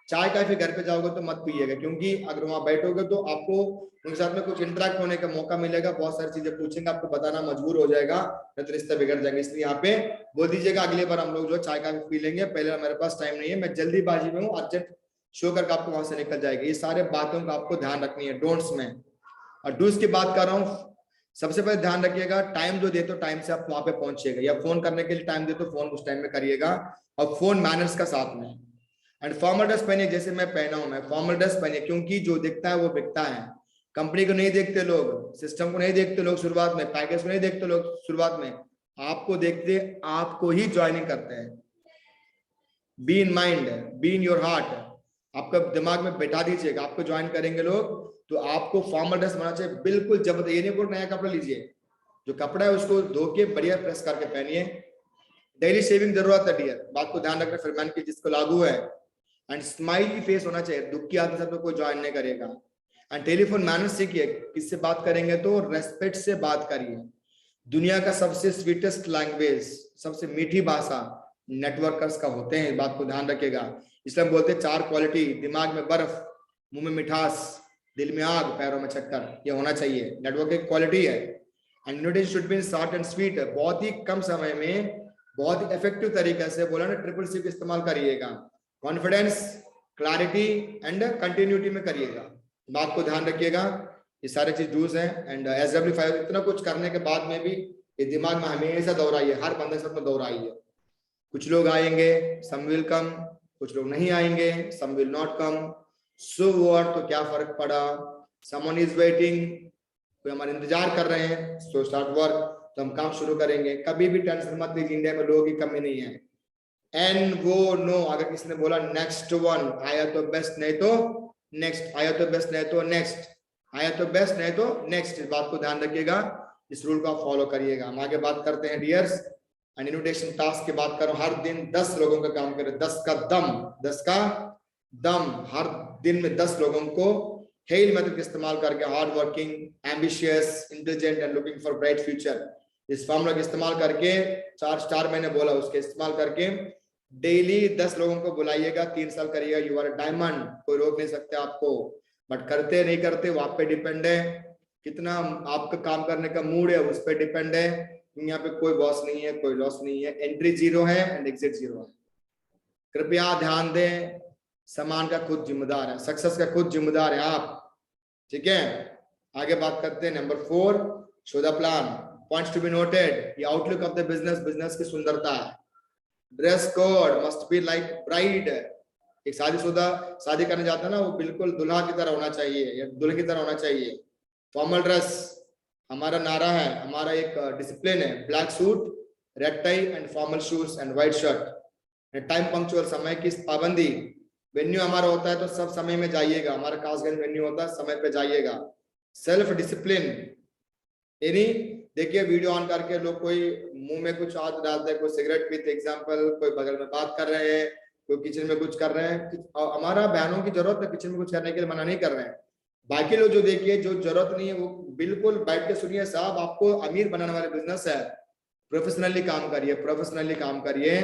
चाय काफी घर पे जाओगे तो मत पीइएगा, क्योंकि अगर वहां बैठोगे तो आपको उनके साथ में कुछ इंटरेक्ट होने का मौका मिलेगा, बहुत सारी चीजें पूछेंगे, आपको बताना मजबूर हो जाएगा, नहीं तो रिश्ते बिगड़ जाएंगे। इसलिए यहाँ पे बोल दीजिएगा अगली बार हम लोग जो चाय काफी पी लेंगे, पहले मेरे पास टाइम नहीं है, मैं जल्दीबाजी में हूँ, अर्जेंट शो करके आपको वहां से निकल जाएगा। ये सारे बातों का आपको ध्यान रखनी है डोंट्स में। और डूस की बात कर रहा हूँ, सबसे पहले ध्यान रखिएगा, टाइम जो दे तो टाइम से आप वहां पे पहुंचिएगा, या फोन करने के लिए टाइम दे तो फोन उस टाइम में करिएगा, और फोन मैनर्स का साथ में। एंड फॉर्मल ड्रेस पहनिए, जैसे मैं पहना हूं, मैं फॉर्मल ड्रेस पहनिए, क्योंकि जो दिखता है वो बिकता है। कंपनी को नहीं देखते लोग, सिस्टम को नहीं देखते लोग शुरुआत में, पैकेज को नहीं देखते लोग शुरुआत में, आपको देखते, आपको ही ज्वाइनिंग करते हैं। Be in mind, be in your heart, आपका दिमाग में बैठा दीजिएगा, आपको ज्वाइन करेंगे लोग तो आपको फॉर्मल ड्रेस होना चाहिए, बिल्कुल जब ये नहीं बोल नया कपड़ा लीजिए, जो कपड़ा है उसको धो के बढ़िया प्रेस करके पहनिए। डेली शेविंग जरूरत है डियर, बात को ध्यान रखना फरमान की जिसको लागू है। एंड स्माइली फेस होना चाहिए, दुख की आदमी सब कोई ज्वाइन नहीं करेगा। एंड टेलीफोन मैनर्स सीखिए, किससे बात करेंगे तो रेस्पेक्ट से बात करिए। दुनिया का सबसे स्वीटेस्ट लैंग्वेज, सबसे मीठी भाषा नेटवर्कर्स का होते हैं, बात को ध्यान रखिएगा। इसलिए हम बोलते हैं 4 क्वालिटी, दिमाग में बर्फ, मुंह में मिठास, दिल में आग, पैरों में चक्कर, ये होना चाहिए, नेटवर्क एक क्वालिटी है। And invitation should be short and sweet, बहुत ही कम समय में बहुत ही इफेक्टिव तरीके से बोला ना, ट्रिपल सी इस्तेमाल करिएगा, कॉन्फिडेंस, क्लैरिटी एंड कंटिन्यूटी में करिएगा, बात को ध्यान रखिएगा। ये सारे चीज डूज हैं। एंड SW5 इतना कुछ करने के बाद में भी ये दिमाग में हमेशा दोहराइए, हर बंदे के साथ में दोहराइए। कुछ लोग आएंगे, सम विल कम, कुछ लोग नहीं आएंगे, some will not come, so what, तो क्या फर्क पड़ा, समवन इज वेटिंग, कोई हमारा इंतजार कर रहे हैं, सो स्टार्ट वर्क, तो हम काम शुरू करेंगे। कभी भी टेंशन मत लीजिए, इंडिया में लोगों की कमी नहीं है। एन वो नो, अगर किसी ने बोला नेक्स्ट वन, आया तो बेस्ट, नहीं तो नेक्स्ट, आया तो बेस्ट नहीं तो नेक्स्ट, आया तो बेस्ट नहीं तो नेक्स्ट, इस बात को ध्यान रखिएगा, इस रूल को आप फॉलो करिएगा। हम आगे बात करते हैं डियर्स, एंड इन्विटेशन टास्क की बात करो, हर दिन 10 लोगों का काम करें, 10 का दम, 10 का दम, हर दिन में 10 लोगों को हेल मेथड इस्तेमाल करके, hard working, ambitious, intelligent and looking for bright future, इस फॉर्मूला का इस्तेमाल करके, 4 स्टार मैंने बोला उसके इस्तेमाल करके डेली 10 लोगों को बुलाइएगा, 3 साल करिएगा, यू आर डायमंड, कोई रोक नहीं सकते आपको। बट करते नहीं करते वो आप पे डिपेंड है, कितना आपका काम करने का मूड है उस पर डिपेंड है। यहाँ पे कोई बॉस नहीं है, कोई लॉस नहीं है, एंट्री 0 है एंड एग्जिट 0 है। कृपया ध्यान दें, सामान का खुद जिम्मेदार है, सक्सेस का खुद जिम्मेदार है आप, ठीक है। आगे बात करते हैं number 4, show the plan, points to be noted, ये outlook of the business, business की सुंदरता है। Dress code must be like bride, एक शादीशुदा शादी करने जाता है ना, वो बिल्कुल दुल्हा की तरह होना चाहिए या दुल्हन की तरह होना चाहिए। फॉर्मल ड्रेस हमारा नारा है, हमारा एक डिसिप्लिन है, black suit, red tie and formal shoes and white shirt. Time punctual, समय की पाबंदी, वेन्यू हमारा होता है तो सब समय में जाइएगा, हमारा कासगंज वेन्यू होता है, समय पे जाइएगा। सेल्फ डिसिप्लिन, यानी देखिए वीडियो ऑन करके लोग कोई मुंह में कुछ हाथ डालते हैं, कोई सिगरेट पीते, एग्जांपल, कोई बगल में बात कर रहे हैं, कोई किचन में कुछ कर रहे हैं। हमारा बहनों की जरूरत है किचन में कुछ करने के लिए, मना नहीं कर रहे हैं। बाकी लोग जो देखिए जो जरूरत नहीं है वो बिल्कुल बैठ के सुनिए, साहब आपको अमीर बनाने वाले बिजनेस है, प्रोफेशनली काम करिए, प्रोफेशनली काम करिए।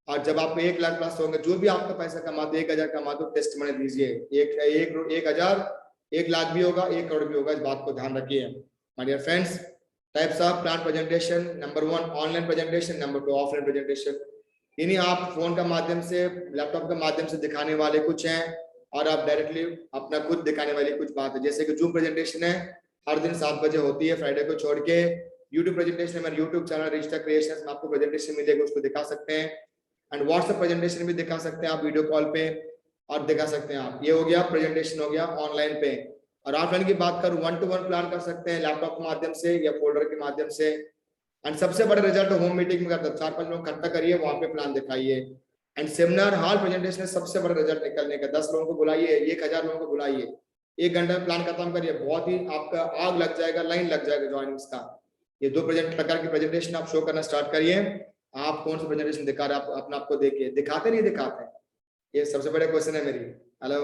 और जब आप 1 लाख प्लस होंगे, जो भी आपका पैसा कमाते, 1,000 कमाते, टेस्ट मनी दीजिए, 1,000, 1 लाख भी होगा, 1 करोड़ भी होगा, इस बात को ध्यान रखिए। My dear friends, types of plan presentation, number 1 online presentation, number 2 offline presentation. इन्हीं आप फोन का माध्यम से, लैपटॉप के माध्यम से दिखाने वाले कुछ हैं, और आप डायरेक्टली अपना खुद दिखाने वाली कुछ बात है। जैसे कि जूम प्रेजेंटेशन है, हर दिन 7 बजे होती है, फ्राइडे को छोड़ के। यूट्यूब प्रेजेंटेशन है, मेरा यूट्यूब चैनल रजिस्टर क्रिएशंस में आपको प्रेजेंटेशन मिलेगा, उसको दिखा सकते हैं। एंड व्हाट्सएप प्रेजेंटेशन भी दिखा सकते हैं आप वीडियो कॉल पे, और दिखा सकते हैं आप। ये हो गया प्रेजेंटेशन, हो गया ऑनलाइन पे। और ऑफलाइन की बात करूं, 1-to-1 प्लान कर सकते हैं लैपटॉप के माध्यम से या फोल्डर के माध्यम से। एंड सबसे बड़ा रिजल्ट होम मीटिंग में करता है, 4-5 लोग इकट्ठा करिए, वहां पे प्लान दिखाइए। एंड सेमिनार हॉल प्रेजेंटेशन सबसे बड़ा रिजल्ट निकलने का, 10 लोगों को बुलाइए, 1,000 लोगों को बुलाइए, 1 घंटे में प्लान खत्म करिए, बहुत ही आपका आग लग जाएगा, लाइन लग जाएगा ज्वाइनिंग्स का। ये 2 प्रकार की प्रेजेंटेशन आप शो करना स्टार्ट करिए। आप कौन सा प्रेजेंटेशन दिखा रहे हैं, अपना आपको देखिए, दिखाते नहीं दिखाते, ये सबसे बड़ा क्वेश्चन है मेरी। हेलो,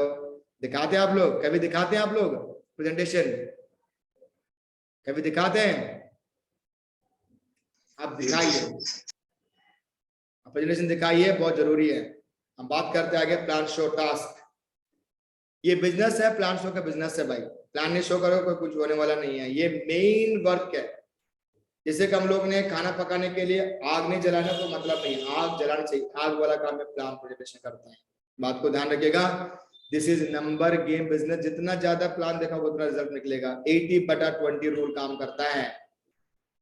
दिखाते हैं आप लोग, कभी दिखाते हैं आप लोग प्रेजेंटेशन, कभी दिखाते हैं? आप दिखाइए, प्रेजेंटेशन दिखाइए, बहुत जरूरी है। हम बात करते हैं आगे प्लान शो टास्क। ये बिजनेस है, प्लान शो का बिजनेस है भाई, प्लान नहीं शो करोगे कोई कुछ होने वाला नहीं है, ये मेन वर्क है। जैसे कि हम लोग ने खाना पकाने के लिए आग नहीं जलाना तो मतलब नहीं, आग जलाना चाहिए, आग वाला काम में प्लान प्रेजेंटेशन करते हैं, बात को ध्यान रखिएगा। This is number game business, जितना ज्यादा प्लान देखा उतना रिजल्ट निकलेगा। 80/20 रूल काम करता है।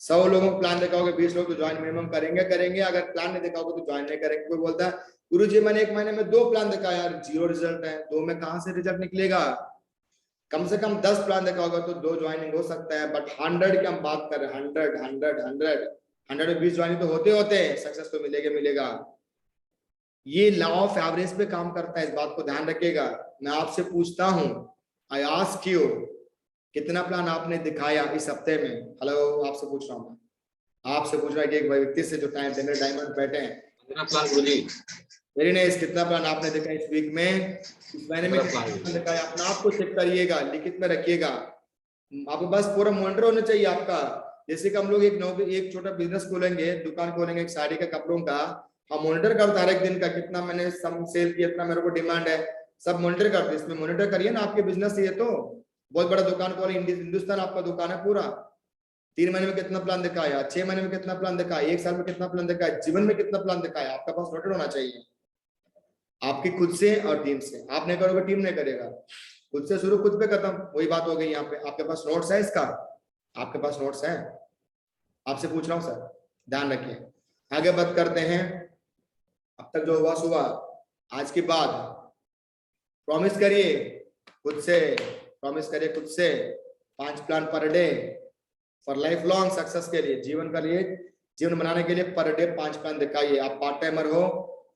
100 लोगों को प्लान दिखाओगे, 20 लोग तो ज्वाइन मिनिमम करेंगे, अगर प्लान नहीं दिखाओगे तो ज्वाइन नहीं करेंगे। कोई बोलता है गुरुजी मैंने 1 महीने में 2 प्लान दिखाया यार, 0 रिजल्ट है, 2 में कहां से रिजल्ट निकलेगा? कम से कम 10 प्लान देखा होगा तो 2 ज्वाइनिंग हो सकता है, बट 100 की हम बात कर रहे हैं, 100 में 20 ज्वाइनिंग तो होते सक्सेस तो मिलेगा। ये लॉ ऑफ एवरेज पे काम करता है, इस बात को ध्यान रखिएगा। मैं आपसे पूछता हूं, आई आस्क यू, कितना प्लान आपने दिखाया इस हफ्ते में? हेलो, आपसे पूछ रहा हूं मैं, आपसे पूछ रहा है कि एक व्यक्ति से जो टाइम देने डायमंड बैठे हैं, कितना प्लान गुरुजी? वेरी नाइस, कितना प्लान आपने देखा इस वीक में, इस महीने में कितना प्लान देखा है? अपना आप को चेक करिएगा, लिखित में रखिएगा। आपके पास पूरा मॉनिटर होना चाहिए आपका। जैसे कि हम लोग एक छोटा बिजनेस खोलेंगे, दुकान खोलेंगे एक साड़ी का, कपड़ों का, हम मॉनिटर करते हैं हर एक दिन का, कितना मैंने सेल किया, इतना मेरे को डिमांड है, सब मॉनिटर करते हैं। इसमें मॉनिटर करिए ना, आपके बिजनेस ये तो बहुत बड़ा दुकान खोले, हिंदुस्तान आपका दुकान है पूरा। 3 महीने में कितना प्लान दिखाया, 6 महीने में कितना प्लान दिखाया, 1 साल में कितना प्लान दिखाया, जीवन में कितना प्लान दिखाया, आपका पास नोटेड होना चाहिए। आपकी खुद से और टीम से, आप नहीं करोगे टीम नहीं करेगा। खुद से शुरू, खुद पे खत्म, वही बात हो गई यहाँ पे। आपके पास नोट्स है इसका? आपके पास नोट्स है? आपसे पूछ रहा हूँ सर, ध्यान रखिए। आगे बात करते हैं। अब तक जो हुआ सुबह, आज के बाद प्रॉमिस करिए खुद से, प्रॉमिस करिए खुद से 5 plan per day for life long success के लिए, जीवन का लिए, जीवन बनाने के लिए पर डे 5 प्लान दिखाइए। आप पार्ट टाइमर हो,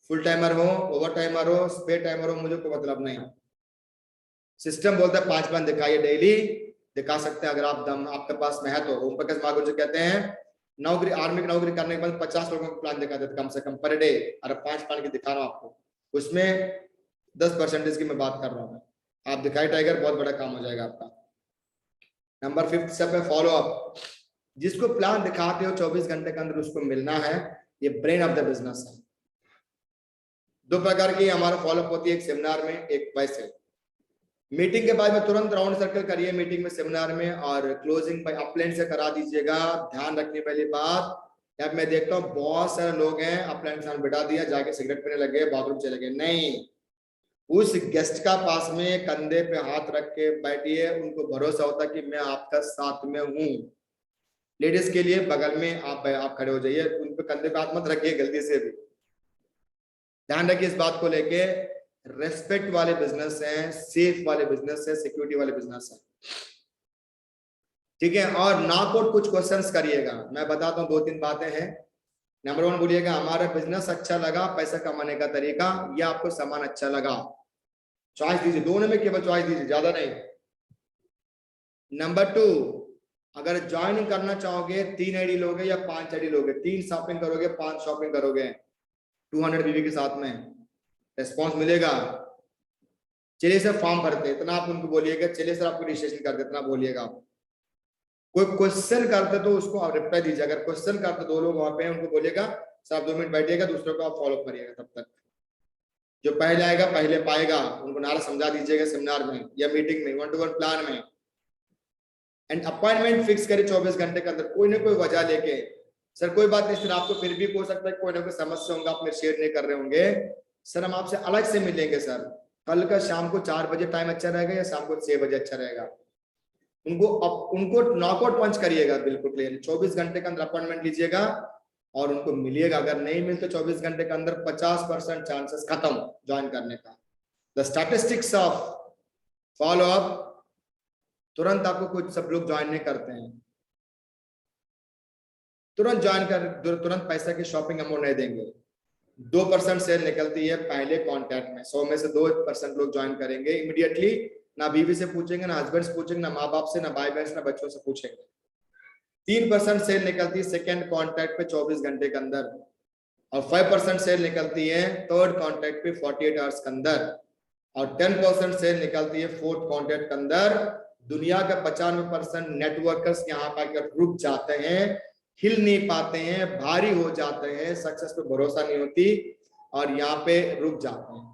फुल टाइमर हो, ओवर टाइमर हो, स्पेयर टाइमर हो, मुझे कोई मतलब नहीं। सिस्टम बोलता है 5 प्लान दिखाइए, डेली दिखा सकते हैं अगर आप दम आपके पास में है तो। ओम प्रकाश मागुर जी कहते हैं नौकरी, आर्मी की नौकरी करने के बाद 50 लोगों को प्लान दिखा देते कम से कम पर डे, और 5 प्लान की दिखा रहा हूं आपको, उसमें 10% की मैं बात कर रहा हूँ। आप दिखाई टाइगर, बहुत बड़ा काम हो जाएगा आपका। नंबर 5 स्टेप है फॉलो अप। जिसको प्लान दिखाते हो 24 घंटे के अंदर उसको मिलना है, ये ब्रेन ऑफ द बिजनेस है। 2 प्रकार की हमारा फॉलोअप होती है, एक सेमिनार में, एक वैसे। मीटिंग के बाद में तुरंत राउंड सर्कल करिए मीटिंग में, सेमिनार में, और क्लोजिंग बाय अपलाइन से करा दीजिएगा। ध्यान रखने वाली बात, अब मैं देखता हूँ बहुत सारे लोग हैं अपलाइन के साथ बिठा दिया, जाके सिगरेट पीने लगे, बाथरूम चले गए। नहीं, उस गेस्ट का पास में कंधे पे हाथ रख के बैठिए, उनको भरोसा होता कि मैं आपका साथ में हूँ। लेडीज के लिए बगल में आप खड़े हो जाइए, उन पे कंधे पे हाथ मत रखिए गलती से भी। ध्यान रखिए इस बात को लेके। रेस्पेक्ट वाले बिजनेस हैं, सेफ वाले बिजनेस है, सिक्योरिटी वाले बिजनेस है, ठीक है। और नॉक आउट कुछ क्वेश्चंस करिएगा, मैं बताता हूँ 2-3 बातें हैं। नंबर 1 बोलिएगा हमारा बिजनेस अच्छा लगा, पैसा कमाने का तरीका, या आपको सामान अच्छा लगा। चॉइस दीजिए, दोनों में केवल चॉइस दीजिए, ज्यादा नहीं। नंबर 2, अगर ज्वाइन करना चाहोगे 3 आईडी लोगे या 5 आईडी लोगे, 3 शॉपिंग करोगे, 5 शॉपिंग करोगे, 200 बीवी के साथ में रिस्पॉन्स मिलेगा। चलिए सर फॉर्म भरते, इतना आप उनको बोलिएगा, चलिए सर आपको रजिस्ट्रेशन कर दे, इतना बोलिएगा। कोई क्वेश्चन करते तो उसको आप रिप्लाई दीजिए। अगर क्वेश्चन करते 2 लोग वहां पे हैं, उनको बोलिएगा सर आप 2 मिनट बैठिएगा, दूसरों को आप फॉलो करिएगा। तब तक जो पहले आएगा पहले पाएगा, उनको नारा समझा दीजिएगा सेमिनार में या मीटिंग में, 1-to-1 प्लान में। एंड अपॉइंटमेंट फिक्स करें 24 घंटे के अंदर, कोई ना कोई वजह लेके। सर कोई बात नहीं सर, आपको फिर भी हो सकता है कोई ना कोई समस्या होगा, आप मेरे शेयर नहीं कर रहे होंगे, सर हम आपसे अलग से मिलेंगे सर, कल का शाम को 4 बजे टाइम अच्छा रहेगा या शाम को 6 बजे अच्छा रहेगा। उनको नॉकआउट पंच करिएगा, बिल्कुल क्लियर। 24 घंटे के अंदर अपॉइंटमेंट लीजिएगा और उनको मिलिएगा। अगर नहीं मिलते 24 घंटे के अंदर 50% चांसेस खत्म ज्वाइन करने का। The statistics of follow up, तुरंत आपको कुछ सब लोग ज्वाइन नहीं करते हैं, तुरंत ज्वाइन कर, तुरंत पैसा की शॉपिंग अमाउंट नहीं देंगे। 2% सेल निकलती है पहले कांटेक्ट में, 100 में से 2% लोग ज्वाइन करेंगे इमीडिएटली। ना बीवी से पूछेंगे, ना हस्बैंड से पूछेंगे, ना माँ बाप से, ना भाई बहन से, ना बच्चों से पूछेंगे। 3% सेल निकलती है सेकेंड कांटेक्ट पे 24 घंटे के अंदर, और 5% सेल निकलती है थर्ड कांटेक्ट पे 48 आवर्स के अंदर, और 10% सेल निकलती है फोर्थ कांटेक्ट के अंदर। दुनिया का 95% नेटवर्कर्स यहाँ पर रुक जाते हैं, हिल नहीं पाते हैं, भारी हो जाते हैं, सक्सेस पे भरोसा नहीं होती और यहाँ पे रुक जाते हैं।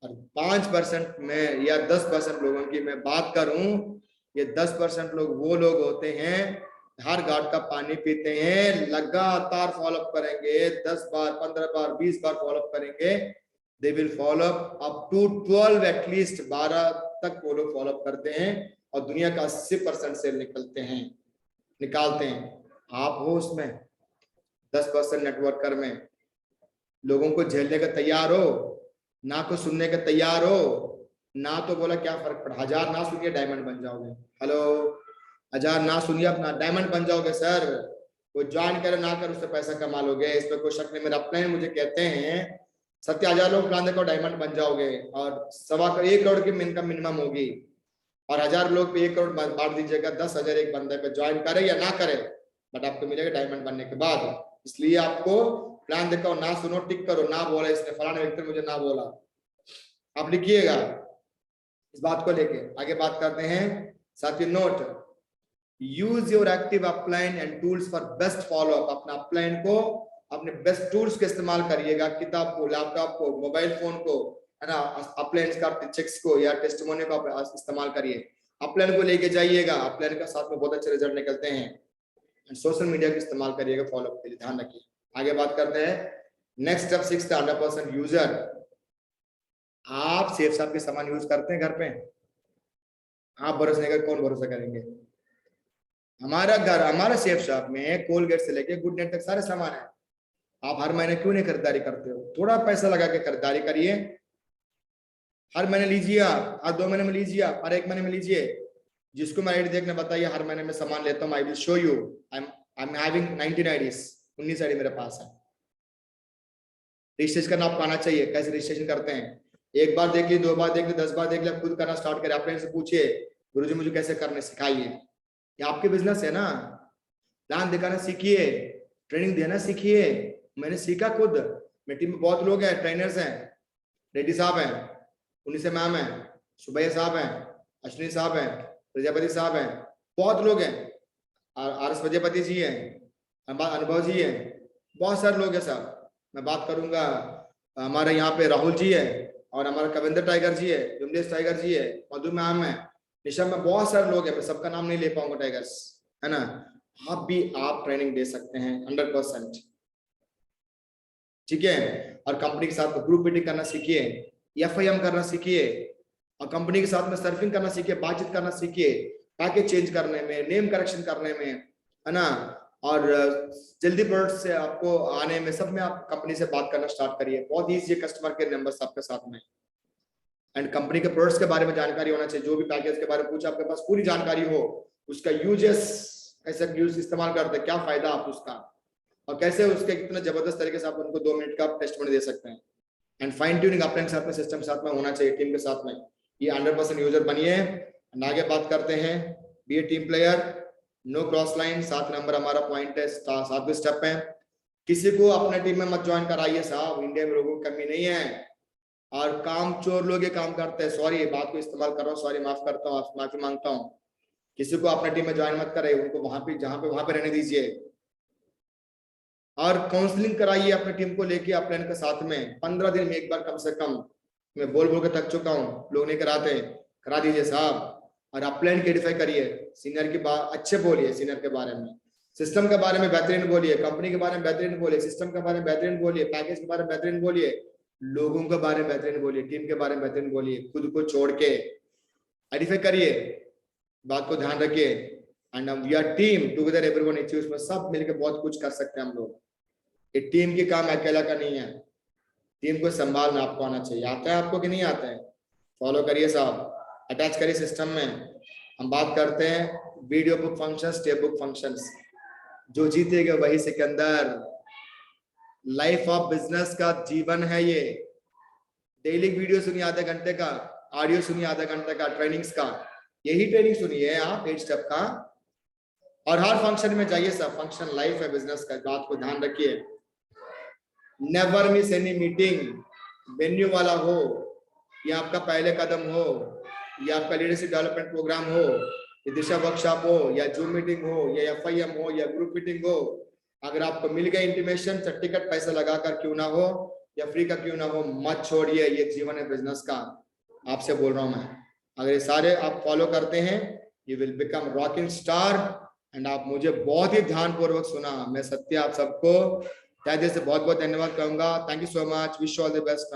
और 5% में या 10% लोगों की मैं बात करूं, ये 10% लोग वो लोग होते हैं हर घाट का पानी पीते हैं, लगातार फॉलोअप करेंगे, 10 बार, 15 बार, 20 बार फॉलोअप करेंगे। They will follow up up to 12, at least 12 तक वो लोग फॉलोअप करते हैं, और दुनिया का 80% सेल निकलते हैं, निकालते हैं। आप हो उसमें 10% नेटवर्कर में, लोगों को झेलने का तैयार हो, ना तो सुनने का तैयार हो, ना तो बोला क्या फर्क पड़ा, 1000 ना सुनिए डायमंड बन जाओगे। हेलो, 1000 ना सुनिए अपना डायमंड बन जाओगे सर। कोई ज्वाइन करे ना कर उससे पैसा कमा लोगे, इस पर कोई शक नहीं। मेरा अपने मुझे कहते हैं सत्य 1000 लोग प्लान देखो डायमंड बन जाओगे, और 1 करोड़ की इनकम मिनिमम होगी, और 1000 लोग पे 1 करोड़ बांट दीजिएगा, 10,000 एक बंदे पे ज्वाइन करे या ना करे, बट आपको मिलेगा डायमंड बनने के बाद। इसलिए आपको प्लान देखो, ना सुनो, टिक करो, ना बोला इसने, फलाने व्यक्ति ने मुझे ना बोला, आप लिखिएगा इस बात को लेके। आगे बात करते हैं साथी, note, use your active upline and tools for best follow up. अपना अपलाइन को, अपने बेस्ट टूल्स के इस्तेमाल करिएगा, किताब को, लैपटॉप को, मोबाइल फोन को, है ना, अपलाइन का चेक्स को या टेस्टिमोनी को इस्तेमाल करिए, अपलाइन को लेके जाइएगा, अपलाइन का साथ में बहुत अच्छे रिजल्ट निकलते हैं। सोशल मीडिया का इस्तेमाल करिएगा फॉलो अप के लिए, ध्यान रखिए। आगे बात करते हैं नेक्स्ट स्टेप 6, 100% यूजर। आप सेफ साहब के सामान यूज करते हैं घर पे? आप भरोसा नहीं कर, कौन भरोसा करेंगे? हमारा घर, हमारा सेफ शॉप में कोलगेट से लेके गुड नाइट तक सारे सामान है। आप हर महीने क्यों नहीं खरीदारी करते हो? थोड़ा पैसा लगा के खरीदारी करिए, हर महीने लीजिए, आप हर 2 महीने में लीजिए, आप हर 1 महीने में लीजिए। जिसको मैं आईडी देखने बताइए, हर महीने में सामान लेता हूँ, I will show you, I am having 19 IDs, 19 ID मेरे पास है। रजिस्ट्रेशन करना आपको आना चाहिए, कैसे रजिस्ट्रेशन करते हैं? 1 बार देख ली, 2 बार देख ली, 10 बार देख लिया, खुद करना स्टार्ट करें। अपने से पूछिए, गुरुजी मुझे कैसे करने सिखाइए। ये आपके बिजनेस है ना, प्लान दिखाना सीखिए, ट्रेनिंग देना सीखिए। मैंने सीखा खुद, मेरी टीम में बहुत लोग हैं, ट्रेनर्स हैं, रेड्डी साहब हैं, उन्नीसे मैम हैं, सुबैया साहब हैं, अश्विनी साहब हैं, प्रजापति साहब हैं, बहुत लोग हैं, RS प्रजापति जी हैं, अनुभव जी हैं, बहुत सारे लोग हैं साहब। मैं बात करूंगा, हमारे यहाँ पे राहुल जी है, और हमारा कविंदर टाइगर जी है, विमलेश टाइगर जी है, मधु मैम है, निशा में, बहुत सारे लोग हैं, मैं सबका नाम नहीं ले पाऊंगा टाइगर्स, है ना। आप भी आप ट्रेनिंग दे सकते हैं 100%, ठीक है। और कंपनी के साथ ग्रुप मीटिंग करना सीखिए, FIM करना सीखिए, और कंपनी के साथ में सर्फिंग करना सीखिए, बातचीत करना सीखिए, पैकेज चेंज करने में, नेम करेक्शन करने में, है ना, और जल्दी प्रोडक्ट से आपको आने में, सब में आप कंपनी से बात करना स्टार्ट करिए। बहुत ईजी है कस्टमर केयर नंबर आपके साथ में, एंड कंपनी के प्रोडक्ट्स के बारे में जानकारी होना चाहिए। जो भी पैकेज के बारे में पूछा, आपके पास पूरी जानकारी हो, उसका यूजेस, कैसे यूज इस्तेमाल करते हैं, क्या फायदा आप उसका, और कैसे उसके कितना जबरदस्त तरीके से आप उनको 2 मिनट का टेस्टिमोनी दे सकते हैं। एंड फाइन ट्यूनिंग अपने साथ में, सिस्टम साथ में होना चाहिए, टीम के साथ में। ये 100% यूजर बनिए। एंड आगे बात करते हैं, be a team player, no cross line. 7 number हमारा पॉइंट है, 7वें स्टेप है, किसी को अपने टीम में मत ज्वाइन कराइए साहब। इंडिया में लोगों की कमी नहीं है, और काम चोर लोग ये काम करते हैं। सॉरी, बात को इस्तेमाल कर रहा हूँ, सॉरी, माफ करता हूँ, माफी मांगता हूँ। किसी को अपने टीम में ज्वाइन मत कराइए, उनको वहां पे जहां पे वहां पे रहने दीजिए, और काउंसलिंग कराइए अपने टीम को लेके अपने के साथ में। 15 दिन में एक बार कम से कम, मैं बोल बोल के थक चुका हूँ, लोग नहीं कराते, करा दीजिए साहब। और अपलाइन क्लेरिफाई करिए, सीनियर की बात अच्छे बोलिए, सीनियर के बारे में, सिस्टम के बारे में बेहतरीन बोलिए, कंपनी के बारे में बेहतरीन बोलिए, सिस्टम के बारे में बेहतरीन बोलिए, पैकेज के बारे में बेहतरीन बोलिए, लोगों के बारे में बेहतरीन बोलिए, टीम के बारे में बेहतरीन बोलिए। खुद को छोड़ के आइडेंटिफाई करिए, बात को ध्यान रखिए। And we are team together, everyone achieves, उसमें सब मिलकर बहुत कुछ कर सकते हैं हम लोग। ये टीम की काम अकेला का नहीं है, टीम को संभालना आपको आना चाहिए। आता है आपको कि नहीं आता है? फॉलो करिए साहब, अटैच करिए सिस्टम में। हम बात करते हैं video book function, step book functions. जो जीतेगा वही सिकंदर। लाइफ ऑफ बिजनेस का जीवन है ये। डेली वीडियो सुनिए आधे घंटे का, ऑडियो सुनिए आधे घंटे का, ट्रेनिंग्स का, यही ट्रेनिंग सुनिए आप 8 स्टेप का, और हर फंक्शन में जाइए सब। फंक्शन लाइफ है बिजनेस का, बात को ध्यान रखिए। Never miss any meeting, venue वाला हो, या आपका पहले कदम हो, या आपका लीडरशिप डेवलपमेंट प्रोग्राम हो, या दिशा वर्कशॉप हो, या जूम मीटिंग हो, या FIM हो, या ग्रुप मीटिंग हो। अगर आपको मिल गया इंटीमेशन, टिकट पैसा लगाकर क्यों ना हो, या फ्री का क्यों ना हो, मत छोड़िए। ये जीवन है बिजनेस का, आपसे बोल रहा हूं मैं। अगर ये सारे आप फॉलो करते हैं, you will become rocking star. And आप मुझे बहुत ही ध्यानपूर्वक सुना, मैं सत्य आप सबको तहे दिल से बहुत बहुत धन्यवाद कहूंगा। Thank you so much, wish all the best.